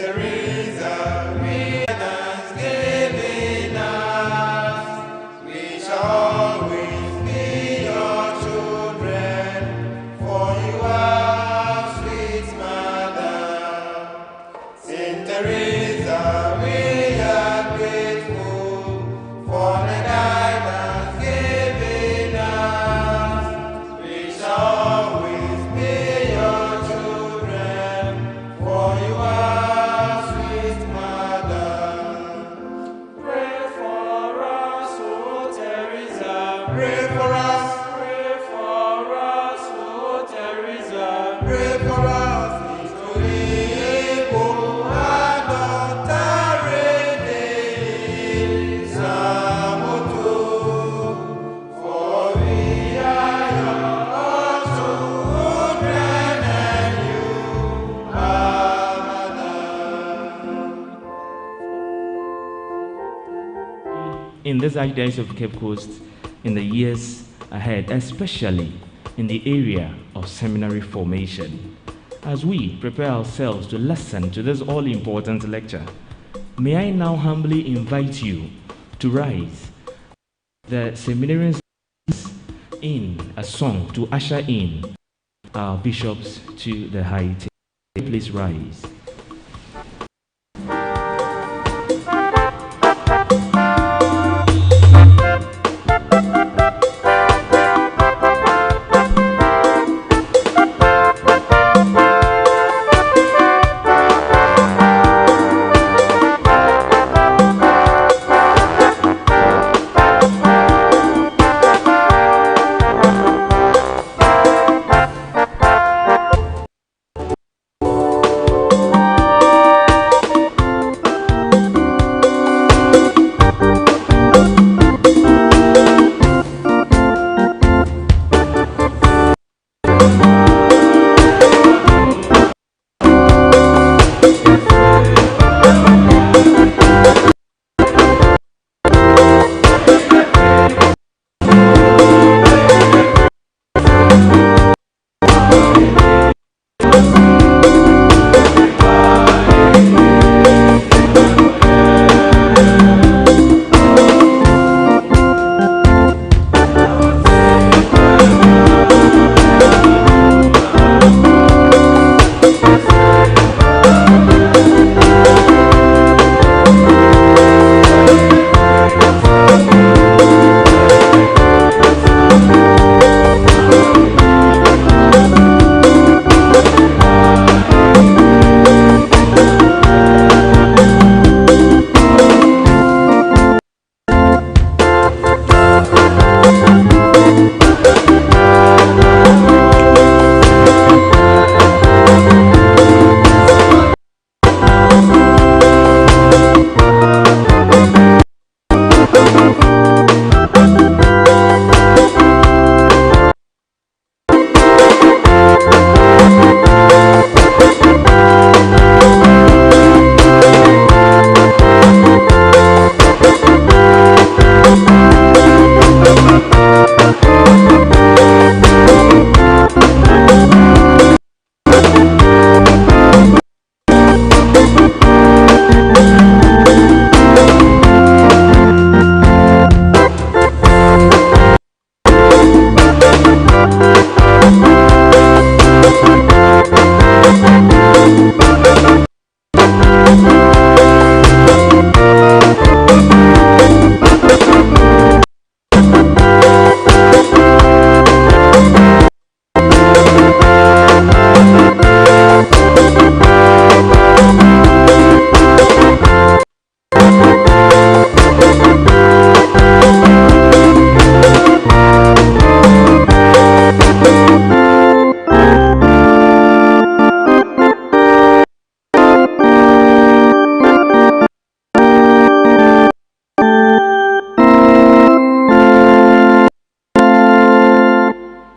Teresa, we thanksgiving us. We shall always be your children, for you are sweet mother. Saint Teresa, we are grateful for the guidance given us. We shall always be your children, for you are sweet mother. Pray for us, O Teresa. Pray for us. Pray for us, O Teresa. Pray for us. In this Archdiocese of Cape Coast in the years ahead, especially in the area of seminary formation. As we prepare ourselves to listen to this all-important lecture, may I now humbly invite you to rise. The seminarians in a song to usher in our bishops to the high table. Please rise.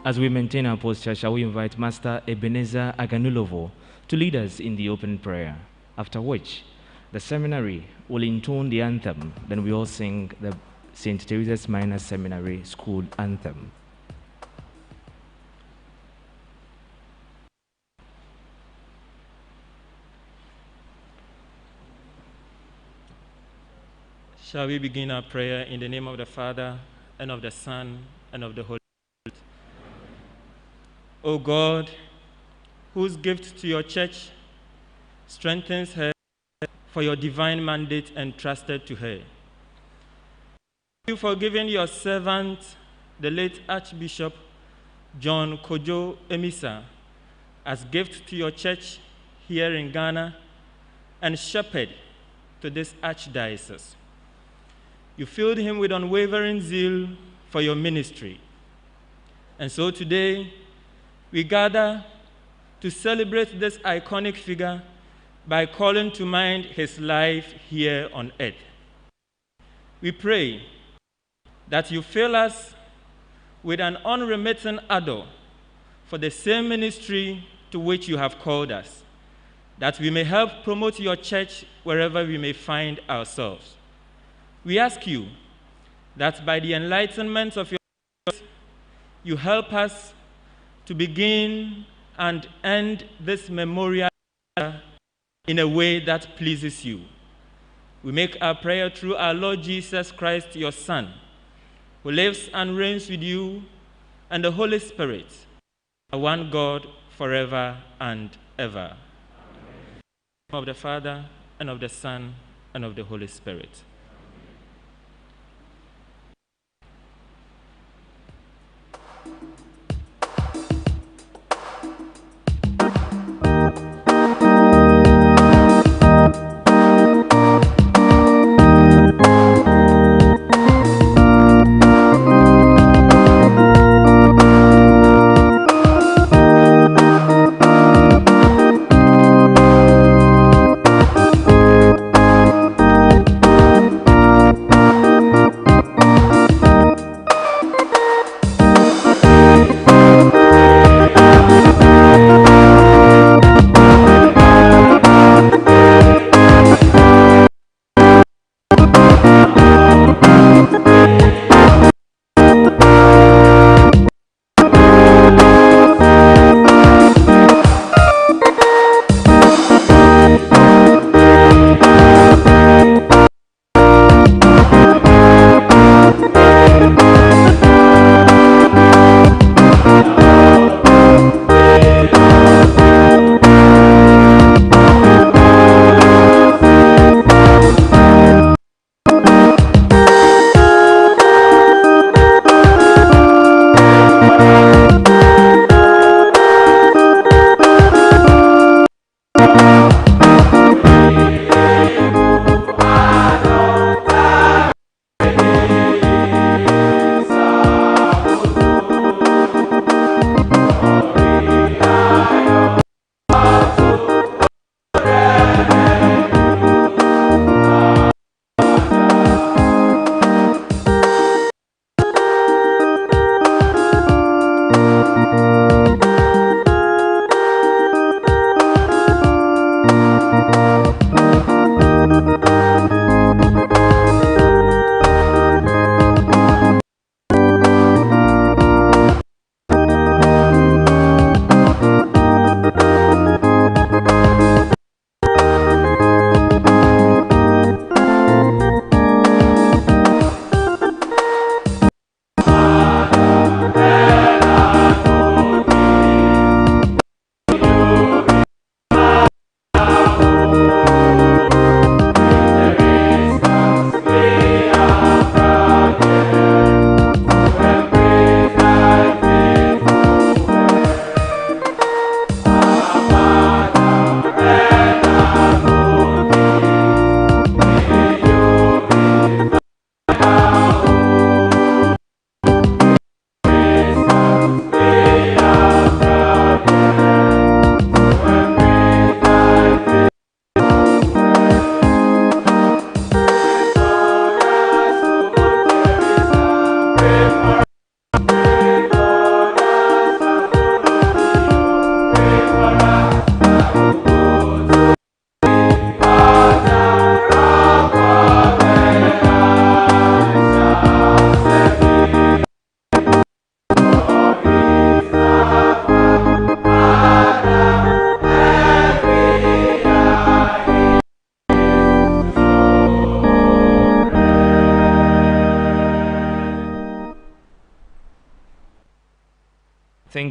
As we maintain our posture, shall we invite Master Ebenezer Aganulovo to lead us in the open prayer, after which the seminary will intone the anthem, then we all sing the St. Teresa's Minor Seminary School anthem. Shall we begin our prayer in the name of the Father, and of the Son, and of the Holy Spirit? O God, whose gift to your church strengthens her for your divine mandate entrusted to her. Thank you for giving your servant, the late Archbishop John Kodwo Amissah, as gift to your church here in Ghana and shepherd to this archdiocese. You filled him with unwavering zeal for your ministry. And so today, we gather to celebrate this iconic figure by calling to mind his life here on earth. We pray that you fill us with an unremitting ardor for the same ministry to which you have called us, that we may help promote your church wherever we may find ourselves. We ask you that by the enlightenment of your word, you help us to begin and end this memorial in a way that pleases you. We make our prayer through our Lord Jesus Christ, your Son, who lives and reigns with you and the Holy Spirit, a one God forever and ever. Amen. Of the Father, and of the Son, and of the Holy Spirit.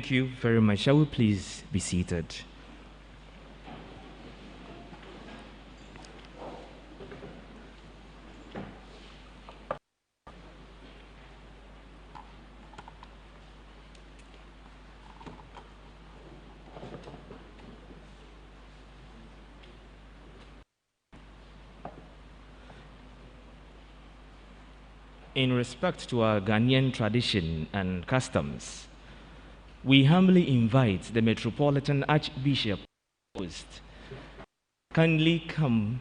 Thank you very much. Shall we please be seated? In respect to our Ghanaian tradition and customs, we humbly invite the Metropolitan Archbishop kindly come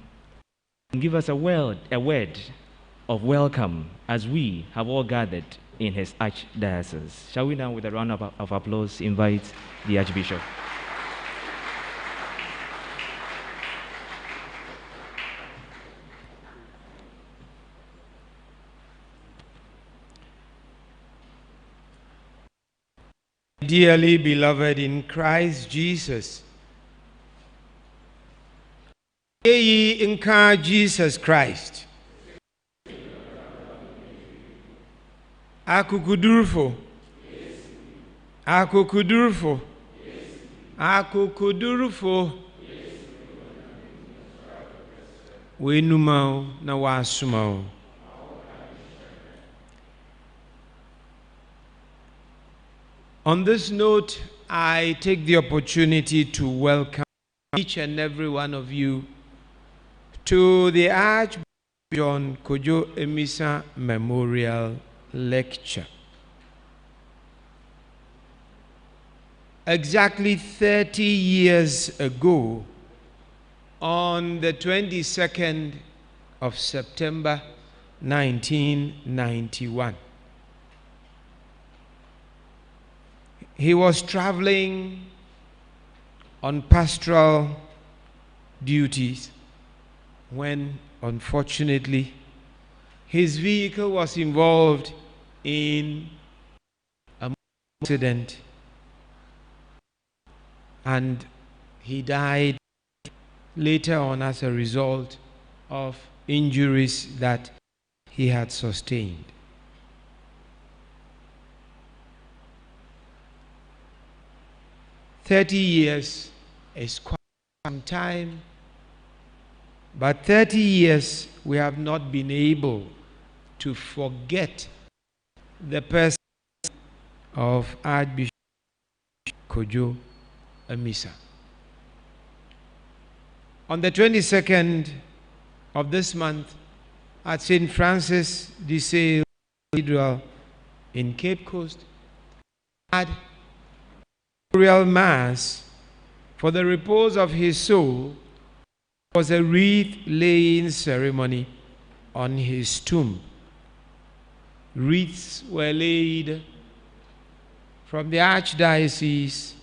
and give us a word of welcome as we have all gathered in his archdiocese. Shall we now, with a round of applause, invite the Archbishop? Dearly beloved in Christ Jesus, ye inka Jesus Christ. Akukudurfo. Akukudurfo. Akukudurfo. Wenumao na wasumao. On this note, I take the opportunity to welcome each and every one of you to the Archbishop Kodwo Amissah Memorial Lecture. Exactly 30 years ago, on the 22nd of September 1991, he was traveling on pastoral duties when, unfortunately, his vehicle was involved in an accident and he died later on as a result of injuries that he had sustained. "30 years is quite some time, but 30 years we have not been able to forget the person of Archbishop Kodwo Amissah. On the 22nd of this month, at St. Francis de Sales Cathedral in Cape Coast, had memorial mass for the repose of his soul. Was a wreath laying ceremony on his tomb. Wreaths were laid from the Archdiocese,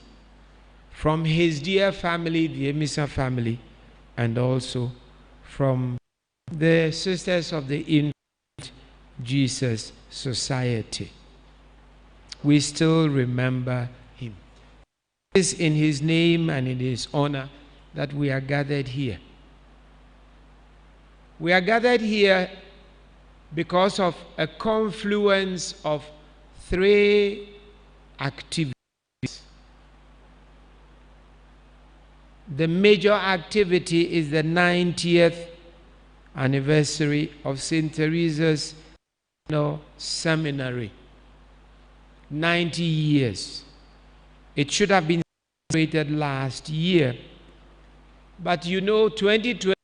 from his dear family, the Amissah family, and also from the Sisters of the Infant Jesus Society. We still remember him. It is in his name and in his honor that we are gathered here. We are gathered here because of a confluence of three activities. The major activity is the 90th anniversary of St. Teresa's Seminary. 90 years. It should have been celebrated last year. But 2020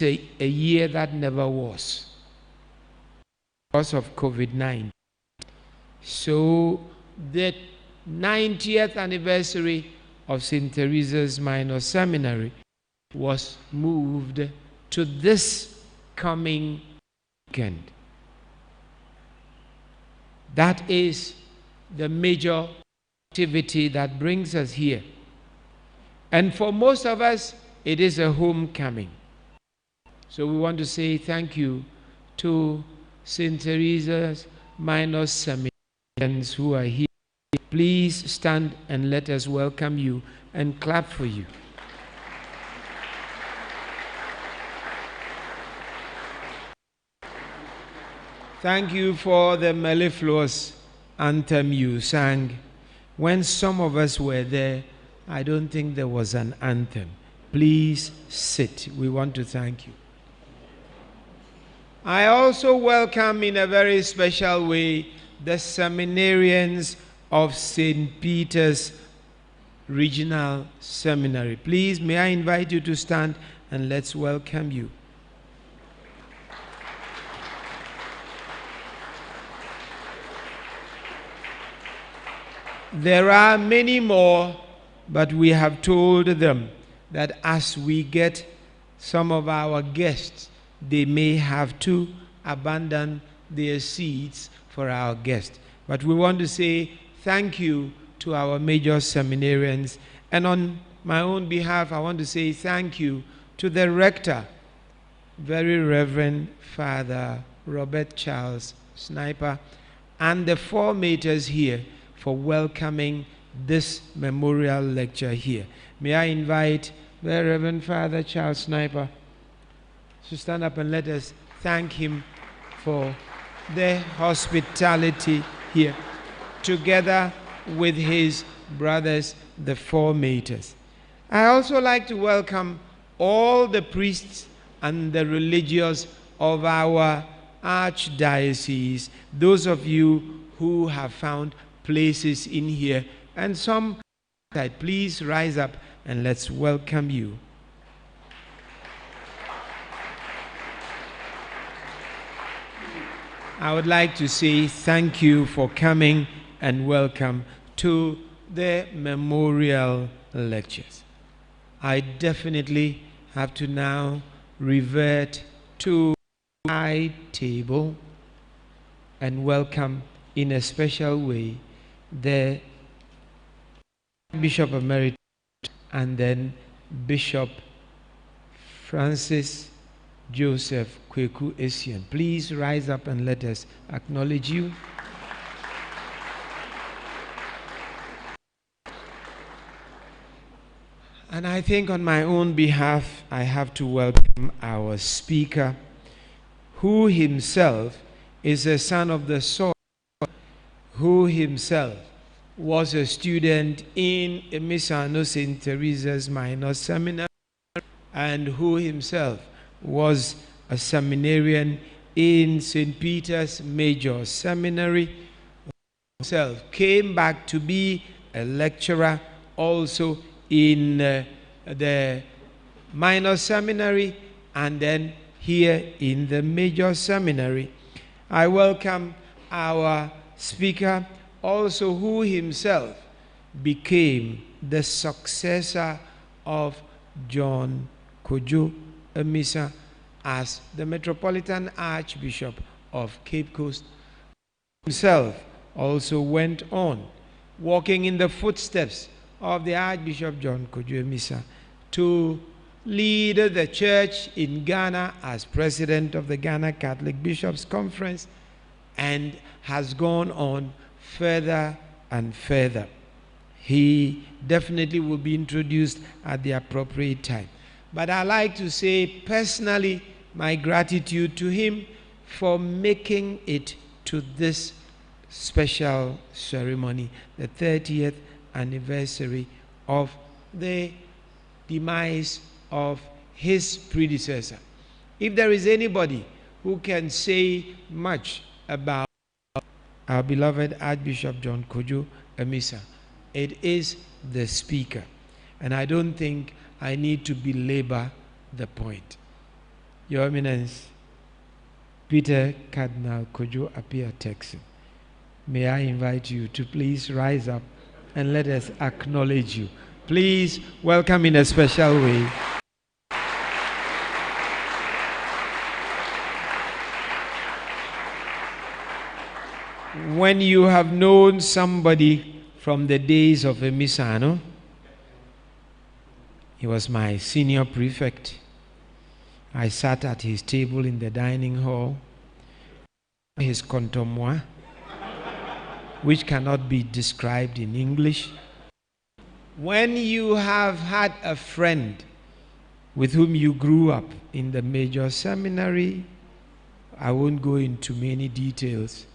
is a year that never was because of COVID-19. So the 90th anniversary of St. Teresa's Minor Seminary was moved to this coming weekend. That is the major activity that brings us here. And for most of us, it is a homecoming. So we want to say thank you to St. Teresa's Minor Seminarians who are here. Please stand and let us welcome you and clap for you. Thank you for the mellifluous anthem you sang, when some of us were there, I don't think there was an anthem. Please sit. We want to thank you. I also welcome in a very special way the seminarians of St. Peter's Regional Seminary. Please, may I invite you to stand and let's welcome you. There are many more, but we have told them that as we get some of our guests, they may have to abandon their seats for our guests. But we want to say thank you to our major seminarians. And on my own behalf, I want to say thank you to the rector, Very Reverend Father Robert Charles Sniper, and the formators here for welcoming this memorial lecture here. May I invite Very Reverend Father Charles Sniper to stand up and let us thank him for the hospitality here, together with his brothers, the formators. I also like to welcome all the priests and the religious of our archdiocese, those of you who have found places in here, and some outside. Please rise up and let's welcome you. I would like to say thank you for coming and welcome to the memorial lectures. I definitely have to now revert to my table and welcome in a special way the Bishop Emeritus and then Bishop Francis Joseph Kweku Essien. Please rise up and let us acknowledge you. And I think on my own behalf, I have to welcome our speaker, who himself is a son of the soil, who himself was a student in Amissah St. Teresa's Minor Seminary, and who himself was a seminarian in St. Peter's Major Seminary, himself came back to be a lecturer also in the Minor Seminary, and then here in the Major Seminary. I welcome our speaker, also who himself became the successor of John Kodwo Amissah as the Metropolitan Archbishop of Cape Coast. Himself also went on walking in the footsteps of the Archbishop John Kodwo Amissah to lead the church in Ghana as president of the Ghana Catholic Bishops' Conference, and has gone on further and further. He definitely will be introduced at the appropriate time. But I like to say personally my gratitude to him for making it to this special ceremony, the 30th anniversary of the demise of his predecessor. If there is anybody who can say much about our beloved Archbishop John Kodwo Amissah, it is the speaker. And I don't think I need to belabor the point. Your Eminence, Peter Cardinal Kodwo Appiah Texan, may I invite you to please rise up and let us acknowledge you. Please welcome in a special way when you have known somebody from the days of Amissah, he was my senior prefect. I sat at his table in the dining hall. His contomois, which cannot be described in English. When you have had a friend with whom you grew up in the major seminary, I won't go into many details,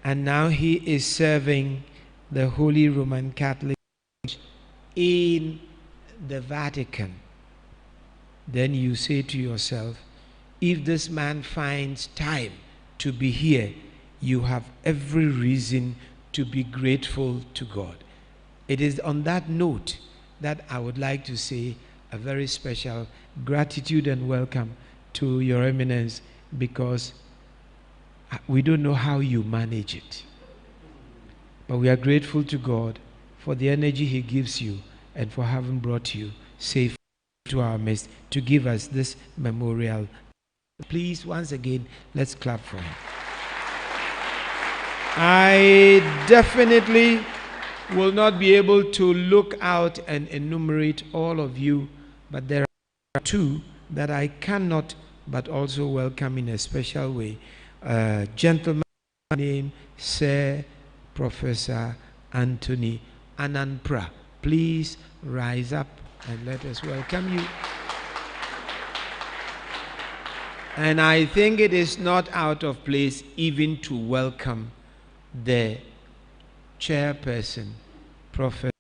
and now he is serving the Holy Roman Catholic Church in the Vatican. Then you say to yourself, if this man finds time to be here, you have every reason to be grateful to God. It is on that note that I would like to say a very special gratitude and welcome to Your Eminence, because we don't know how you manage it. But we are grateful to God for the energy He gives you and for having brought you safe to our midst to give us this memorial. Please, once again, let's clap for him. I definitely will not be able to look out and enumerate all of you, but there are two that I cannot but also welcome in a special way. A gentleman named Sir Professor Anthony Ananpra. Please rise up and let us welcome you. And I think it is not out of place even to welcome the chairperson, Prophet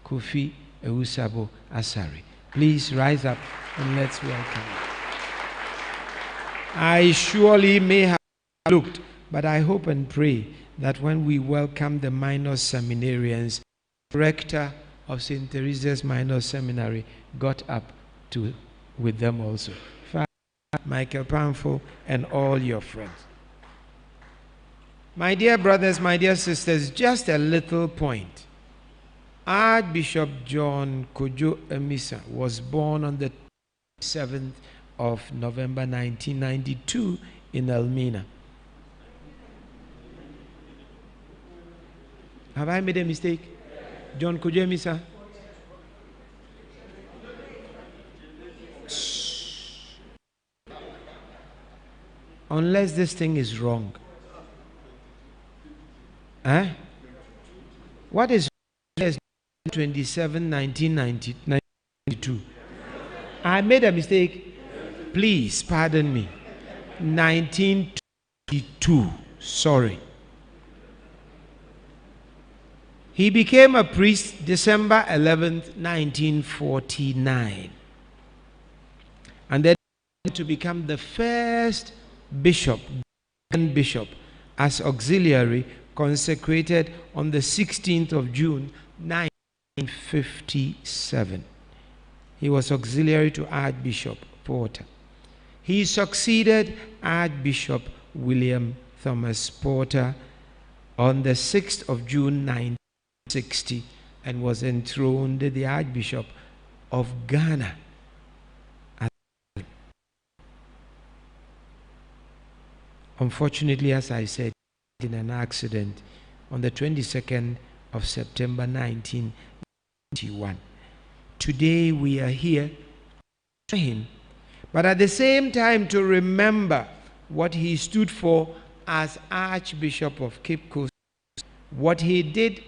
Kofi Ewusabo Asari. Please rise up and let's welcome him. I surely may have looked, but I hope and pray that when we welcome the minor seminarians, the rector of St. Teresa's Minor Seminary got up with them also. Michael Pamfo and all your friends. My dear brothers, my dear sisters, just a little point. Archbishop John Kodwo Amissah was born on the 7th of November 1992 in Elmina. Have I made a mistake? John Kodwo Amissah? Unless this thing is wrong. What is 27, 1992? I made a mistake. Please pardon me. 1922. Sorry. He became a priest December 11th, 1949. And then to become the first bishop as auxiliary, consecrated on the 16th of June 1957. He was auxiliary to Archbishop Porter. He succeeded Archbishop William Thomas Porter on the 6th of June 1960 and was enthroned the Archbishop of Ghana. Unfortunately, as I said, in an accident on the 22nd of September 1991. Today we are here to him, but at the same time to remember what he stood for as Archbishop of Cape Coast, what he did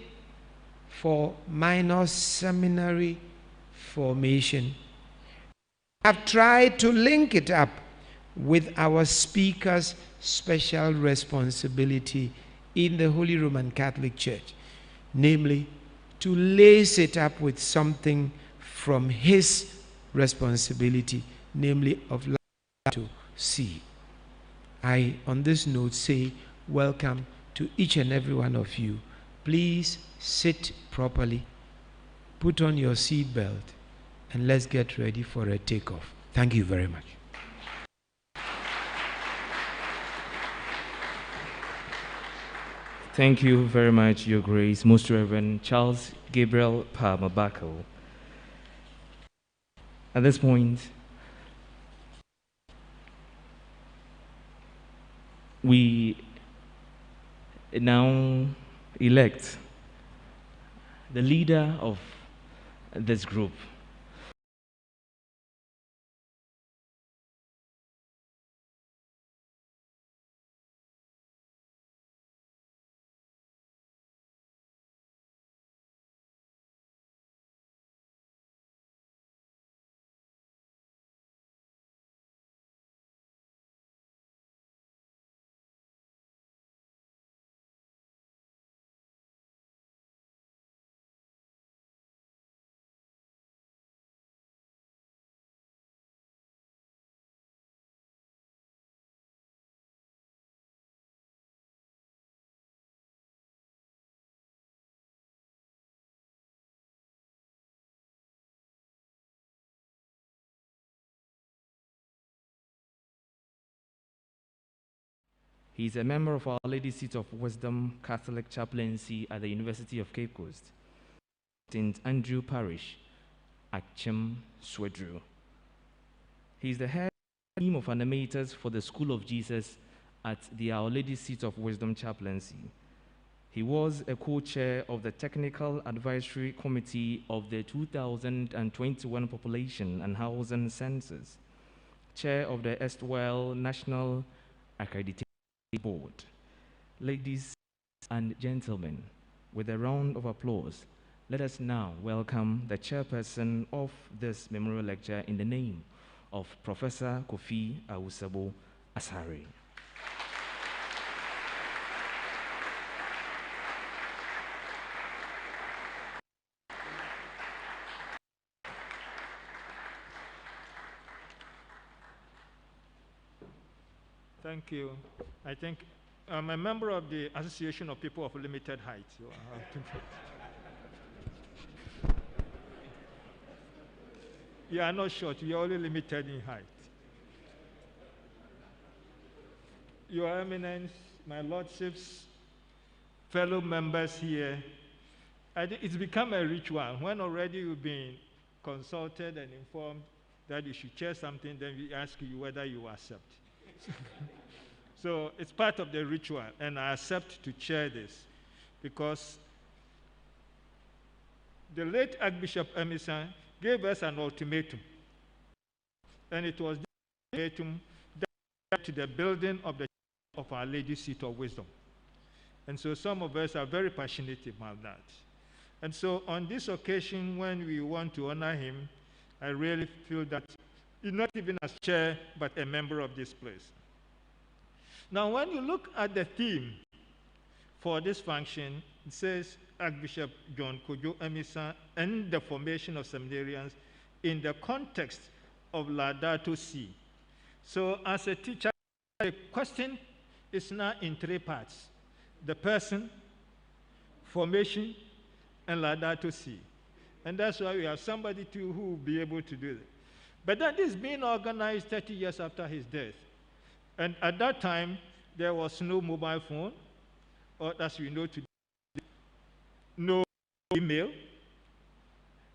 for minor seminary formation. I've tried to link it up with our speaker's special responsibility in the Holy Roman Catholic Church, namely to lace it up with something from his responsibility, namely of life to see. I, on this note, say welcome to each and every one of you. Please sit properly, put on your seat belt, and let's get ready for a takeoff. Thank you very much. Thank you very much, Your Grace, Most Reverend Charles Gabriel Palmer Bacco. At this point, we now elect the leader of this group. He is a member of Our Lady Seat of Wisdom Catholic Chaplaincy at the University of Cape Coast, St. Andrew Parish, Achim Swedru. He is the head team of animators for the School of Jesus at the Our Lady Seat of Wisdom Chaplaincy. He was a co-chair of the Technical Advisory Committee of the 2021 Population and Housing Census, chair of the erstwhile National Accreditation Board. Ladies and gentlemen, with a round of applause, let us now welcome the chairperson of this memorial lecture in the name of Professor Kodwo Amissah. Thank you. I think I'm a member of the Association of People of Limited Height. So I have to You are not short, you are only limited in height. Your Eminence, my lordships, fellow members here, I think it's become a ritual. When already you've been consulted and informed that you should chair something, then we ask you whether you accept. So it's part of the ritual, and I accept to chair this because the late Archbishop Amissah gave us an ultimatum, and it was the ultimatum that to the building of the of Our Lady Seat of Wisdom. And so some of us are very passionate about that. And so on this occasion, when we want to honor him, I really feel that he's not even as chair, but a member of this place. Now, when you look at the theme for this function, it says Archbishop John Kodwo Amissah and the formation of seminarians in the context of Laudato Si. So as a teacher, the question is now in three parts: the person, formation, and Laudato Si. And that's why we have somebody too who will be able to do that. But that is being organized 30 years after his death. And at that time, there was no mobile phone, or as we know today, no email,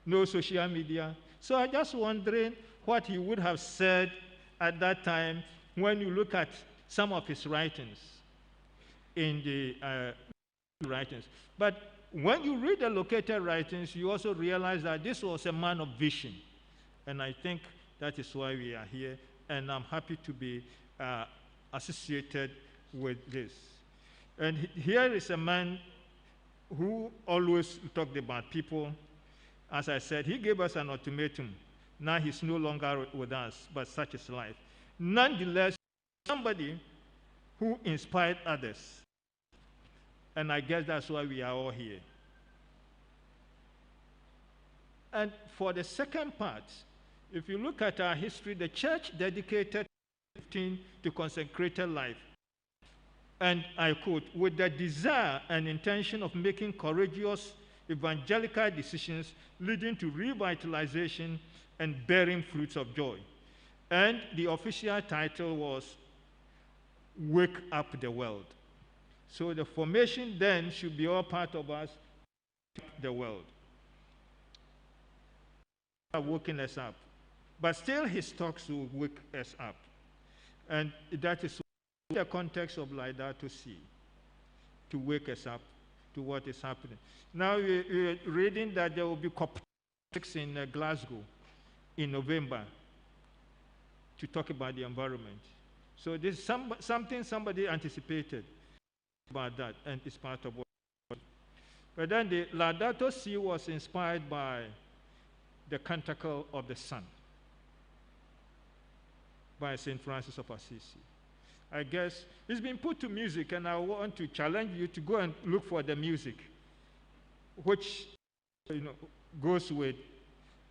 no social media. So I'm just wondering what he would have said at that time when you look at some of his writings in the writings. But when you read the located writings, you also realize that this was a man of vision. And I think that is why we are here, and I'm happy to be associated with this. And here is a man who always talked about people. As I said, he gave us an ultimatum. Now he's no longer with us, but such is life. Nonetheless, somebody who inspired others. And I guess that's why we are all here. And for the second part, if you look at our history, the church dedicated to consecrated life. And I quote, with the desire and intention of making courageous evangelical decisions leading to revitalization and bearing fruits of joy. And the official title was Wake Up the World. So the formation then should be all part of us, the world. Waking us up. But still his talks will wake us up. And that is the context of Laudato Si, to wake us up to what is happening. Now we're reading that there will be COP6 in Glasgow in November to talk about the environment. So this is something somebody anticipated about that, and it's part of what. But then the Laudato Si was inspired by the Canticle of the Sun by St. Francis of Assisi. I guess it's been put to music, and I want to challenge you to go and look for the music, which goes with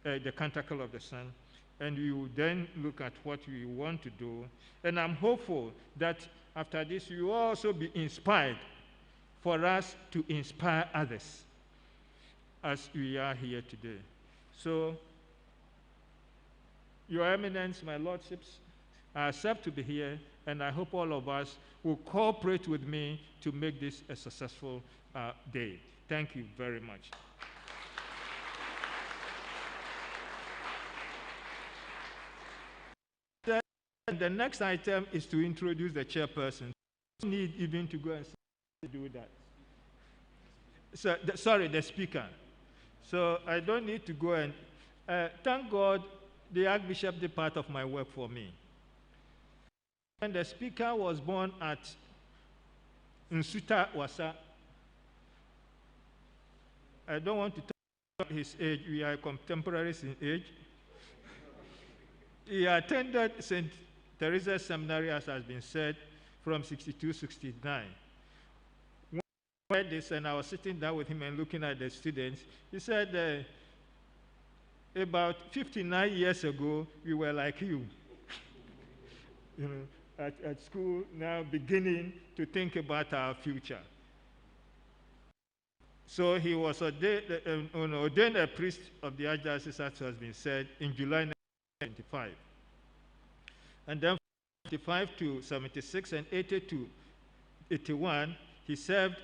the Canticle of the Sun, and you then look at what we want to do. And I'm hopeful that after this, you will also be inspired for us to inspire others as we are here today. So, Your Eminence, my lordships, I accept to be here, and I hope all of us will cooperate with me to make this a successful day. Thank you very much. The next item is to introduce the chairperson. No need even to go and do that. So, the speaker. So I don't need to go and thank God the Archbishop did part of my work for me. And the speaker was born at Nsuta Wasa. I don't want to talk about his age. We are contemporaries in age. He attended St. Teresa's Seminary, as has been said, from 62-69. When I read this and I was sitting down with him and looking at the students, he said, about 59 years ago, we were like you. You know, at school, now beginning to think about our future. So he was ordained a priest of the Archdiocese, as has been said, in July 1975. And then from 75 to 76 and 80 to 81, he served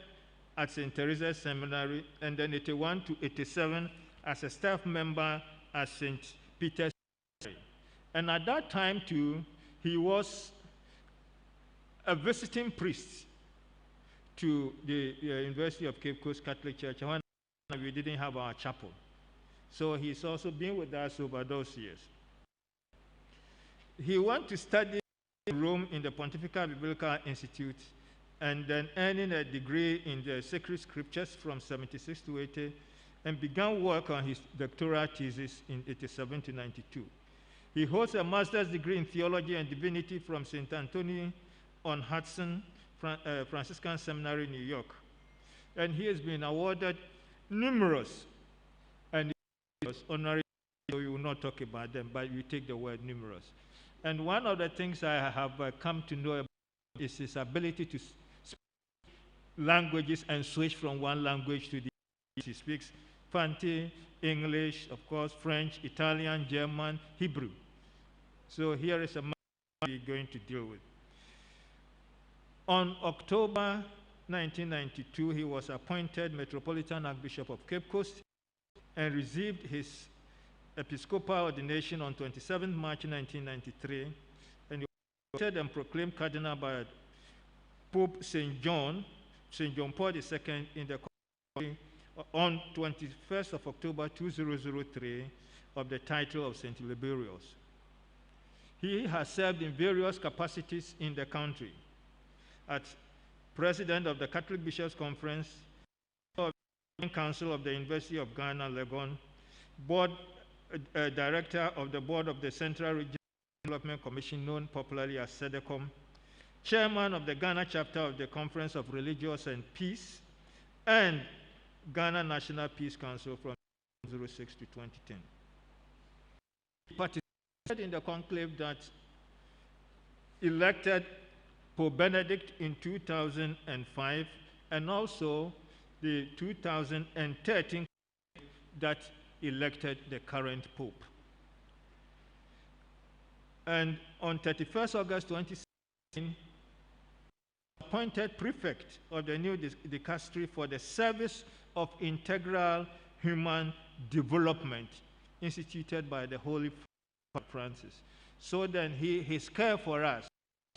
at St. Teresa's Seminary, and then 81 to 87 as a staff member at St. Peter's Seminary. And at that time, too, he was a visiting priest to the University of Cape Coast Catholic Church when we didn't have our chapel. So he's also been with us over those years. He went to study in Rome in the Pontifical Biblical Institute, and then earning a degree in the Sacred Scriptures from 76 to 80, and began work on his doctoral thesis in 87 to 92. He holds a master's degree in theology and divinity from St. Anthony on Hudson Franciscan Seminary, New York. And he has been awarded numerous and honorary, so we will not talk about them, but we take the word numerous. And one of the things I have come to know about is his ability to speak languages and switch from one language to the other. He speaks Fanti, English, of course, French, Italian, German, Hebrew. So here is a man we're going to deal with. On October 1992, he was appointed Metropolitan Archbishop of Cape Coast and received his episcopal ordination on 27 March 1993, and he was appointed and proclaimed cardinal by Pope St. John Paul II in the on 21st of October 2003 of the title of St. Liberius. He has served in various capacities in the country as President of the Catholic Bishops' Conference, Council of the University of Ghana, Legon, Director of the Board of the Central Regional Development Commission, known popularly as SEDECOM, Chairman of the Ghana chapter of the Conference of Religious and Peace, and Ghana National Peace Council from 2006 to 2010. He participated in the conclave that elected Pope Benedict in 2005, and also the 2013 that elected the current Pope. And on 31st August 2016, appointed prefect of the new dicastery for the Service of Integral Human Development instituted by the Holy Pope Francis. So then his care for us,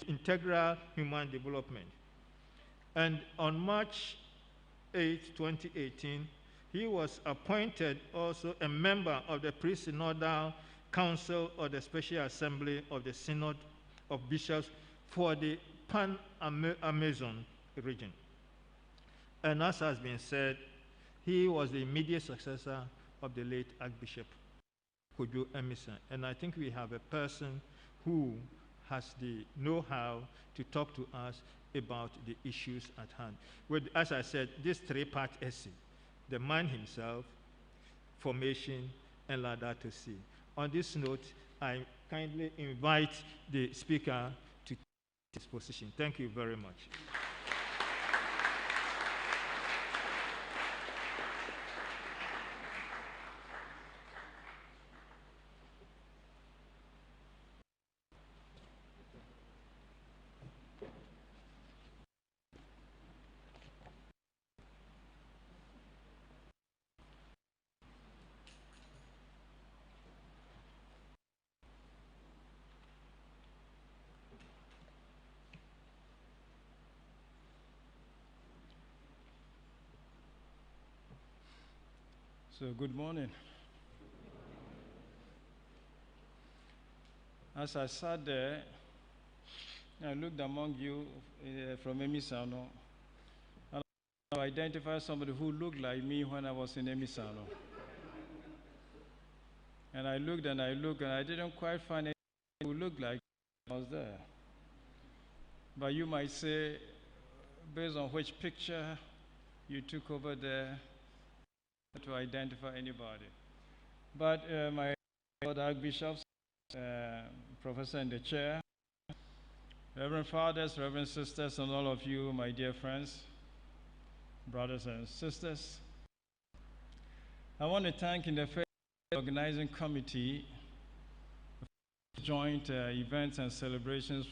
integral human development. And on March 8, 2018, he was appointed also a member of the Pre-Synodal Council of the Special Assembly of the Synod of Bishops for the Pan-Amazon region. And as has been said, he was the immediate successor of the late Archbishop Kodwo Amissah. And I think we have a person who has the know-how to talk to us about the issues at hand. With, as I said, this three-part essay, the man himself, formation, and Laudato Si. On this note, I kindly invite the speaker to take his position. Thank you very much. So, good morning. As I sat there, I looked among you from Amissah, and I identified somebody who looked like me when I was in Amissah. And I looked and I looked, and I didn't quite find anyone who looked like I was there. But you might say, based on which picture you took over there, to identify anybody. But my Archbishop, professor in the chair, Reverend Fathers, Reverend Sisters, and all of you, my dear friends, brothers and sisters, I want to thank in the first organizing committee joint events and celebrations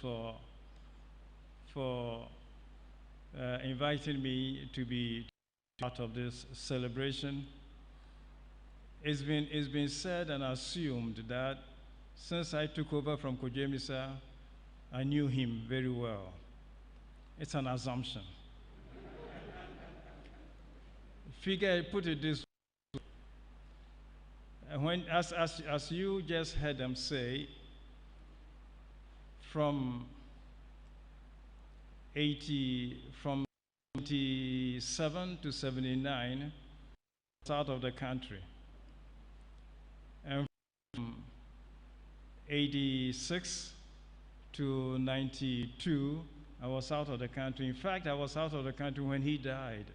for inviting me to be part of this celebration. It's been said and assumed that since I took over from Kodwo Amissah, I knew him very well. It's an assumption. Figure, put it this way. As you just heard them say, from 87 to 79, I was out of the country. And from 86 to 92, I was out of the country. In fact, I was out of the country when he died.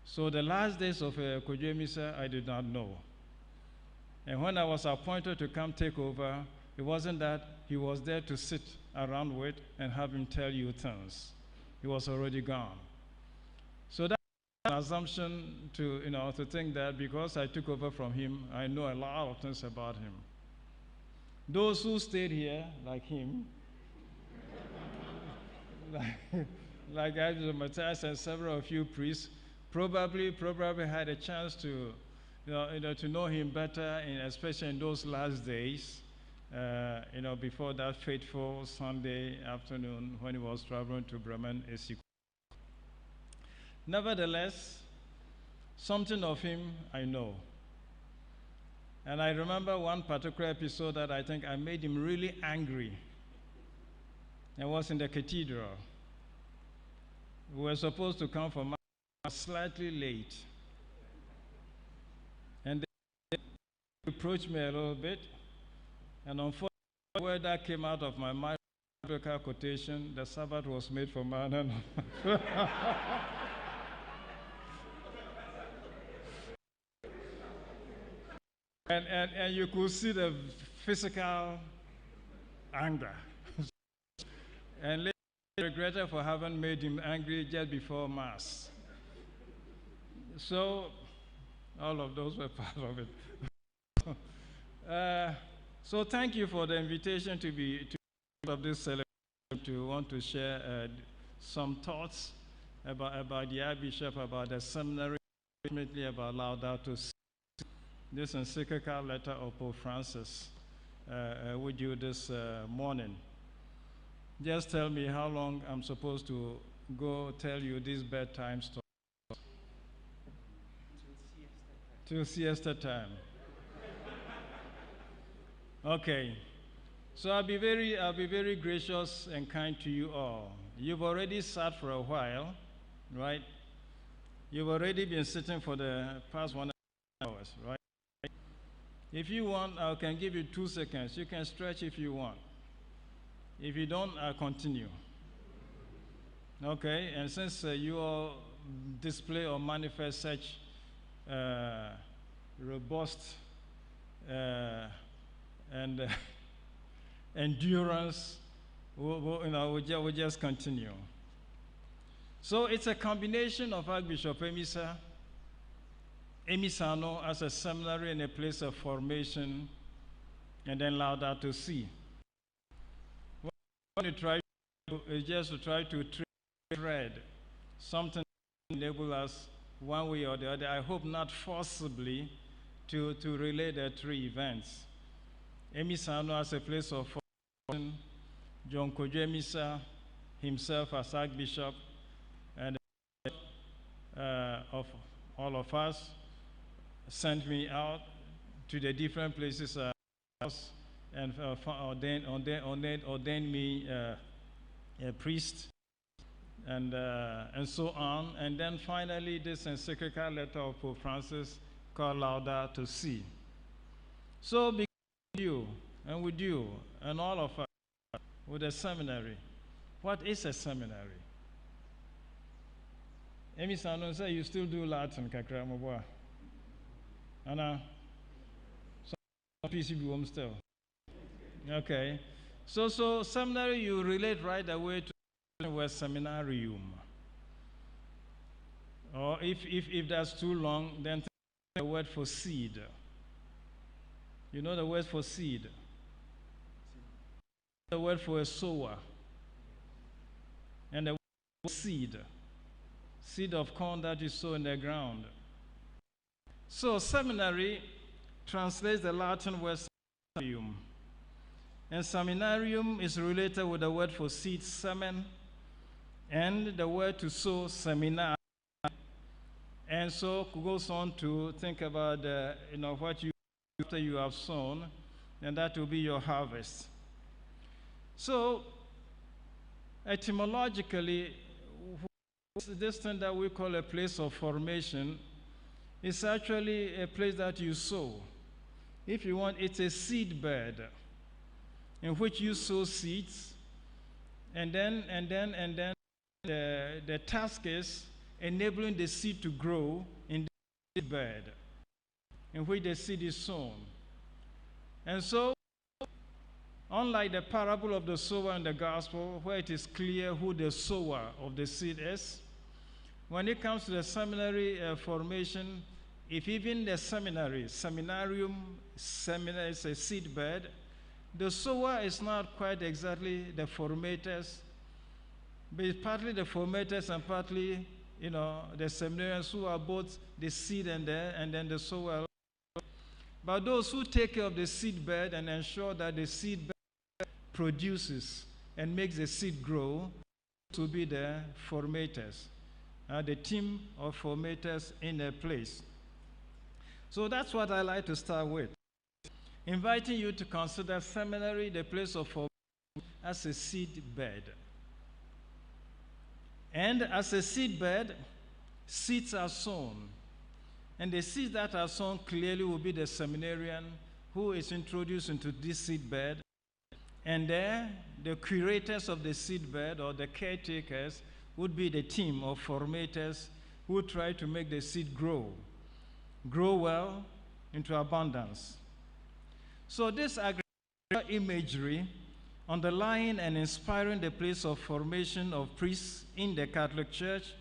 So the last days of Kodwo Amissah, I did not know. And when I was appointed to come take over, it wasn't that he was there to sit around with and have him tell you things. He was already gone. So that's an assumption to think that because I took over from him, I know a lot of things about him. Those who stayed here, like him, like Archbishop Matthias and several of you priests, probably had a chance to know him better, especially in those last days, before that fateful Sunday afternoon when he was traveling to Bremen, Esiku. Nevertheless, something of him I know. And I remember one particular episode that I think I made him really angry. It was in the cathedral. We were supposed to come for Mass slightly late. And they approached me a little bit. And unfortunately, the word that came out of my mouth, quotation, the Sabbath was made for man. And you could see the physical anger. And later I regretted for having made him angry just before Mass. So all of those were part of it. So thank you for the invitation to be part of this celebration, to want to share some thoughts about the Archbishop, about the seminary, ultimately about Laudato Si, this encyclical letter of Pope Francis with you this morning. Just tell me how long I'm supposed to go tell you this bedtime story. Till siesta time. Okay. So I'll be very gracious and kind to you all. You've already sat for a while, right? You've already been sitting for the past 1 hour, right? If you want, I can give you 2 seconds. You can stretch if you want. If you don't, I'll continue. Okay, and since you all display or manifest such robust and endurance, we'll just continue. So it's a combination of Archbishop Amissah, Amissano as a seminary and a place of formation, and then Laudato Si. What I want to try to do is just to try to thread something that enable us one way or the other. I hope not forcibly to relate the three events. Amissano as a place of formation, John Kodwo Amissah himself as Archbishop, and of all of us, sent me out to the different places and ordained me a priest and so on. And then finally, this encyclical letter of Pope Francis called Laudato Si. So because with you and all of us with a seminary. What is a seminary? Emi Sano say you still do Latin, kakra moboa. Anna, so PCB home still. Okay. So seminary you relate right away to the word seminarium. Or if that's too long, then think the word for seed. You know the word for seed? The word for a sower. And the word for seed. Seed of corn that you sow in the ground. So seminary translates the Latin word seminarium. And seminarium is related with the word for seed, semen, and the word to sow, seminar. And so goes on to think about what you after you have sown, and that will be your harvest. So etymologically, this thing that we call a place of formation is actually a place that you sow. If you want, it's a seed bed in which you sow seeds, and then the task is enabling the seed to grow in the bed in which the seed is sown. And so, unlike the parable of the sower in the gospel, where it is clear who the sower of the seed is, when it comes to the seminary formation, if even the seminarium is a seed bed, the sower is not quite exactly the formators, but it's partly the formators and partly, the seminarians who are both the seed and then the sower. But those who take care of the seed bed and ensure that the seed bed produces and makes the seed grow to be the formators, the team of formators in a place. So that's what I like to start with. Inviting you to consider seminary, the place of formation, as a seed bed. And as a seed bed, seeds are sown. And the seeds that are sown clearly will be the seminarian who is introduced into this seed bed. And there, the curators of the seed bed or the caretakers would be the team of formators who try to make the seed grow well into abundance. So this agricultural imagery underlying and inspiring the place of formation of priests in the Catholic Church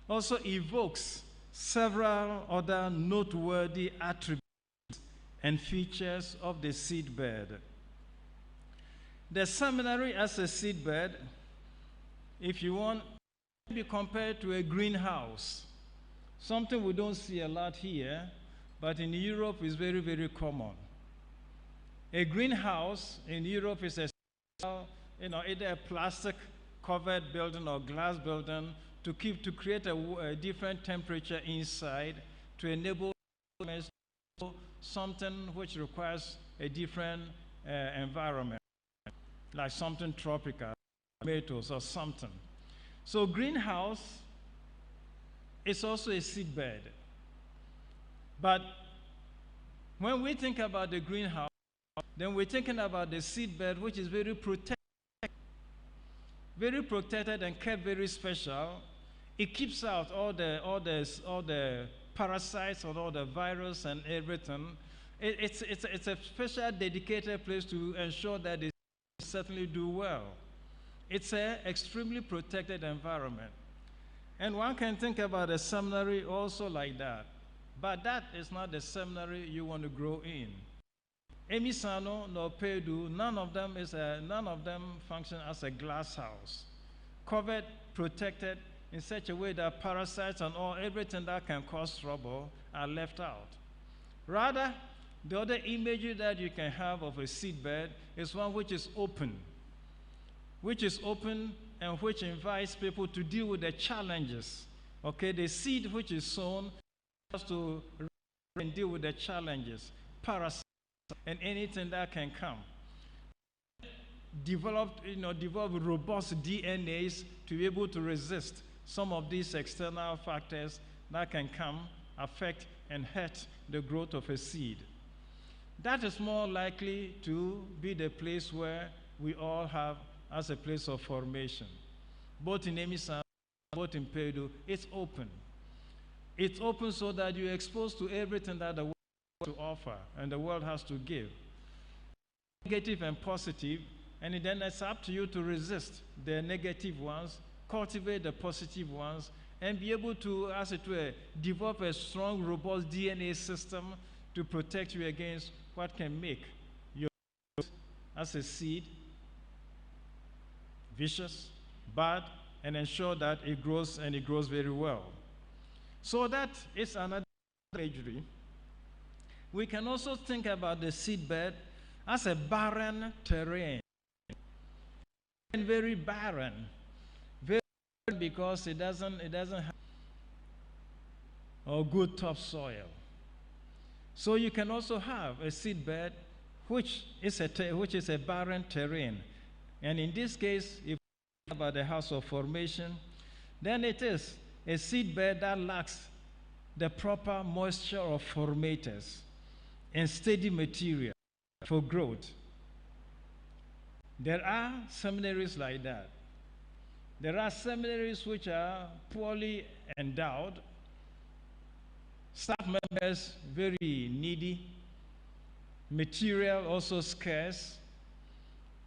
also evokes several other noteworthy attributes and features of the seedbed. The seminary as a seedbed, if you want, can be compared to a greenhouse. Something we don't see a lot here, but in Europe is very, very common. A greenhouse in Europe is either a plastic covered building or glass building to create a different temperature inside to enable something which requires a different environment, like something tropical, tomatoes or something. So greenhouse is also a seedbed. But when we think about the greenhouse, then we're thinking about the seedbed, which is very protected and kept very special. It keeps out all the parasites or all the virus and everything. It's a special dedicated place to ensure that they certainly do well. It's an extremely protected environment. And one can think about a seminary also like that. But that is not the seminary you want to grow in. Emisano nor Pedu, none of them function as a glass house, covered, protected in such a way that parasites and everything that can cause trouble are left out. Rather, the other imagery that you can have of a seedbed is one which is open and which invites people to deal with the challenges. Okay, the seed which is sown has to and deal with the challenges, parasites, and anything that can come. Develop robust DNAs to be able to resist some of these external factors that can come, affect, and hurt the growth of a seed. That is more likely to be the place where we all have as a place of formation. Both in Amissah, both in Kodwo, it's open. It's open so that you're exposed to everything that the world has to offer and the world has to give, negative and positive, and then it's up to you to resist the negative ones, cultivate the positive ones, and be able to, as it were, develop a strong, robust DNA system to protect you against what can make your growth as a seed vicious, bad, and ensure that it grows, and it grows very well. So that is another imagery. We can also think about the seedbed as a barren terrain. And very barren. Very barren because it doesn't have a good topsoil. So you can also have a seedbed which is a barren terrain. And in this case, if we think about the house of formation, then it is a seedbed that lacks the proper moisture of formators and steady material for growth. There are seminaries like that. There are seminaries which are poorly endowed, staff members very needy, material also scarce.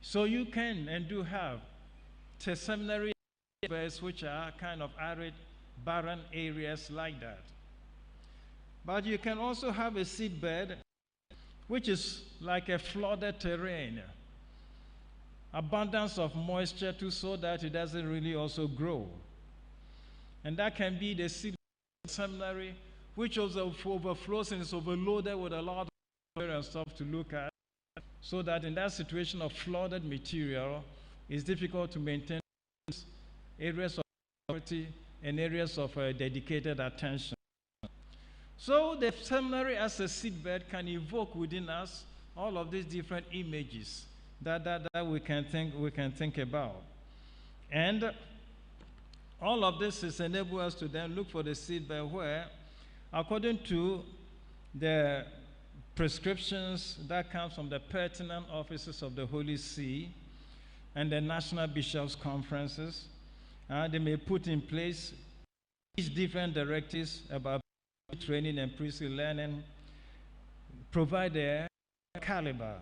So you can and do have seminary areas which are kind of arid, barren areas like that. But you can also have a seedbed which is like a flooded terrain, abundance of moisture too, so that it doesn't really also grow. And that can be the seed seminary, which also overflows and is overloaded with a lot of material and stuff to look at, so that in that situation of flooded material, it's difficult to maintain areas of authority and areas of dedicated attention. So the seminary as a seedbed can evoke within us all of these different images that we can think about. And all of this is enable us to then look for the seedbed where, according to the prescriptions that comes from the pertinent offices of the Holy See and the national bishops' conferences, they may put in place each different directives about training and priestly learning, provide their caliber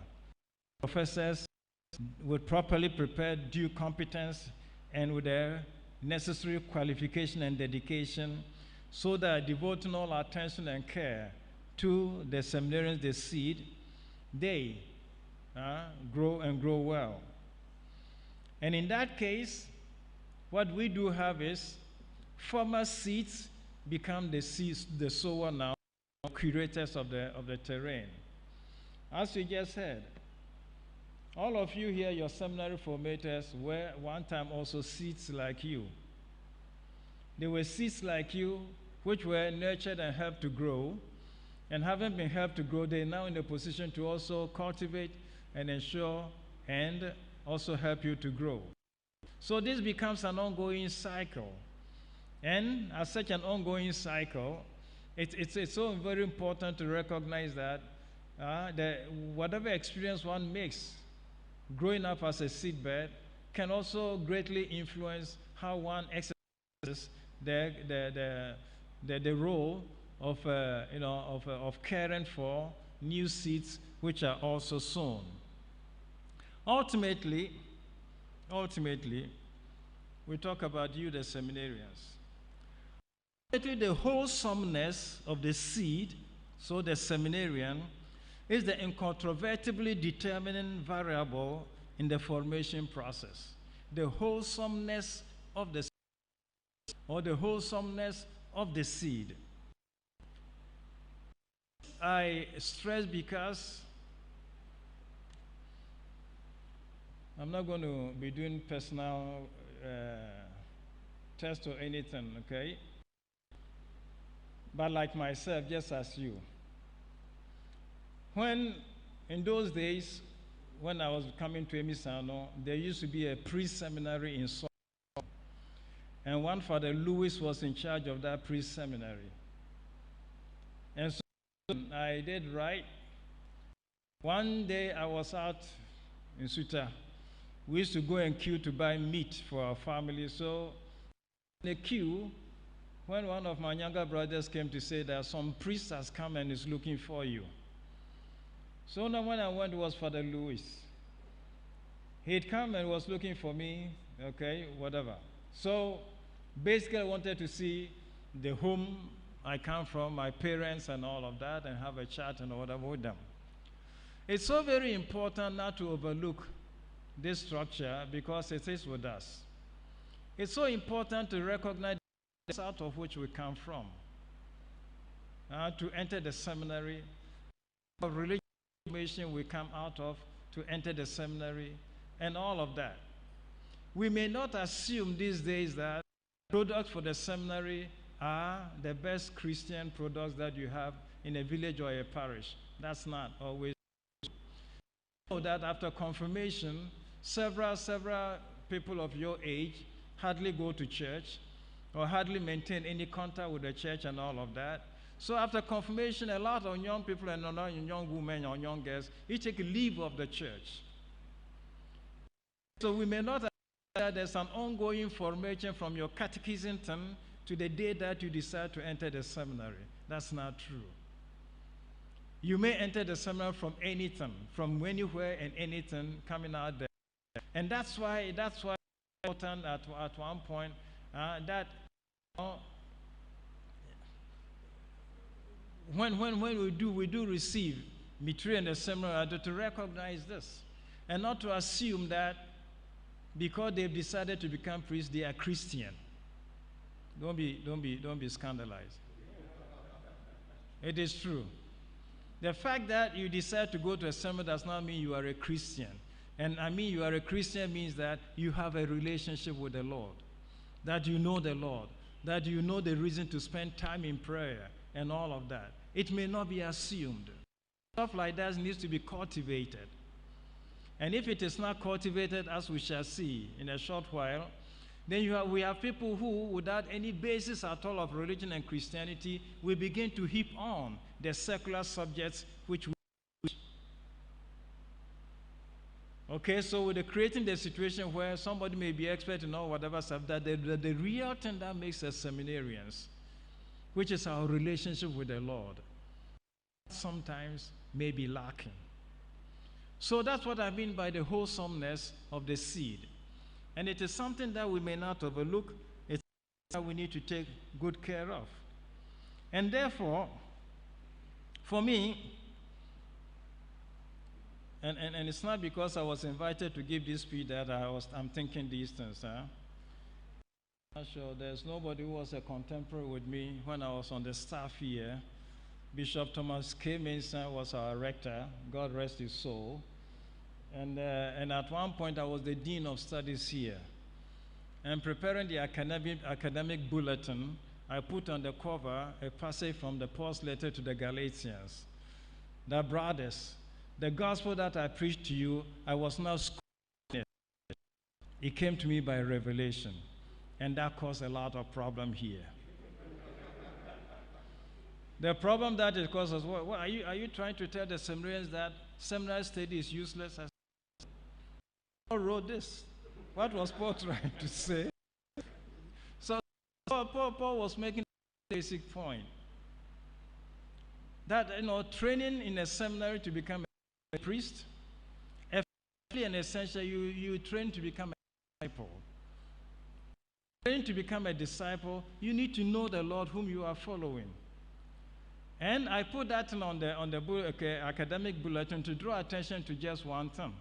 professors with properly prepared due competence and with their necessary qualification and dedication, so that devoting all attention and care to the seminarians, the seed, they grow and grow well. And in that case, what we do have is former seeds become the seeds, the sower now, curators of the terrain. As you just heard, all of you here, your seminary formators, were one time also seeds like you. They were seeds like you which were nurtured and helped to grow, and having been helped to grow, they are now in a position to also cultivate and ensure and also help you to grow. So this becomes an ongoing cycle. And as such an ongoing cycle, it's so very important to recognize that whatever experience one makes growing up as a seedbed can also greatly influence how one exercises the role of caring for new seeds which are also sown. Ultimately, we talk about you, the seminarians. The wholesomeness of the seed, so the seminarian, is the incontrovertibly determining variable in the formation process. The wholesomeness of the seed, or the wholesomeness of the seed. I stress because I'm not going to be doing personal test or anything, okay? But like myself, just as you, When, in those days, when I was coming to Amissah, there used to be a pre-seminary in Seoul. And one Father Louis was in charge of that pre-seminary. And so I did right. One day I was out in Suta. We used to go and queue to buy meat for our family. So in the queue, when one of my younger brothers came to say that some priest has come and is looking for you. So now when I went, it was Father Louis. He'd come and was looking for me, okay, whatever. So basically I wanted to see the home I come from, my parents and all of that, and have a chat and whatever with them. It's so very important not to overlook this structure because it is with us. It's so important to recognize the south of which we come from. To enter the seminary, of religious formation we come out of, to enter the seminary, and all of that. We may not assume these days that products for the seminary are the best Christian products that you have in a village or a parish. That's not always true. You know that after confirmation, several people of your age hardly go to church or hardly maintain any contact with the church and all of that. So after confirmation, a lot of young people and young women or young girls, you take a leave of the church. So we may not have that there's an ongoing formation from your catechism term to the day that you decide to enter the seminary. That's not true. You may enter the seminary from any time, from anywhere and anything coming out there. And that's why it's important at one point that when we do receive material in the seminary, to recognize this and not to assume that because they've decided to become priests, they are Christian. Don't be scandalized. It is true. The fact that you decide to go to a seminary does not mean you are a Christian. And I mean you are a Christian means that you have a relationship with the Lord, that you know the Lord, that you know the reason to spend time in prayer and all of that. It may not be assumed. Stuff like that needs to be cultivated. And if it is not cultivated, as we shall see in a short while, then we have people who, without any basis at all of religion and Christianity, will begin to heap on the secular subjects which we okay, so we're creating the situation where somebody may be expert in all whatever stuff, that the real thing that makes us seminarians, which is our relationship with the Lord, sometimes may be lacking. So that's what I mean by the wholesomeness of the seed. And it is something that we may not overlook. It's something that we need to take good care of. And therefore, for me, and it's not because I was invited to give this speech that I'm thinking these things. I'm not sure there's nobody who was a contemporary with me when I was on the staff here. Bishop Thomas K. Mason was our rector, God rest his soul. And at one point I was the dean of studies here. And preparing the academic bulletin, I put on the cover a passage from the Paul's letter to the Galatians. That brothers, the gospel that I preached to you, I was not schooling it. It came to me by revelation. And that caused a lot of problem here. The problem that it causes, are you trying to tell the seminarians that seminary study is useless? Paul wrote this. What was Paul trying to say? So Paul was making a basic point. That, training in a seminary to become a priest, effectively and essentially, you train to become a disciple. Training to become a disciple, you need to know the Lord whom you are following. And I put that on the academic bulletin to draw attention to just one thing.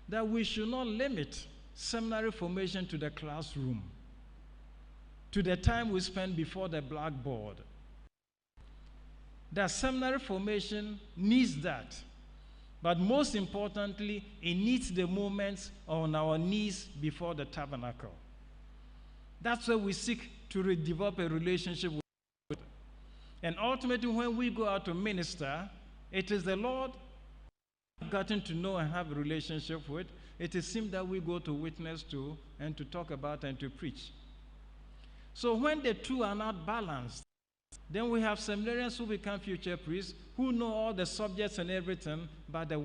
That we should not limit seminary formation to the classroom, to the time we spend before the blackboard. That seminary formation needs that. But most importantly, it needs the moments on our knees before the tabernacle. That's where we seek to develop a relationship with God. And ultimately, when we go out to minister, It is the Lord I've gotten to know and have a relationship with. It is Him that we go to witness to and to talk about and to preach. So when the two are not balanced, then we have seminarians who become future priests who know all the subjects and everything, but the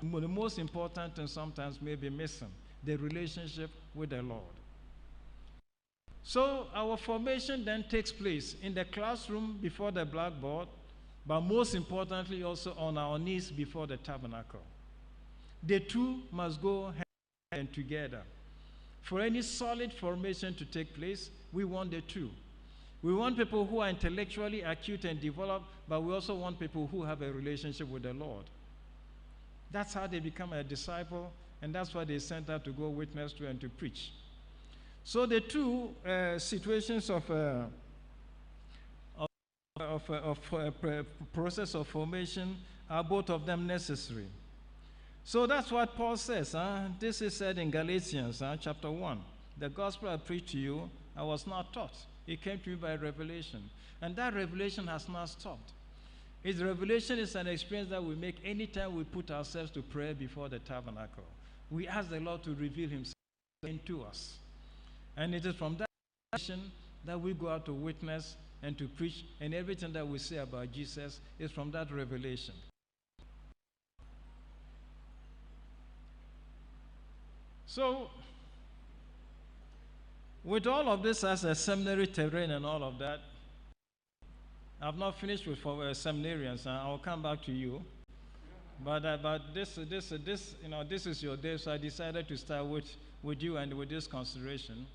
most important and sometimes may be missing, the relationship with the Lord. So our formation then takes place in the classroom before the blackboard, but most importantly also on our knees before the tabernacle. The two must go hand in hand together. For any solid formation to take place, we want the two. We want people who are intellectually acute and developed, but we also want people who have a relationship with the Lord. That's how they become a disciple, and that's why they sent out to go witness to and to preach. So the two situations of process of formation are both of them necessary. So that's what Paul says. This is said in Galatians chapter 1. The gospel I preached to you, I was not taught. It came to me by revelation. And that revelation has not stopped. Its revelation is an experience that we make anytime we put ourselves to prayer before the tabernacle. We ask the Lord to reveal Himself into us. And it is from that revelation that we go out to witness and to preach, and everything that we say about Jesus is from that revelation. So, with all of this as a seminary terrain and all of that, I've not finished with seminarians. I'll come back to you. But this is your day, so I decided to start with you and with this consideration.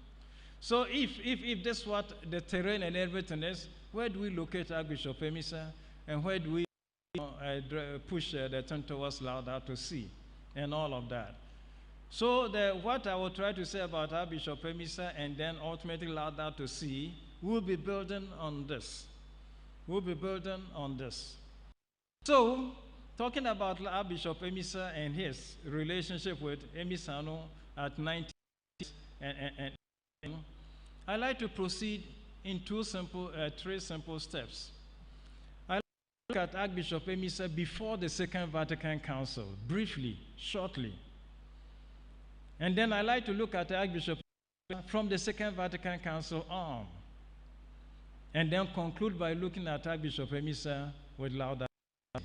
So if this is what the terrain and everything is, where do we locate Archbishop Amissah, and where do we push the turn towards Laudato Si and all of that? So what I will try to say about Archbishop Amissah and then ultimately Laudato Si, we'll be building on this. We'll be building on this. So, talking about Archbishop Amissah and his relationship with Emissano at 19, I like to proceed in three simple steps. I look at Archbishop Amissah before the Second Vatican Council, briefly, shortly. And then I like to look at Archbishop from the Second Vatican Council on. And then conclude by looking at Archbishop Amissah with Laudato Si.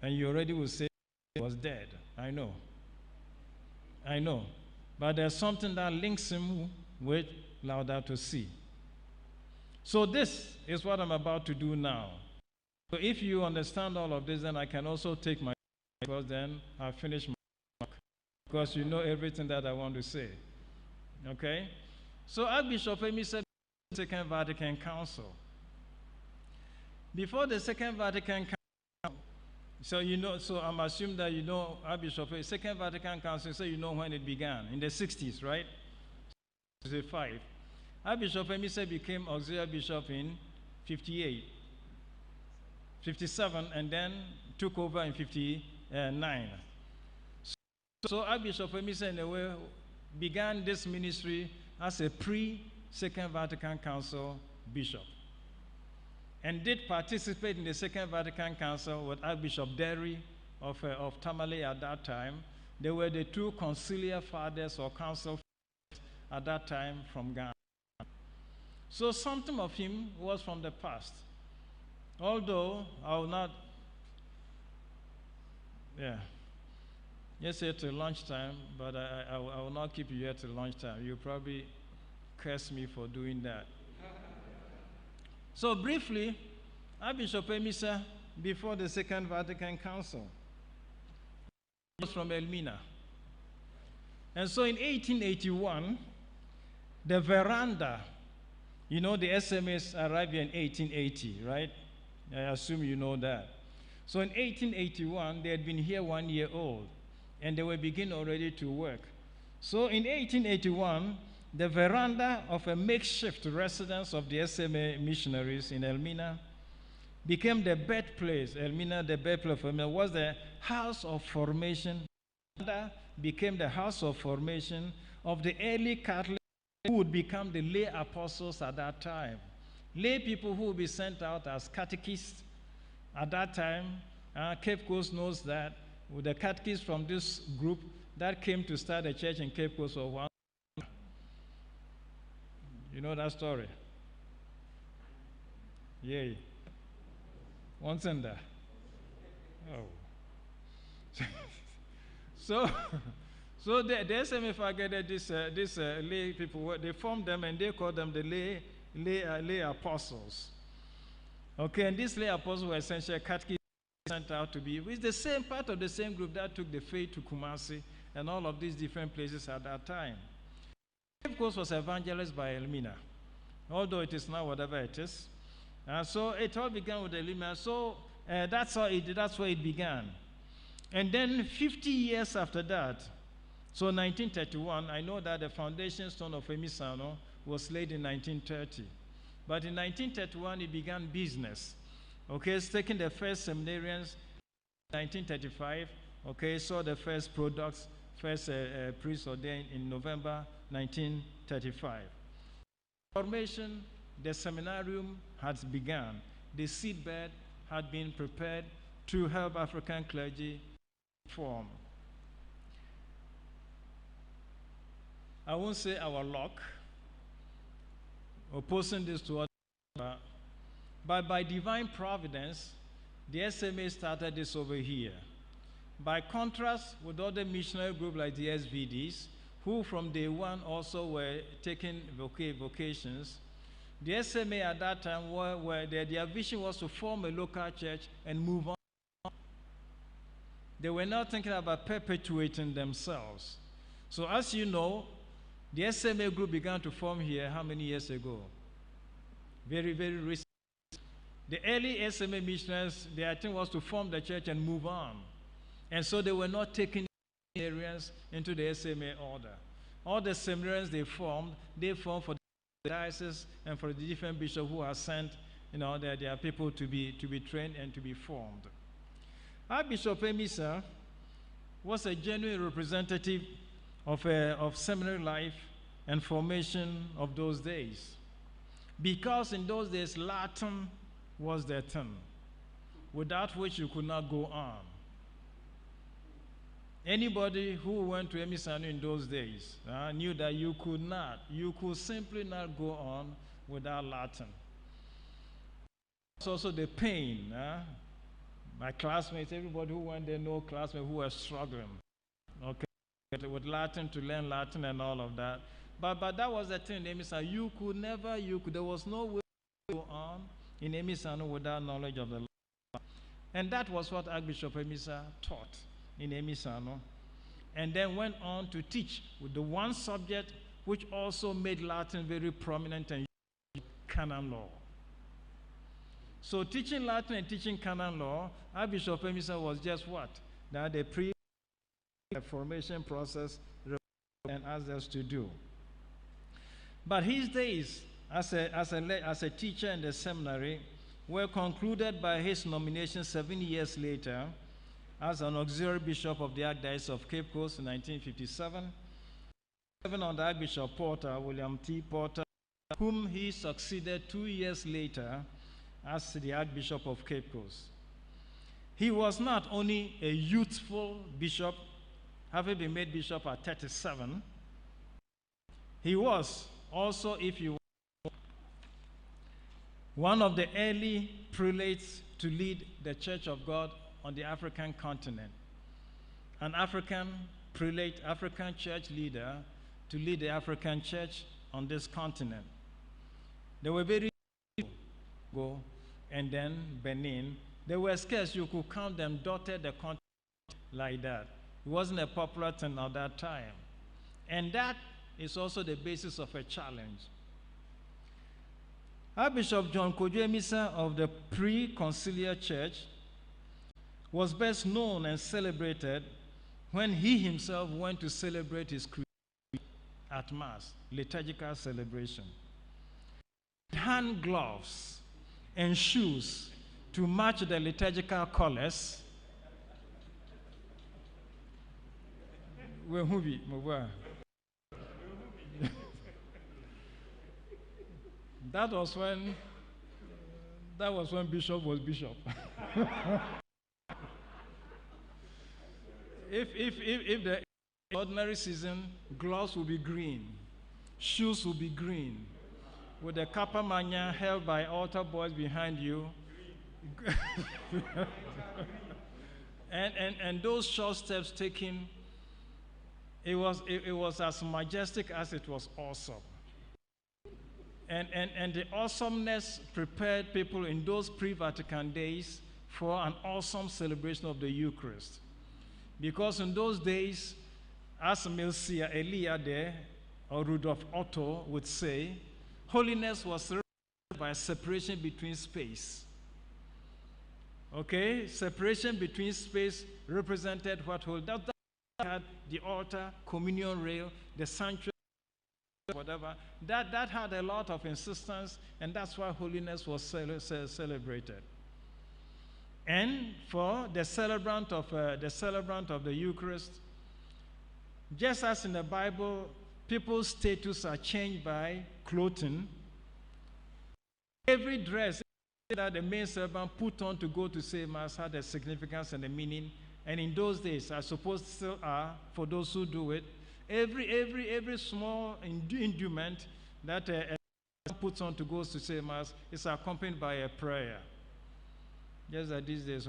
And you already will say he was dead. I know. But there's something that links him with Laudato Si. So this is what I'm about to do now. So if you understand all of this, then I can also take my, because then I'll finish my work. Because you know everything that I want to say. Okay? So Archbishop Amissah, Second Vatican Council. Before the Second Vatican Council, so I'm assuming that you know Archbishop, Second Vatican Council, so you know when it began, in the 60s, right? 65. Archbishop Amissah became auxiliary bishop in 58, 57, and then took over in 59. So Archbishop Amissah, in a way, began this ministry as a pre-Second Vatican Council bishop, and did participate in the Second Vatican Council with Archbishop Derry of Tamale at that time. They were the two conciliar fathers or council fathers at that time from Ghana. So something of him was from the past. Although I will not, just here till lunchtime, but I will not keep you here till lunchtime. You'll probably curse me for doing that. So briefly, Archbishop Amissah, before the Second Vatican Council, was from Elmina. And so in 1881, the veranda, you know the SMAs arrived here in 1880, right? I assume you know that. So in 1881, they had been here 1 year old, and they were beginning already to work. So in 1881, the veranda of a makeshift residence of the SMA missionaries in Elmina became the birthplace. Elmina, the birthplace of Elmina, was the house of formation. Became the house of formation of the early Catholics who would become the lay apostles at that time. Lay people who would be sent out as catechists, At that time, Cape Coast knows that with the catechists from this group that came to start a church in Cape Coast of one. You know that story? Yay. Once in there. Oh. So the SMF gathered these lay people, they formed them and they called them the lay apostles. Okay, and these lay apostles were essentially catechists sent out to be with the same part of the same group that took the faith to Kumasi and all of these different places at that time. Cape Coast was evangelized by Elmina, although it is now whatever it is. So it all began with Elmina. So that's where it began. And then 50 years after that, so 1931, I know that the foundation stone of Emisano was laid in 1930. But in 1931, it began business. Okay, it's taking the first seminarians in 1935. Okay, saw the first products, first priests ordained in November 1935. Formation, the seminarium had begun. The seedbed had been prepared to help African clergy form. I won't say our luck, opposing this to others, but by divine providence, the SMA started this over here. By contrast with other missionary groups like the SVDs, who from day one also were taking vocations, the SMA at that time, their vision was to form a local church and move on. They were not thinking about perpetuating themselves. So as you know, the SMA group began to form here how many years ago? Very, very recent. The early SMA missionaries, their thing was to form the church and move on. And so they were not taking seminarians into the SMA order. All the seminarians they formed for the diocese and for the different bishops who are sent, their people to be trained and to be formed. Archbishop Amissah was a genuine representative of seminary life and formation of those days. Because in those days, Latin was their thing, without which you could not go on. Anybody who went to Emisano in those days knew that you could simply not go on without Latin. It's also the pain. My classmates, everybody who went there know classmates who were struggling. Okay. With Latin, to learn Latin and all of that. But that was the thing in Emisano. There was no way to go on in Emisano without knowledge of the Latin. And that was what Archbishop Amissah taught in Emisano. And then went on to teach with the one subject which also made Latin very prominent and canon law. So teaching Latin and teaching canon law, Archbishop Amissah was just what? That the formation process and asked us to do. But his days as a teacher in the seminary were concluded by his nomination 7 years later as an auxiliary bishop of the Archdiocese of Cape Coast in 1957. Serving under Archbishop Porter, William T. Porter, whom he succeeded 2 years later as the Archbishop of Cape Coast. He was not only a youthful bishop, having been made bishop at 37, he was also, if you will, one of the early prelates to lead the Church of God on the African continent. An African prelate, African church leader to lead the African church on this continent. There were very few go, and then Benin. There were scarce, you could count them, dotted the continent like that. It wasn't a popular thing at that time. And that is also the basis of a challenge. Archbishop John Kodwo Amissah of the pre-conciliar church was best known and celebrated when he himself went to celebrate his creed at Mass, liturgical celebration. Hand gloves and shoes to match the liturgical colors. That was when Bishop was bishop. If the ordinary season, gloves will be green, shoes will be green, with the kappa mania held by altar boys behind you, and those short steps taken, it was as majestic as it was awesome. And the awesomeness prepared people in those pre-Vatican days for an awesome celebration of the Eucharist. Because in those days, as Milcia Elia there, or Rudolf Otto would say, holiness was represented by a separation between space. Okay? Separation between space represented what holiness. That had the altar, communion rail, the sanctuary, whatever. That had a lot of insistence, and that's why holiness was celebrated. And for the celebrant of the Eucharist, just as in the Bible, people's status are changed by clothing. Every dress that the main celebrant put on to go to say Mass had a significance and a meaning. And in those days, I suppose still are, for those who do it, every small indument that a puts on to go to say Mass is accompanied by a prayer. Just that these days,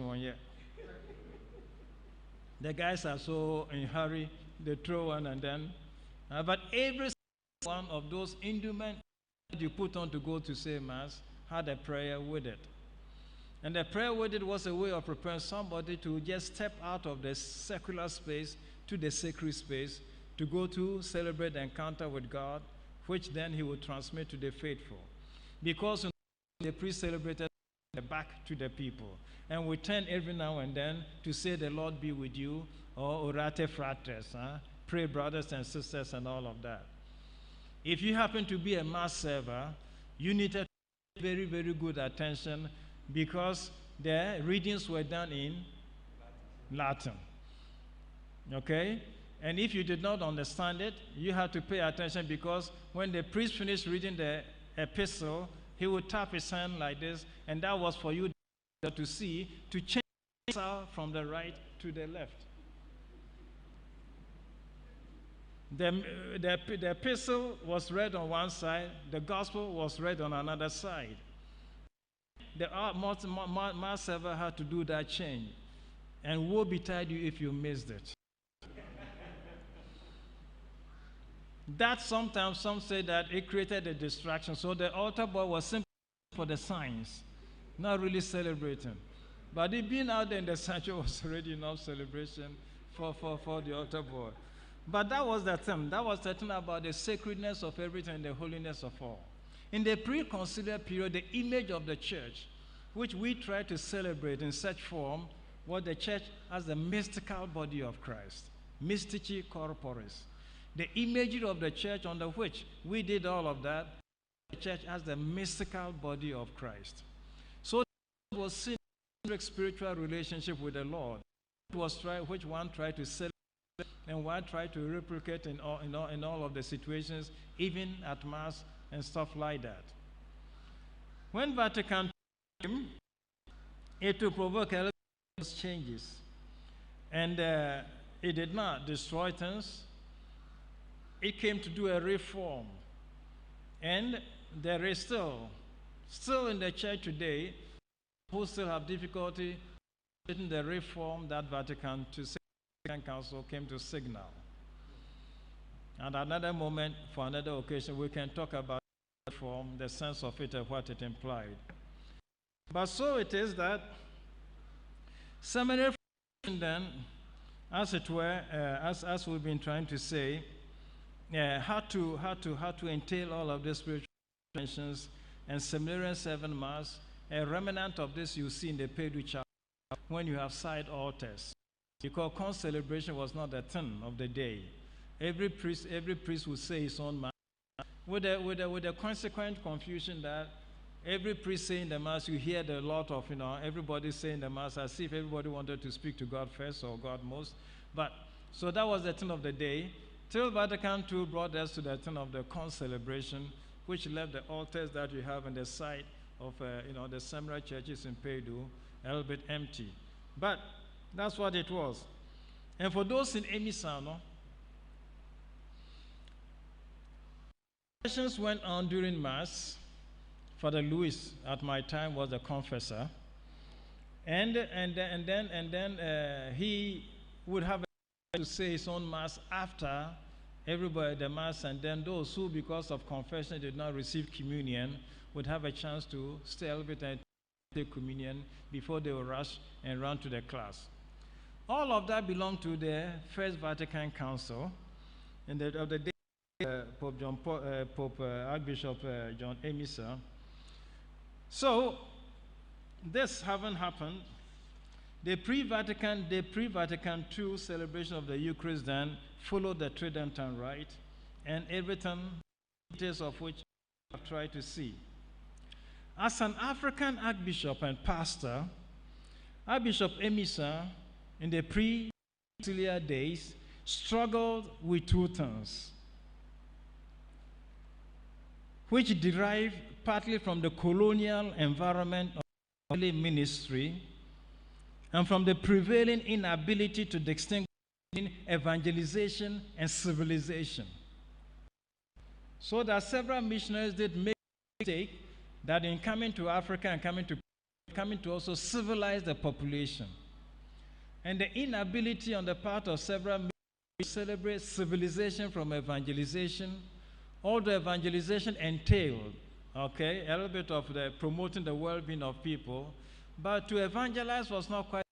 the guys are so in hurry, they throw one and then. But every one of those induments that you put on to go to say Mass had a prayer with it. And the prayer with it was a way of preparing somebody to just step out of the secular space to the sacred space to go to celebrate the encounter with God, which then he would transmit to the faithful. Because the priest celebrated back to the people. And we turn every now and then to say the Lord be with you, or orate fratres, pray brothers and sisters and all of that. If you happen to be a Mass server, you need to pay very, very good attention because the readings were done in Latin. Okay? And if you did not understand it, you had to pay attention because when the priest finished reading the epistle, he would tap his hand like this, and that was for you to see, to change from the right to the left. The epistle was read on one side, the gospel was read on another side. The Mass server had to do that change. And woe betide you if you missed it. That sometimes some say that it created a distraction. So the altar boy was simply for the signs, not really celebrating. But it being out there in the sanctuary was already enough celebration for the altar boy. But that was the thing. That was the thing about the sacredness of everything and the holiness of all. In the pre-conciliar period, the image of the church, which we try to celebrate in such form, was the church as the mystical body of Christ, mystici corporis. The imagery of the church under which we did all of that, the church as the mystical body of Christ. So it was seen in a spiritual relationship with the Lord. It was which one tried to celebrate and one tried to replicate in all of the situations, even at Mass and stuff like that. When Vatican came, it to provoke a lot of changes. And it did not destroy things. It came to do a reform. And there is still in the church today, who still have difficulty in the reform that Vatican Council came to signal. And another moment, for another occasion, we can talk about reform, the sense of it and what it implied. But so it is that seminary then, as it were, as we've been trying to say, had to entail all of these spiritual dimensions, and seminarian seven Mass, a remnant of this you see in the Pedro chapter when you have side altars. Because concelebration was not the thing of the day. Every priest would say his own Mass, with the consequent confusion that every priest saying the Mass, you hear a lot of, everybody saying the Mass as if everybody wanted to speak to God first or God most. But, so that was the thing of the day, till Vatican II brought us to the thing of the concelebration, which left the altars that you have on the side of, the seminary churches in Peru, a little bit empty. But that's what it was. And for those in Amissah, no, sessions went on during Mass. Father Louis, at my time, was the confessor. And then he would have to say his own Mass after everybody, the Mass, and then those who, because of confession, did not receive communion, would have a chance to stay a little bit and take communion before they will rush and run to the class. All of that belonged to the First Vatican Council, and of the day Archbishop John Amissah. So this haven't happened. The pre-Vatican II celebration of the Eucharist then followed the Tridentine Rite, and everything, details of which I've tried to see. As an African archbishop and pastor, Archbishop Amissah in the pre-conciliar days struggled with two things, which derived partly from the colonial environment of early ministry and from the prevailing inability to distinguish between evangelization and civilization. So that several missionaries did make the mistake that in coming to Africa and coming to also civilize the population. And the inability on the part of several missionaries to celebrate civilization from evangelization, although evangelization entailed, okay, a little bit of the promoting the well-being of people, but to evangelize was not quite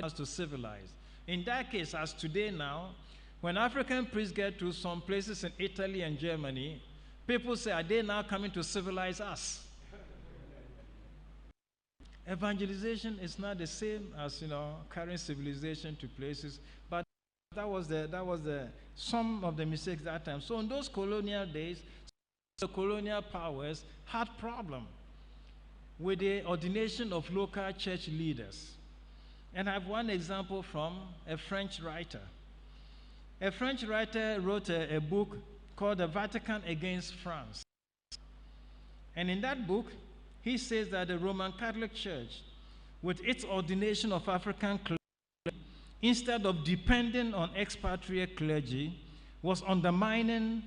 as to civilize. In that case, as today now, when African priests get to some places in Italy and Germany, people say, are they now coming to civilize us? Evangelization is not the same as, carrying civilization to places, but that was some of the mistakes that time. So in those colonial days, the colonial powers had problem with the ordination of local church leaders. And I have one example from a French writer. A French writer wrote a book called The Vatican Against France. And in that book, he says that the Roman Catholic Church, with its ordination of African clergy, instead of depending on expatriate clergy, was undermining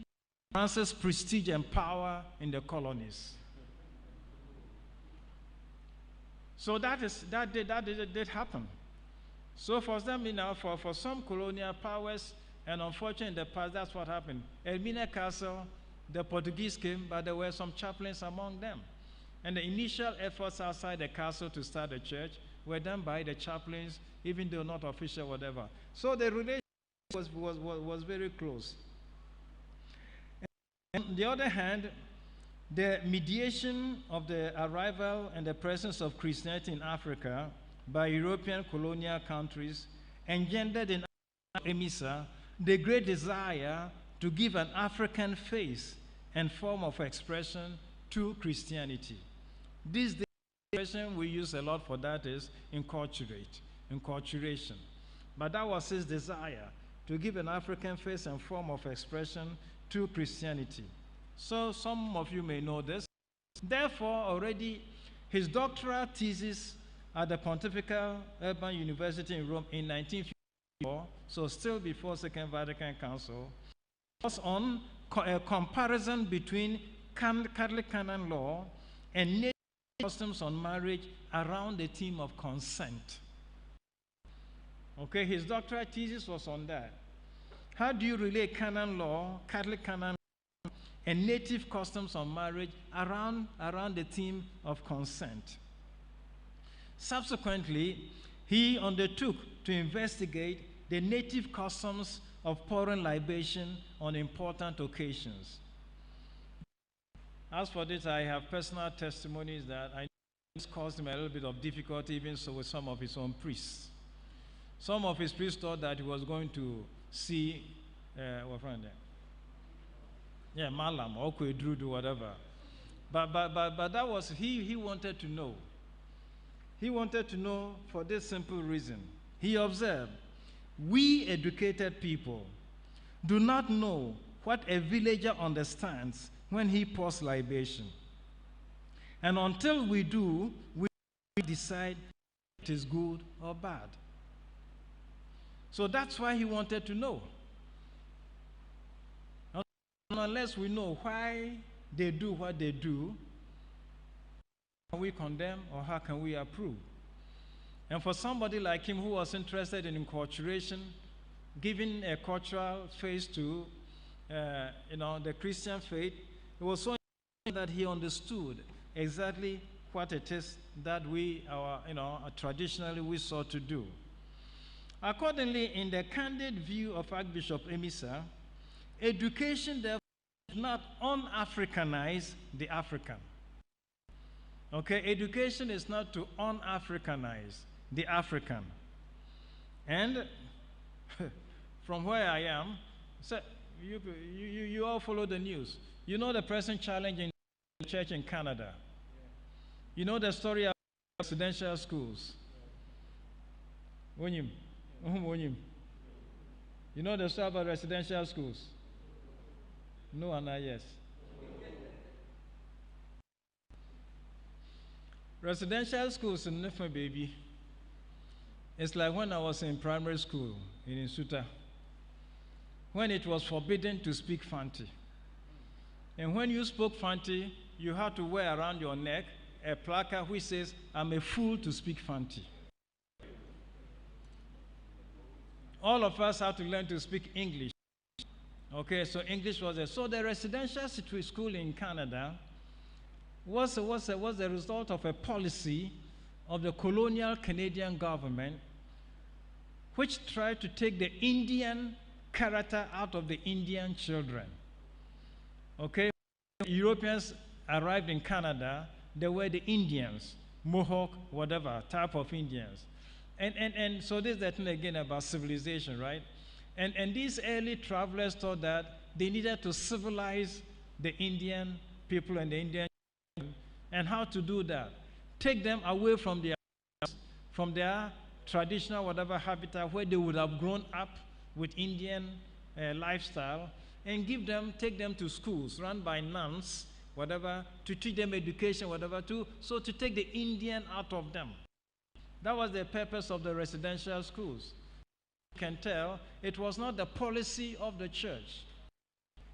France's prestige and power in the colonies. So that did happen. So for them, for some colonial powers, and unfortunately in the past, that's what happened. Elmina Castle, the Portuguese came, but there were some chaplains among them. And the initial efforts outside the castle to start the church were done by the chaplains, even though not official, whatever. So the relationship was very close. And on the other hand, the mediation of the arrival and the presence of Christianity in Africa by European colonial countries engendered in Amissah the great desire to give an African face and form of expression to Christianity. This day, the expression we use a lot for that is enculturation. But that was his desire, to give an African face and form of expression to Christianity. So some of you may know this. Therefore, already his doctoral thesis at the Pontifical Urban University in Rome in 1954, so still before Second Vatican Council, was on a comparison between Catholic canon law and native customs on marriage around the theme of consent. Okay, his doctoral thesis was on that. How do you relate canon law, Catholic canon law, and native customs on marriage around the theme of consent? Subsequently, he undertook to investigate the native customs of pouring libation on important occasions. As for this, I have personal testimonies that I know this caused him a little bit of difficulty, even so with some of his own priests. Some of his priests thought that he was going to see, Malam or Kwedrudu, whatever. But that was, he wanted to know. He wanted to know for this simple reason. He observed, we educated people do not know what a villager understands when he pours libation. And until we do, we decide it is good or bad. So that's why he wanted to know. Unless we know why they do what they do, how can we condemn or how can we approve? And for somebody like him who was interested in enculturation, giving a cultural face to the Christian faith, it was so important that he understood exactly what it is that we traditionally we sought to do. Accordingly, in the candid view of Archbishop Amissah, education therefore does not un-Africanize the African. Okay, education is not to un-Africanize the African. And from where I am, so you all follow the news. You know the present challenge in the church in Canada. You know the story of residential schools. You know the story about residential schools? No and yes. Residential schools in Nifma, baby. It's like when I was in primary school in Insuta, when it was forbidden to speak Fanti. And when you spoke Fanti, you had to wear around your neck a placard which says, "I'm a fool to speak Fanti." All of us had to learn to speak English. Okay, so English was there. So the residential school in Canada was the result of a policy of the colonial Canadian government which tried to take the Indian character out of the Indian children. Okay, when Europeans arrived in Canada, they were the Indians, Mohawk, whatever type of Indians. And so this is the thing again about civilization, right? And these early travelers thought that they needed to civilize the Indian people and the Indian children. And how to do that? Take them away from their traditional whatever habitat where they would have grown up with Indian lifestyle, and take them to schools run by nuns, whatever, to teach them education, whatever, to take the Indian out of them. That was the purpose of the residential schools. You can tell it was not the policy of the church.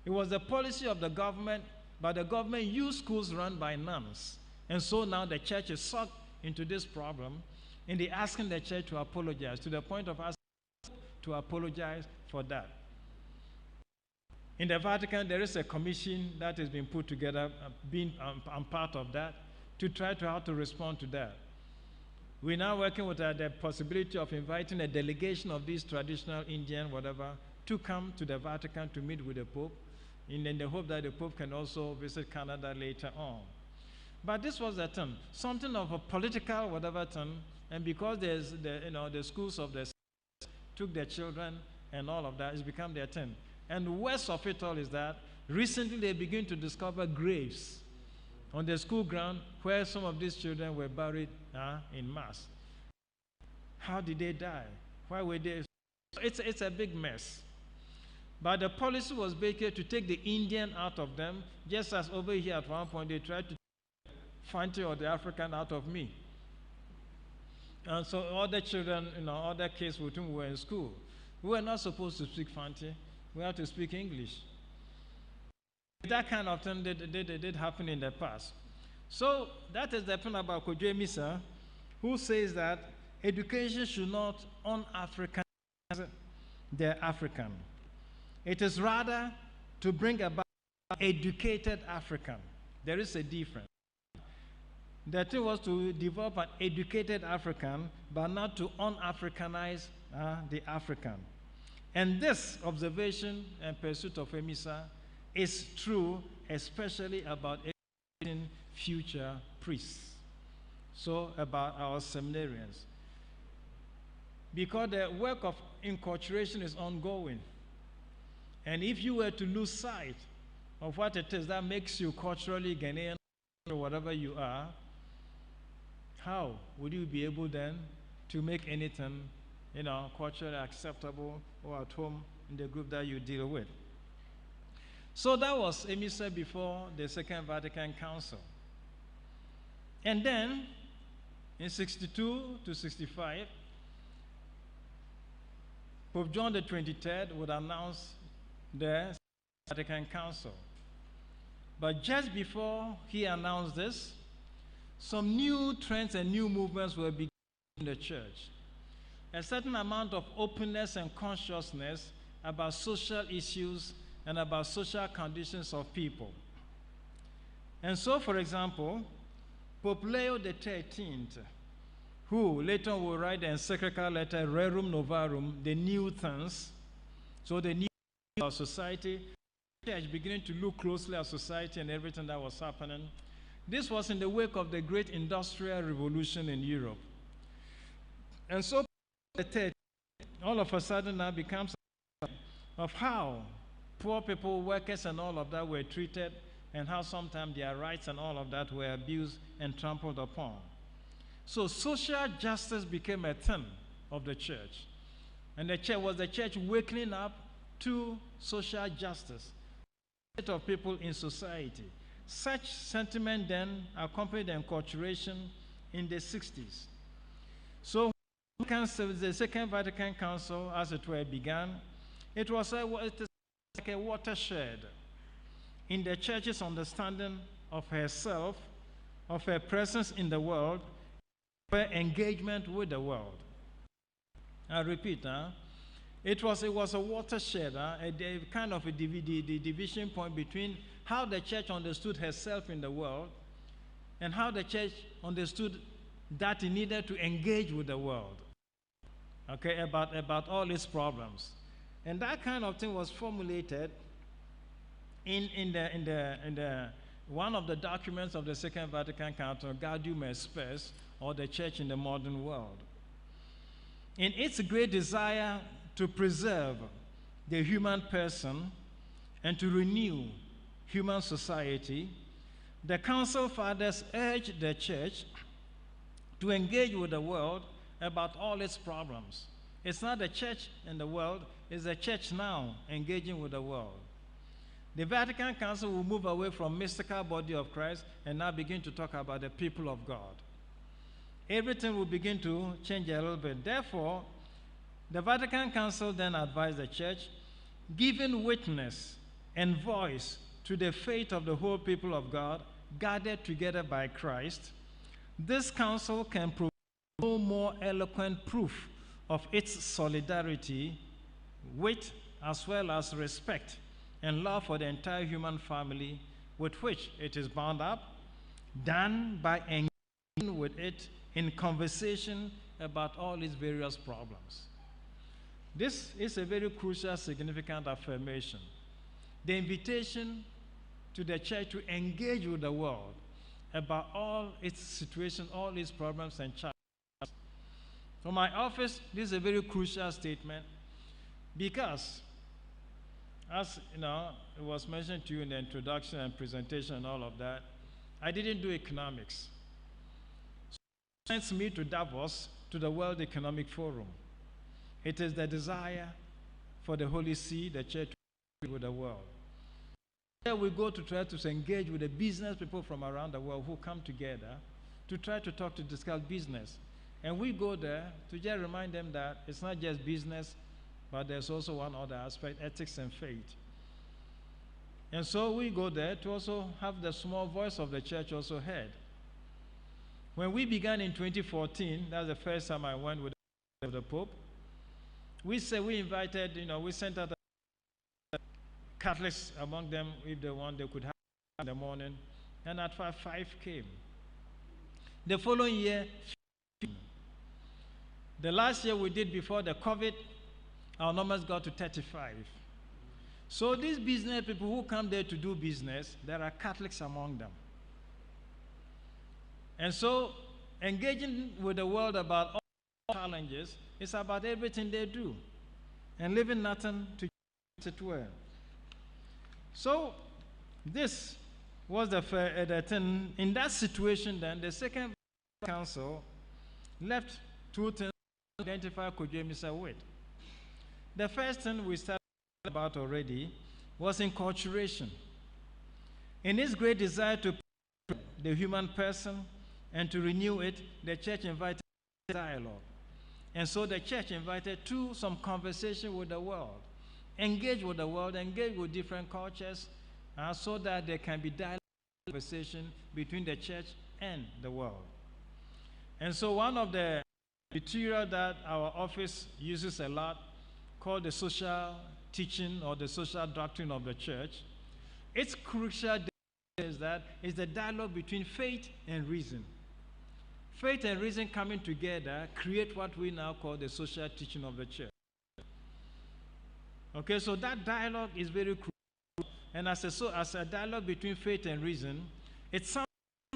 It was the policy of the government, but the government used schools run by nuns. And so now the church is sucked into this problem, and they're asking the church to apologize, to the point of asking to apologize for that. In the Vatican, there is a commission that has been put together, I'm part of that, to try to how to respond to that. We're now working with the possibility of inviting a delegation of these traditional Indian whatever to come to the Vatican to meet with the Pope, in the hope that the Pope can also visit Canada later on. But this was the turn, something of a political whatever turn, and because there's the schools of the took their children and all of that, it's become their turn. And the worst of it all is that recently they begin to discover graves on the school ground where some of these children were buried in mass. How did they die? Why were they? It's a big mess. But the policy was basically to take the Indian out of them, just as over here at one point they tried to take Fanti or the African out of me. And so all the children, other kids with whom we were in school, we were not supposed to speak Fanti. We had to speak English. That kind of thing did happen in the past. So that is the point about Kodwo Amissah, who says that education should not un-Africanize the African. It is rather to bring about educated African. There is a difference. The thing was to develop an educated African, but not to un-Africanize the African. And this observation and pursuit of Amissah is true, especially about educating future priests. So about our seminarians. Because the work of enculturation is ongoing. And if you were to lose sight of what it is that makes you culturally Ghanaian or whatever you are, how would you be able then to make anything, culturally acceptable or at home in the group that you deal with? So that was Amissah before the Second Vatican Council. And then In 62 to 65, Pope John the 23rd would announce the Vatican Council. But just before he announced this, some new trends and new movements were beginning in the church. A certain amount of openness and consciousness about social issues and about social conditions of people. And so, for example, Pope Leo XIII, who later will write the encyclical letter Rerum Novarum, the new things, so the new of society, the church beginning to look closely at society and everything that was happening. This was in the wake of the great industrial revolution in Europe. And so the all of a sudden now becomes of how poor people, workers and all of that were treated, and how sometimes their rights and all of that were abused and trampled upon. So social justice became a thing of the church. And the church was the church waking up to social justice of people in society. Such sentiment then accompanied the enculturation in the 60s. So the Second Vatican Council, as it were, began. It was like a watershed in the church's understanding of herself, of her presence in the world, her engagement with the world. I repeat, it was a watershed, a kind of the division point between how the church understood herself in the world and how the church understood that it needed to engage with the world, okay, about all its problems. And that kind of thing was formulated in the one of the documents of the Second Vatican Council, Gaudium et Spes, or the church in the modern world. In its great desire to preserve the human person and to renew human society, the Council Fathers urged the church to engage with the world about all its problems. It's not the church in the world, it's the church now engaging with the world. The Vatican Council will move away from mystical body of Christ and now begin to talk about the people of God. Everything will begin to change a little bit. Therefore, the Vatican Council then advised the church, giving witness and voice to the faith of the whole people of God, gathered together by Christ, this council can provide no more eloquent proof of its solidarity with, as well as respect and love for the entire human family with which it is bound up, than by engaging with it in conversation about all its various problems. This is a very crucial, significant affirmation. The invitation to the church to engage with the world about all its situations, all its problems and challenges. For my office, this is a very crucial statement because, as you know, it was mentioned to you in the introduction and presentation and all of that, I didn't do economics. So it sends me to Davos, to the World Economic Forum. It is the desire for the Holy See, the church, to engage with the world. There we go to try to engage with the business people from around the world who come together to try to talk to discuss business. And we go there to just remind them that it's not just business, but there's also one other aspect, ethics and faith. And so we go there to also have the small voice of the church also heard. When we began in 2014, that's the first time I went with the Pope, we invited, we sent out Catholics among them, if they want, they could have in the morning. And at 5 came. The following year, the last year we did before the COVID, our numbers got to 35. So these business people who come there to do business, there are Catholics among them. And so engaging with the world about all challenges is about everything they do and leaving nothing to it well. So this was the thing. In that situation then, the Second Council left two things to identify Kodwo Amissah with. The first thing we started about already was enculturation. In his great desire to preserve the human person And to renew it, the church invited dialogue. And so the church invited to some conversation with the world. Engage with the world, engage with different cultures, so that there can be dialogue, conversation between the church and the world. And so one of the material that our office uses a lot, called the social teaching or the social doctrine of the church, its crucial is that it's the dialogue between faith and reason. Faith and reason coming together create what we now call the social teaching of the church. Okay, so that dialogue is very crucial. And as a dialogue between faith and reason, it's something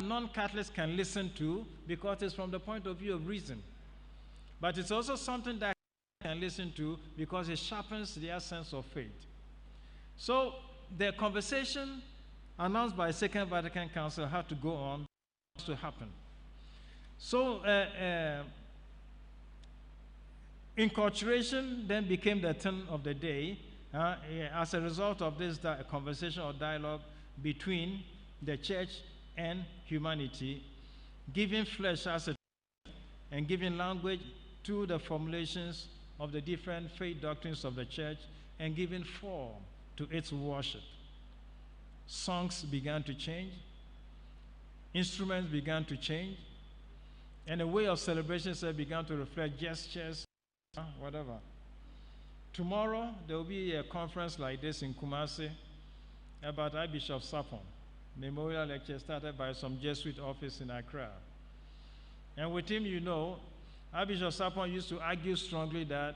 non-Catholics can listen to because it's from the point of view of reason. But it's also something that can listen to because it sharpens their sense of faith. So the conversation announced by Second Vatican Council had to go on to happen. So enculturation then became the turn of the day as a result of this conversation or dialogue between the church and humanity, giving flesh as a and giving language to the formulations of the different faith doctrines of the church and giving form to its worship. Songs began to change, instruments began to change, and the way of celebrations began to reflect gestures, whatever. Tomorrow, there will be a conference like this in Kumasi about Archbishop Sapon. Memorial lecture started by some Jesuit office in Accra. And with him, you know, Archbishop Sapon used to argue strongly that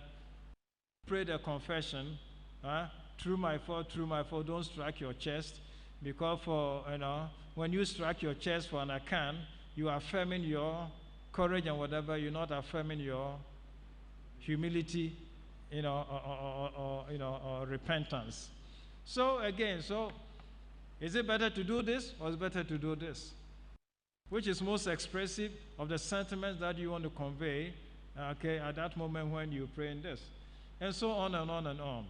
pray the confession, through my fault, don't strike your chest, because when you strike your chest for an account, you are affirming your courage and whatever, you're not affirming your humility, or repentance. So again, is it better to do this or is it better to do this? Which is most expressive of the sentiments that you want to convey, at that moment when you pray in this? And so on and on and on.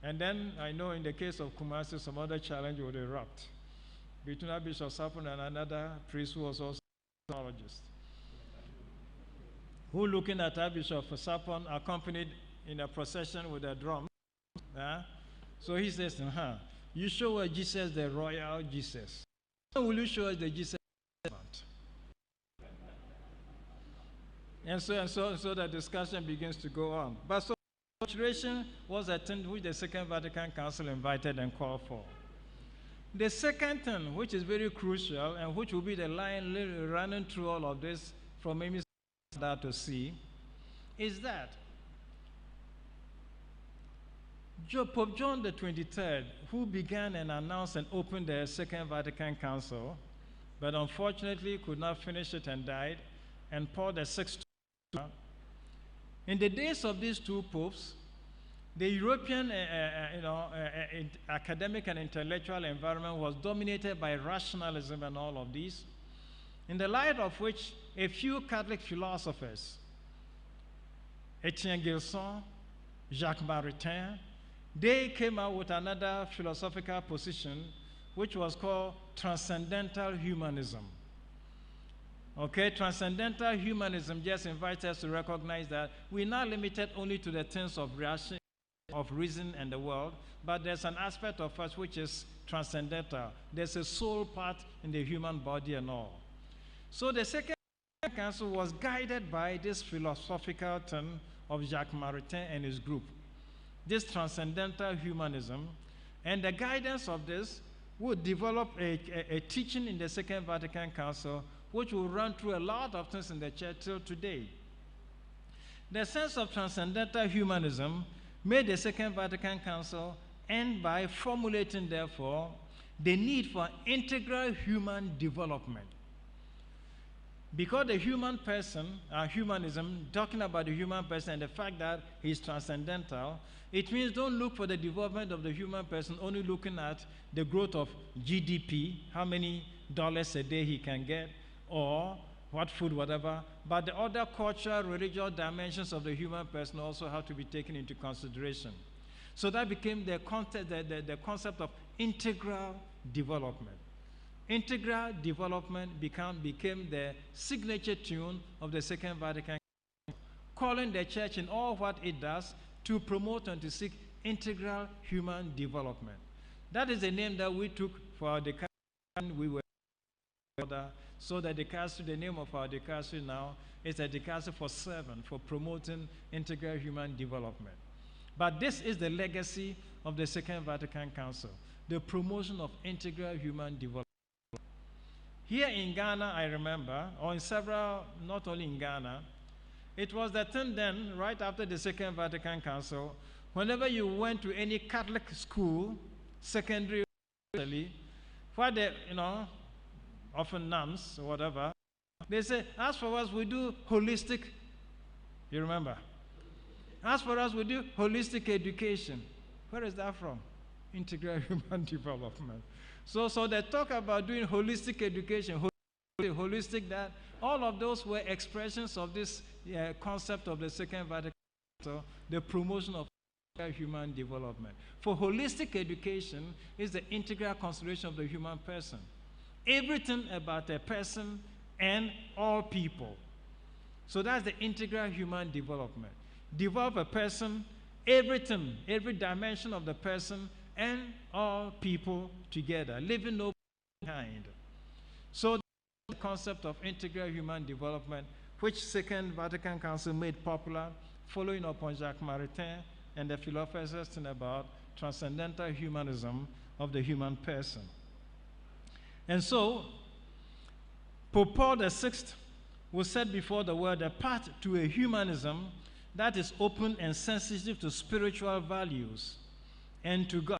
And then I know in the case of Kumasi, some other challenge would erupt between Archbishop Sapon and another priest who was also a theologist, who, looking at Archbishop Sapon, accompanied in a procession with a drum. So he says, you show us Jesus, the royal Jesus. When will you show us the Jesus? And so the discussion begins to go on. But so enculturation was a thing which the Second Vatican Council invited and called for. The second thing, which is very crucial and which will be the line running through all of this from Amy to see, is that Pope John the 23rd, who began and announced and opened the Second Vatican Council, but unfortunately could not finish it and died, and Paul VI. In the days of these two popes, the European academic and intellectual environment was dominated by rationalism and all of these, in the light of which a few Catholic philosophers, Etienne Gilson, Jacques Maritain, they came out with another philosophical position which was called transcendental humanism. Okay, transcendental humanism just invites us to recognize that we're not limited only to the things of reason and the world, but there's an aspect of us which is transcendental. There's a soul part in the human body and all. So the Second Council was guided by this philosophical term of Jacques Maritain and his group, this transcendental humanism, and the guidance of this would develop a teaching in the Second Vatican Council which will run through a lot of things in the church till today. The sense of transcendental humanism made the Second Vatican Council end by formulating, therefore, the need for integral human development. Because the human person, humanism, talking about the human person and the fact that he's transcendental, it means don't look for the development of the human person only looking at the growth of GDP, how many dollars a day he can get, or what food, whatever, but the other cultural, religious dimensions of the human person also have to be taken into consideration. So that became the concept of integral development. Integral development became the signature tune of the Second Vatican Council, calling the church in all what it does to promote and to seek integral human development. That is the name that we took for our dicastery when we were together, so that the name of our dicastery now is a dicastery for serving, for promoting integral human development. But this is the legacy of the Second Vatican Council, the promotion of integral human development. Here in Ghana, I remember, or in several, not only in Ghana, it was the thing then, right after the Second Vatican Council, whenever you went to any Catholic school, secondary, where they, often nuns or whatever, they say, as for us, we do holistic, you remember? As for us, we do holistic education. Where is that from? Integral human development. So they talk about doing holistic education, holistic that. All of those were expressions of this concept of the Second Vatican Council, the promotion of human development. For holistic education is the integral consideration of the human person. Everything about a person and all people. So that's the integral human development. Develop a person, everything, every dimension of the person and all people together, leaving no behind. So the concept of integral human development, which Second Vatican Council made popular, following upon Jacques Maritain and the philosophers think about transcendental humanism of the human person. And so, Pope Paul VI was set before the world a path to a humanism that is open and sensitive to spiritual values and to God.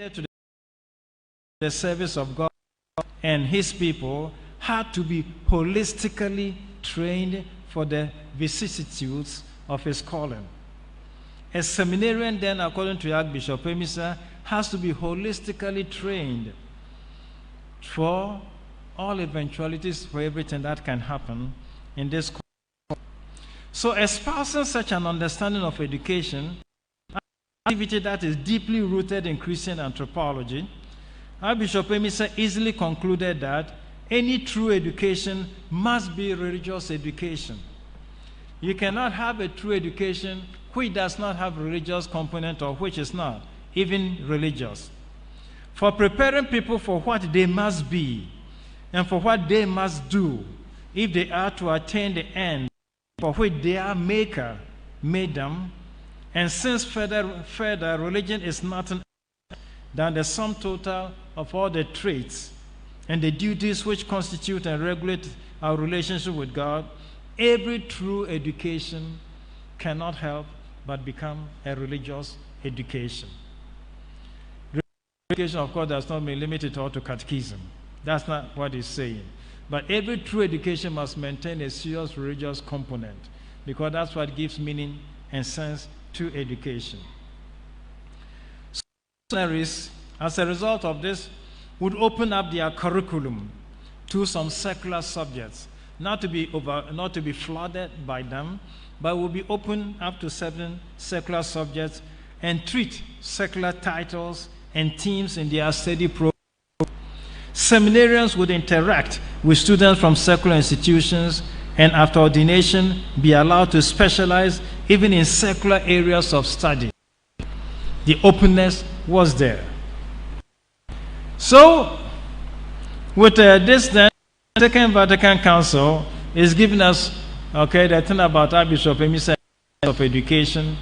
to the service of God and his people had to be holistically trained for the vicissitudes of his calling. A seminarian then, according to Archbishop Amissah, has to be holistically trained for all eventualities, for everything that can happen in this call. So espousing such an understanding of education, an activity that is deeply rooted in Christian anthropology, Archbishop Amissah easily concluded that any true education must be religious education. You cannot have a true education which does not have a religious component or which is not even religious. For preparing people for what they must be and for what they must do if they are to attain the end for which their Maker made them, and since further religion is nothing than the sum total of all the traits and the duties which constitute and regulate our relationship with God, every true education cannot help but become a religious education. Education, of course, does not mean limited all to catechism. That's not what he's saying. But every true education must maintain a serious religious component, because that's what gives meaning and sense to education. Seminaries, as a result of this, would open up their curriculum to some secular subjects, not to be flooded by them, but will be open up to 7 secular subjects and treat secular titles and themes in their study program. Seminarians would interact with students from secular institutions and after ordination be allowed to specialize even in secular areas of study. The openness was there. So, with this, then, the Second Vatican Council is giving us, the thing about Archbishop Amissah of education,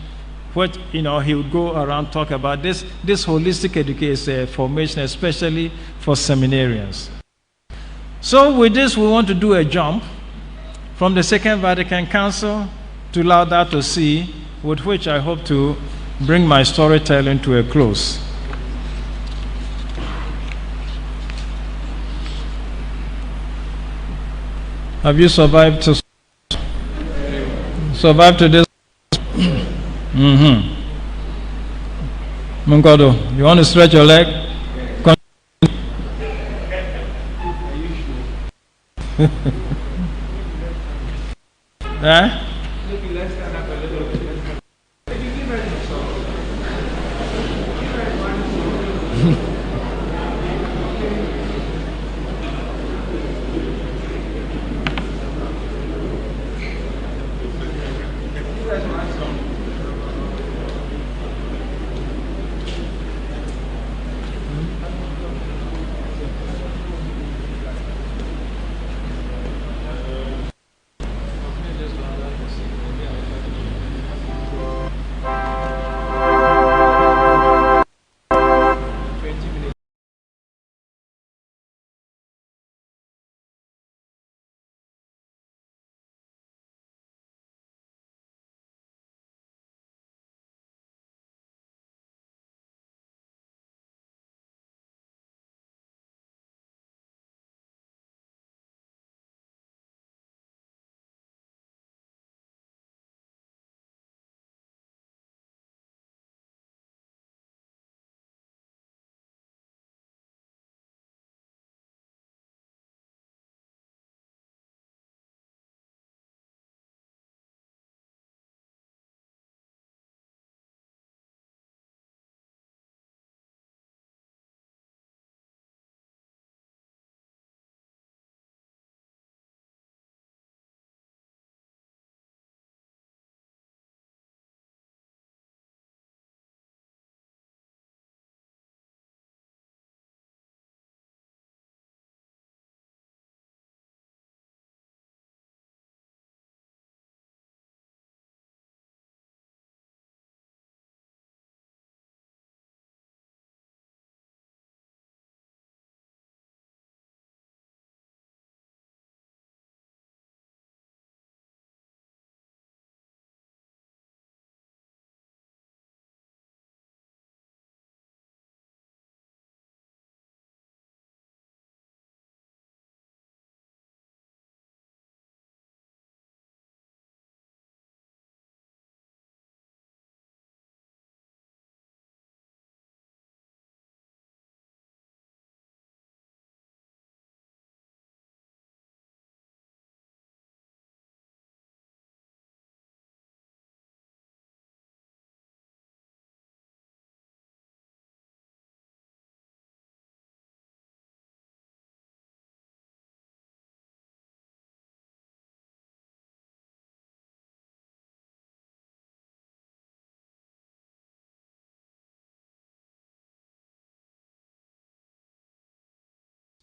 what he would go around talk about this holistic education formation, especially for seminarians. So, with this, we want to do a jump from the Second Vatican Council to Laudato Si, with which I hope to bring my storytelling to a close. Have you survived to this? Kodwo, you want to stretch your leg? Eh?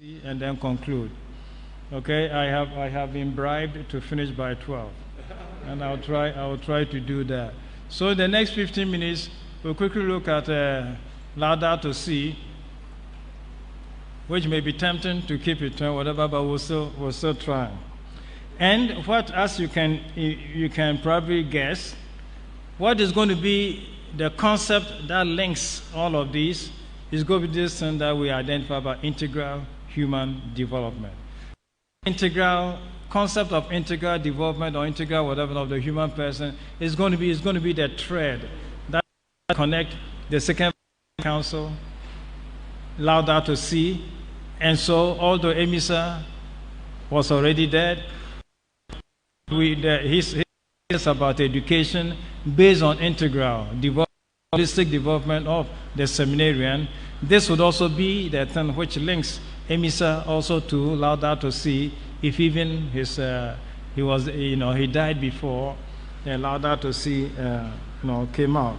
and then conclude. Okay, I have been bribed to finish by 12, and I'll try to do that. So in the next 15 minutes, we'll quickly look at Laudato Si, which may be tempting to keep it or whatever, but we'll still try. And what, as you can probably guess, what is going to be the concept that links all of these is going to be this thing that we identify by integral human development. Concept of integral development or integral whatever of the human person is going to be the thread that connect the Second Council, Laudato Si, and so although Amissah was already dead, his about education based on integral holistic development of the seminarian. This would also be the thing which links Amissah also to Laudato Si, if even he died before Laudato Si came out.